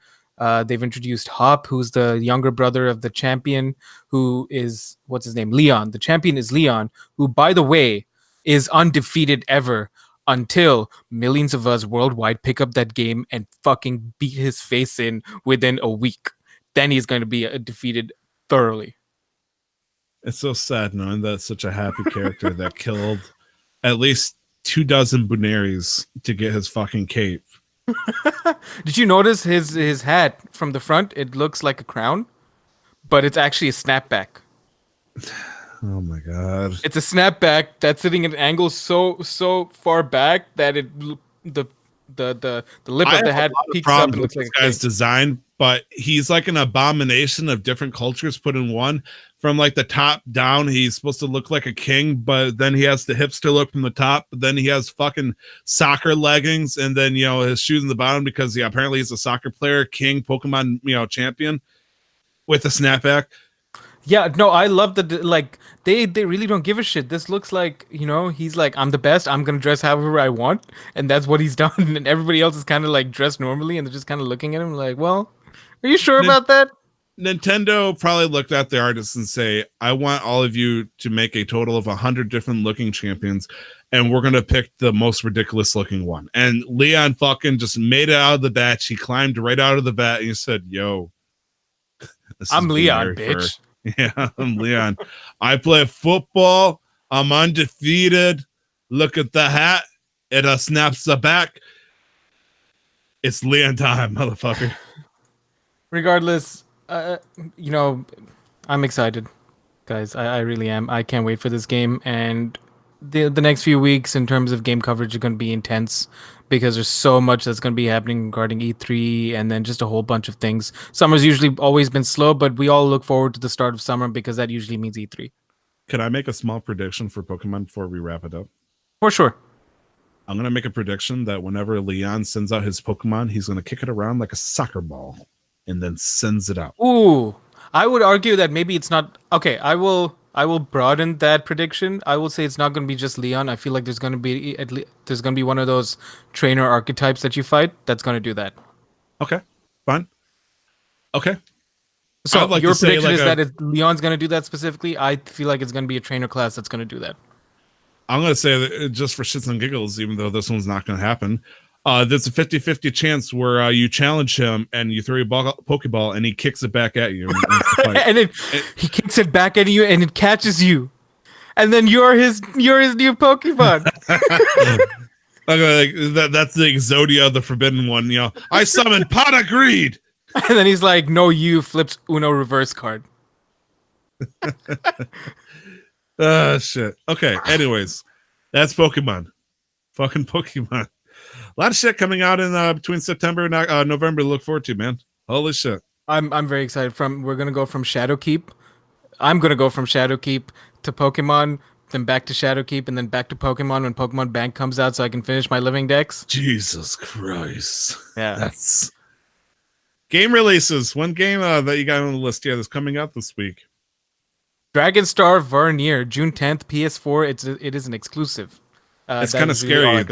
They've introduced Hop, who's the younger brother of the champion, who is, what's his name? Leon. The champion is Leon, who, by the way, is undefeated ever until millions of us worldwide pick up that game and fucking beat his face in within a week. Then he's going to be defeated thoroughly. It's so sad knowing that such a happy character that killed at least 24 Buneris to get his fucking cape. Did you notice his hat from the front? It looks like a crown, but it's actually a snapback. Oh my god! It's a snapback that's sitting at an angle so far back that the lip I of the have a hat lot of peeks up problems and looks with like this a guy's cape. design, but he's like an abomination of different cultures put in one. From like the top down, he's supposed to look like a king, but then he has the hipster look from the top. But then he has fucking soccer leggings, and then his shoes in the bottom because apparently he's a soccer player, king, Pokemon champion with a snapback. Yeah, no, I love like they really don't give a shit. This looks like, he's like, I'm the best. I'm gonna dress however I want, and that's what he's done. And everybody else is kind of like dressed normally, and they're just kind of looking at him like, well, are you sure about that? Nintendo probably looked at the artists and say, I want all of you to make a total of 100 different looking champions, and we're going to pick the most ridiculous looking one. And Leon fucking just made it out of the batch. He climbed right out of the bat and he said, yo, I'm Leon, bitch. Yeah, I'm Leon. I play football. I'm undefeated. Look at the hat. It snaps the back. It's Leon time, motherfucker. Regardless, I'm excited, guys. I really am. I can't wait for this game, and the next few weeks in terms of game coverage are going to be intense because there's so much that's going to be happening regarding E3 and then just a whole bunch of things. Summer's usually always been slow, but we all look forward to the start of summer because that usually means E3. Can I make a small prediction for Pokemon before we wrap it up? For sure. I'm going to make a prediction that whenever Leon sends out his Pokemon, he's going to kick it around like a soccer ball and then sends it out. Ooh, I would argue that maybe it's not. Okay, I will broaden that prediction. I will say it's not going to be just Leon. I feel like there's going to be there's going to be one of those trainer archetypes that you fight that's going to do that. Okay, fine. Okay. So like your to say, prediction like, is that Leon's going to do that specifically. I feel like it's going to be a trainer class that's going to do that. I'm going to say that just for shits and giggles, even though this one's not going to happen, there's a 50-50 chance where you challenge him and you throw your Pokeball and he kicks it back at you. And then he kicks it back at you and it catches you. And then you're his new Pokemon. That's the Exodia, the forbidden one. I summon Pot of Greed. And then he's like, no, you flips Uno reverse card. Shit. Okay. Anyways, that's Pokemon. Fucking Pokemon. A lot of shit coming out in between September and November to look forward to, man. Holy shit. I'm very excited. We're gonna go from Shadowkeep. I'm gonna go from Shadowkeep to Pokemon, then back to Shadowkeep, and then back to Pokemon when Pokemon Bank comes out, so I can finish my living decks. Jesus Christ. Yeah, that's game releases. One game that you got on the list here that's coming out this week. Dragon Star Varnier, June 10th, PS4. It is an exclusive. It's kind of scary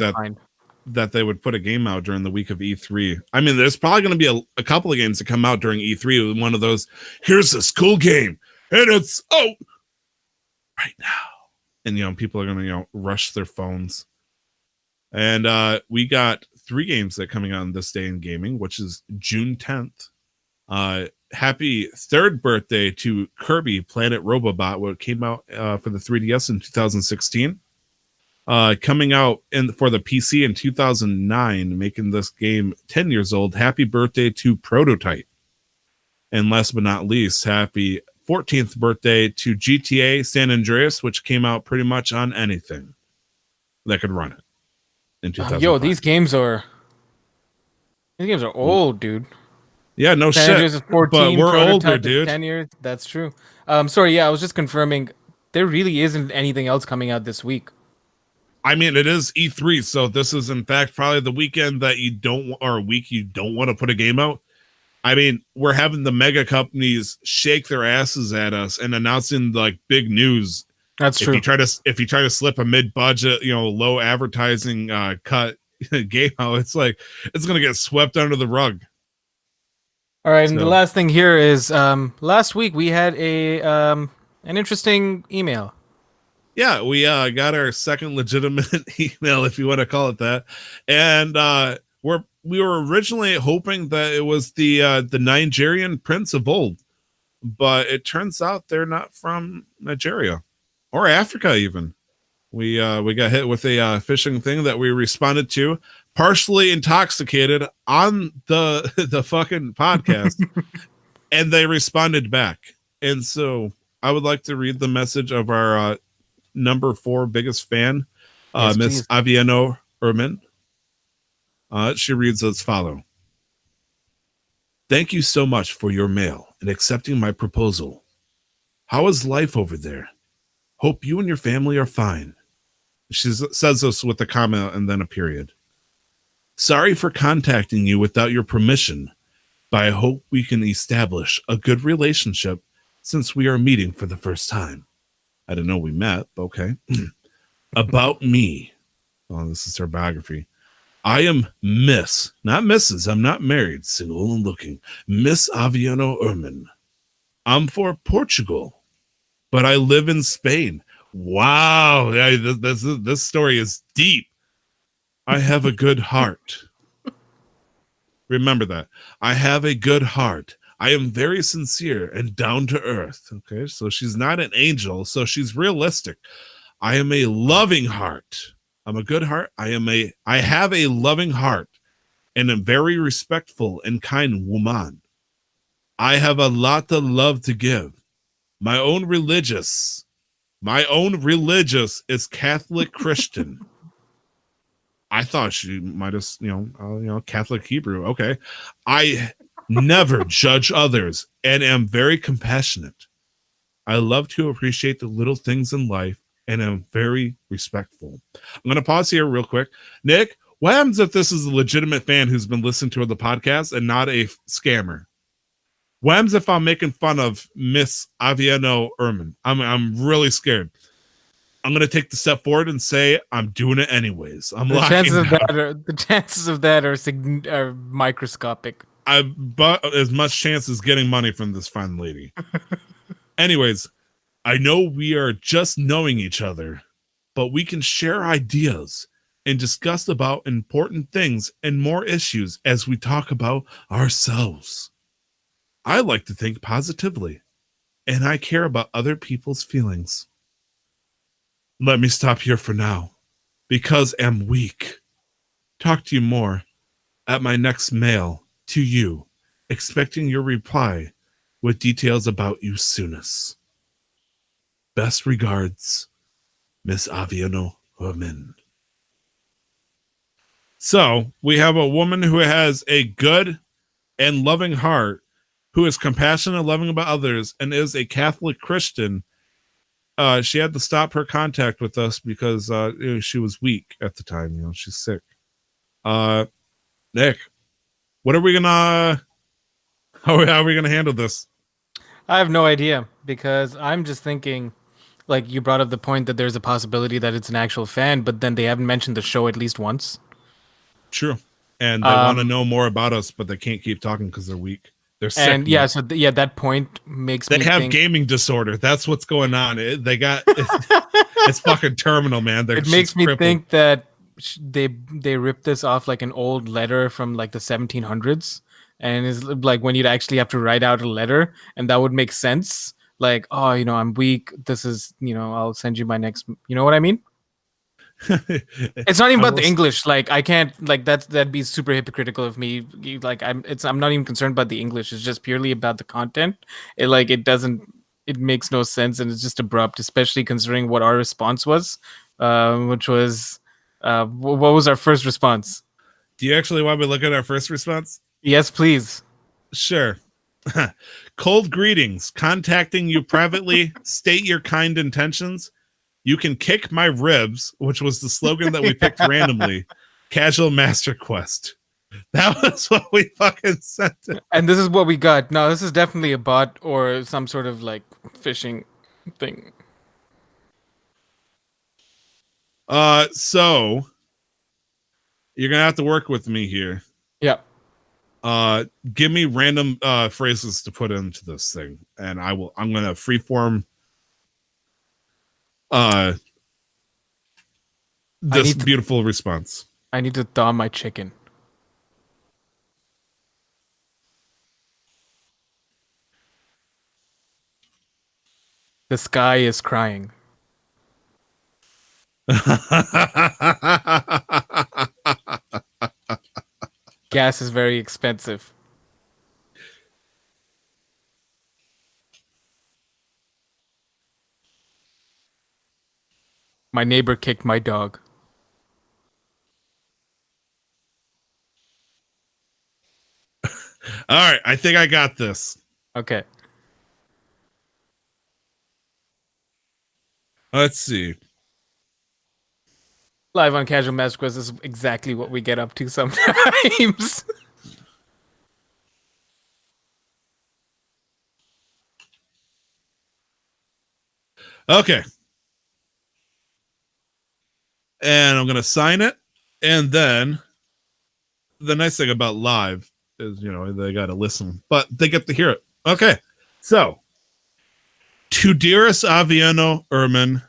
that they would put a game out during the week of E3. I mean, there's probably going to be a couple of games that come out during E3 with one of those, here's this cool game, and it's right now. And, people are going to, rush their phones. And we got 3 games that are coming out on this day in gaming, which is June 10th. Happy 3rd birthday to Kirby Planet Robobot, what came out for the 3DS in 2016. Coming out for the PC in 2009, making this game 10 years old. Happy birthday to Prototype. And last but not least, happy 14th birthday to GTA San Andreas, which came out pretty much on anything that could run it in 2005. Yo, these games are old, dude. Yeah, no San shit. Andreas is 14, but we're Prototype older, is dude. 10 years. That's true. Sorry, yeah, I was just confirming there really isn't anything else coming out this week. I mean, it is E3, so this is in fact probably the weekend that you don't want to put a game out. I mean, we're having the mega companies shake their asses at us and announcing like big news. That's true. If you try to slip a mid-budget, low advertising cut game out, it's like it's gonna get swept under the rug. All right, and the last thing here is last week we had an interesting email. Yeah, we got our second legitimate email, if you want to call it that, and we were originally hoping that it was the Nigerian prince of old, but it turns out they're not from Nigeria or Africa even. We got hit with a phishing thing that we responded to, partially intoxicated on the the fucking podcast, and they responded back. And so I would like to read the message of our number 4 biggest fan, Yes, Miss please. Aviano Erman. She reads as follow. Thank you so much for your mail and accepting my proposal. How is life over there? Hope you and your family are fine. She says this with a comma and then a period. Sorry for contacting you without your permission, but I hope we can establish a good relationship since we are meeting for the first time. I didn't know we met, but okay. About me. Oh, this is her biography. I am Miss, not Mrs. I'm not married, single and looking. Miss Aviano Erman. I'm for Portugal, but I live in Spain. Wow, this story is deep. I have a good heart. Remember that. I have a good heart. I am very sincere and down to earth. Okay, so she's not an angel, so she's realistic. I am a loving heart. I'm a good heart. I have a loving heart and a very respectful and kind woman. I have a lot of love to give. My own religious. My own religious is Catholic Christian. I thought she might have, Catholic Hebrew. Okay. I never judge others and am very compassionate. I love to appreciate the little things in life and am very respectful. I'm going to pause here real quick. Nick, what happens if this is a legitimate fan who's been listening to the podcast and not a scammer? What happens if I'm making fun of Miss Aviano Erman? I'm really scared. I'm going to take the step forward and say I'm doing it anyways. I'm The chances locking of down. that are are microscopic. But as much chance as getting money from this fine lady. Anyways, I know we are just knowing each other, but we can share ideas and discuss about important things and more issues as we talk about ourselves. I like to think positively, and I care about other people's feelings. Let me stop here for now, because I'm weak. Talk to you more at my next mail to you, expecting your reply with details about you soonest. Best regards, Miss Aviano Herman. So we have a woman who has a good and loving heart, who is compassionate and loving about others, and is a Catholic Christian. She had to stop her contact with us because she was weak at the time. She's sick. Nick, what are we gonna? How are we gonna handle this? I have no idea because I'm just thinking, like you brought up the point that there's a possibility that it's an actual fan, but then they haven't mentioned the show at least once. True. And they want to Um, know more about us, but they can't keep talking because they're weak. They're sick, and yeah, Nick. so that point makes They me have think gaming disorder. That's what's going on. It's fucking terminal, man. it She's makes me crippled. think that they ripped this off like an old letter from like the 1700s, and it's like when you'd actually have to write out a letter, and that would make sense. Like, oh, I'm weak. This is, I'll send you my next. You know what I mean? It's not even I about will. the English. Like, I can't like that'd be super hypocritical of me. Like, I'm not even concerned about the English. It's just purely about the content. It doesn't. It makes no sense, and it's just abrupt, especially considering what our response was, which was, what was our first response? Do you actually want me to look at our first response? Yes, please. Sure. Cold greetings. Contacting you privately. State your kind intentions. You can kick my ribs, which was the slogan that we picked randomly. Casual Master Quest. That was what we fucking sent it. And this is what we got. No, this is definitely a bot or some sort of like phishing thing. So you're gonna have to work with me here. Yeah. Give me random phrases to put into this thing, and I'm gonna freeform uh I this need to beautiful response. I need to thaw my chicken. The sky is crying. Gas is very expensive. My neighbor kicked my dog. All right, I think I got this. Okay. Let's see. Live on Casual Master Quest is exactly what we get up to sometimes. Okay. And I'm going to sign it. And then the nice thing about live is, they got to listen, but they get to hear it. Okay. So, to dearest Aviano Erman,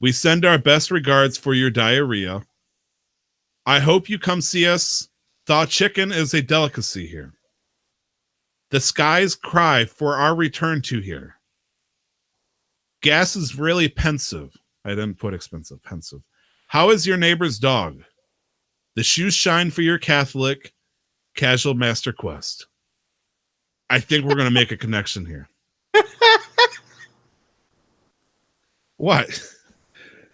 we send our best regards for your diarrhea. I hope you come see us. Thaw chicken is a delicacy here. The skies cry for our return to here. Gas is really pensive. I didn't put expensive, pensive. How is your neighbor's dog? The shoes shine for your Catholic Casual Master Quest. I think we're going to make a connection here. What?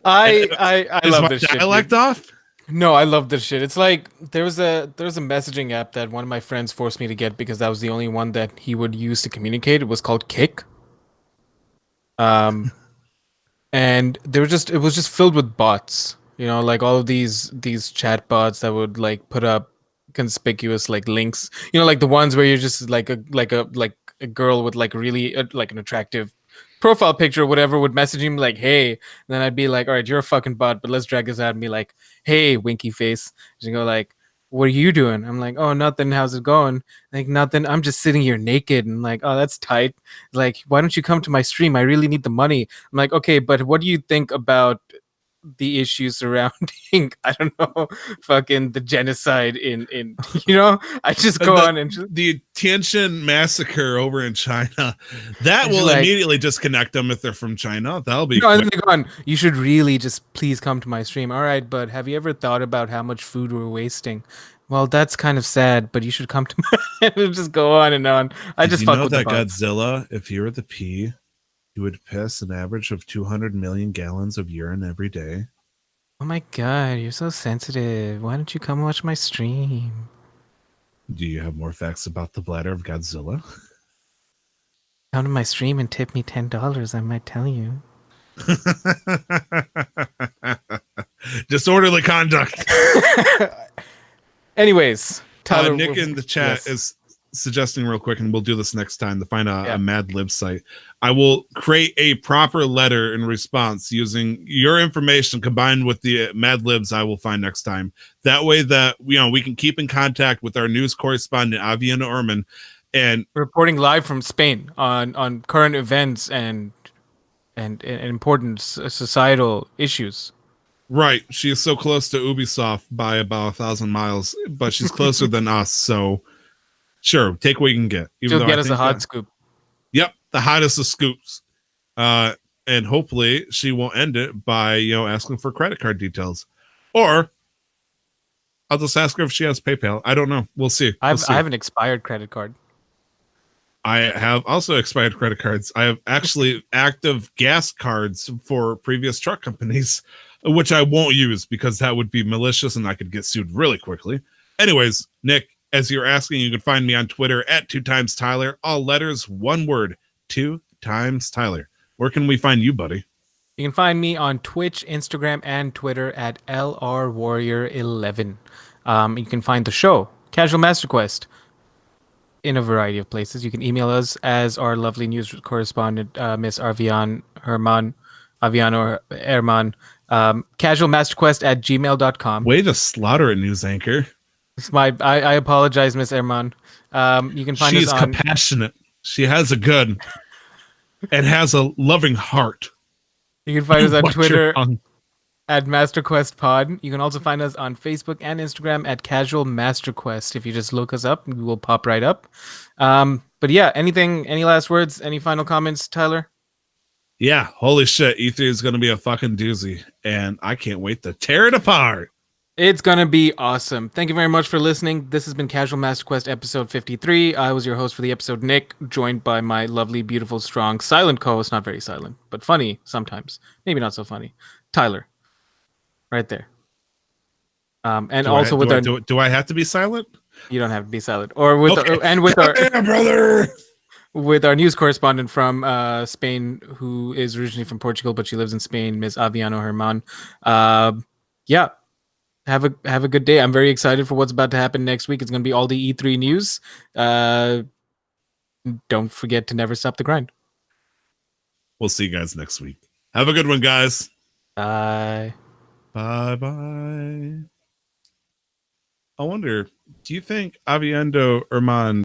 I love my this shit. dialect off? No, I love this shit. It's like there was a messaging app that one of my friends forced me to get because that was the only one that he would use to communicate. It was called Kick. And it was just filled with bots. Like all of these chat bots that would like put up conspicuous like links. Like the ones where you're just like a girl with like really like an attractive profile picture or whatever would message him like, hey, and then I'd be like, all right, you're a fucking bot, but let's drag this out and be like, hey, winky face. And go like, what are you doing? I'm like, oh, nothing. How's it going? Like, nothing. I'm just sitting here naked. And like, oh, that's tight. Like, why don't you come to my stream? I really need the money. I'm like, okay, but what do you think about the issues surrounding I don't know, fucking the genocide in I just go on and the Tianjin massacre over in China. That will like, immediately disconnect them if they're from China. That'll be and then they go on, you should really just please come to my stream. All right, but have you ever thought about how much food we're wasting? Well, that's kind of sad, but you should come to my and just go on and on. I just fuck with that Godzilla, if he were the pee, he would piss an average of 200 million gallons of urine every day. Oh my god, you're so sensitive. Why don't you come watch my stream? Do you have more facts about the bladder of Godzilla? Come to my stream and tip me $10. I might tell you. Disorderly conduct. Anyways, Tyler, Nick in the chat is suggesting real quick, and we'll do this next time to find a Mad Lib site. I will create a proper letter in response using your information combined with the Mad Libs I will find next time. That way that we can keep in contact with our news correspondent Aviana Erman and reporting live from Spain on current events and important societal issues. Right. She is so close to Ubisoft by about 1,000 miles, but she's closer than us. So sure, take what you can get. She'll get us a hot scoop. Yep, the hottest of scoops. And hopefully she won't end it by asking for credit card details. Or I'll just ask her if she has PayPal. I don't know. We'll see. I have an expired credit card. I have also expired credit cards. I have actually active gas cards for previous truck companies, which I won't use because that would be malicious and I could get sued really quickly. Anyways, Nick, as you're asking, you can find me on Twitter at 2timestyler. All letters, one word, 2timestyler. Where can we find you, buddy? You can find me on Twitch, Instagram, and Twitter at LRWarrior11. You can find the show, Casual Master Quest, in a variety of places. You can email us as our lovely news correspondent, Miss Aviano Erman, casualmasterquest@gmail.com. Way to slaughter a news anchor. It's I apologize, Miss Erman. You can find us on... She's compassionate. She has a gun and has a loving heart. You can find us on Twitter at MasterQuestPod. You can also find us on Facebook and Instagram at Casual Master Quest. If you just look us up, we will pop right up. But yeah, any last words? Any final comments, Tyler? Yeah, holy shit, E3 is going to be a fucking doozy, and I can't wait to tear it apart. It's gonna be awesome. Thank you very much for listening. This has been Casual Master Quest episode 53. I was your host for the episode, Nick, joined by my lovely, beautiful, strong, silent co-host, not very silent, but funny sometimes. Maybe not so funny. Tyler. Right there. And Do also with our do I have to be silent? you don't have to be silent. Or with Okay. and with our Yeah, brother. with our news correspondent from Spain, who is originally from Portugal, but she lives in Spain, Ms. Aviano Herman. Yeah. Have a good day. I'm very excited for what's about to happen next week. It's going to be all the E3 news. Don't forget to never stop the grind. We'll see you guys next week. Have a good one, guys. Bye. Bye. I wonder, do you think Aviendo Herman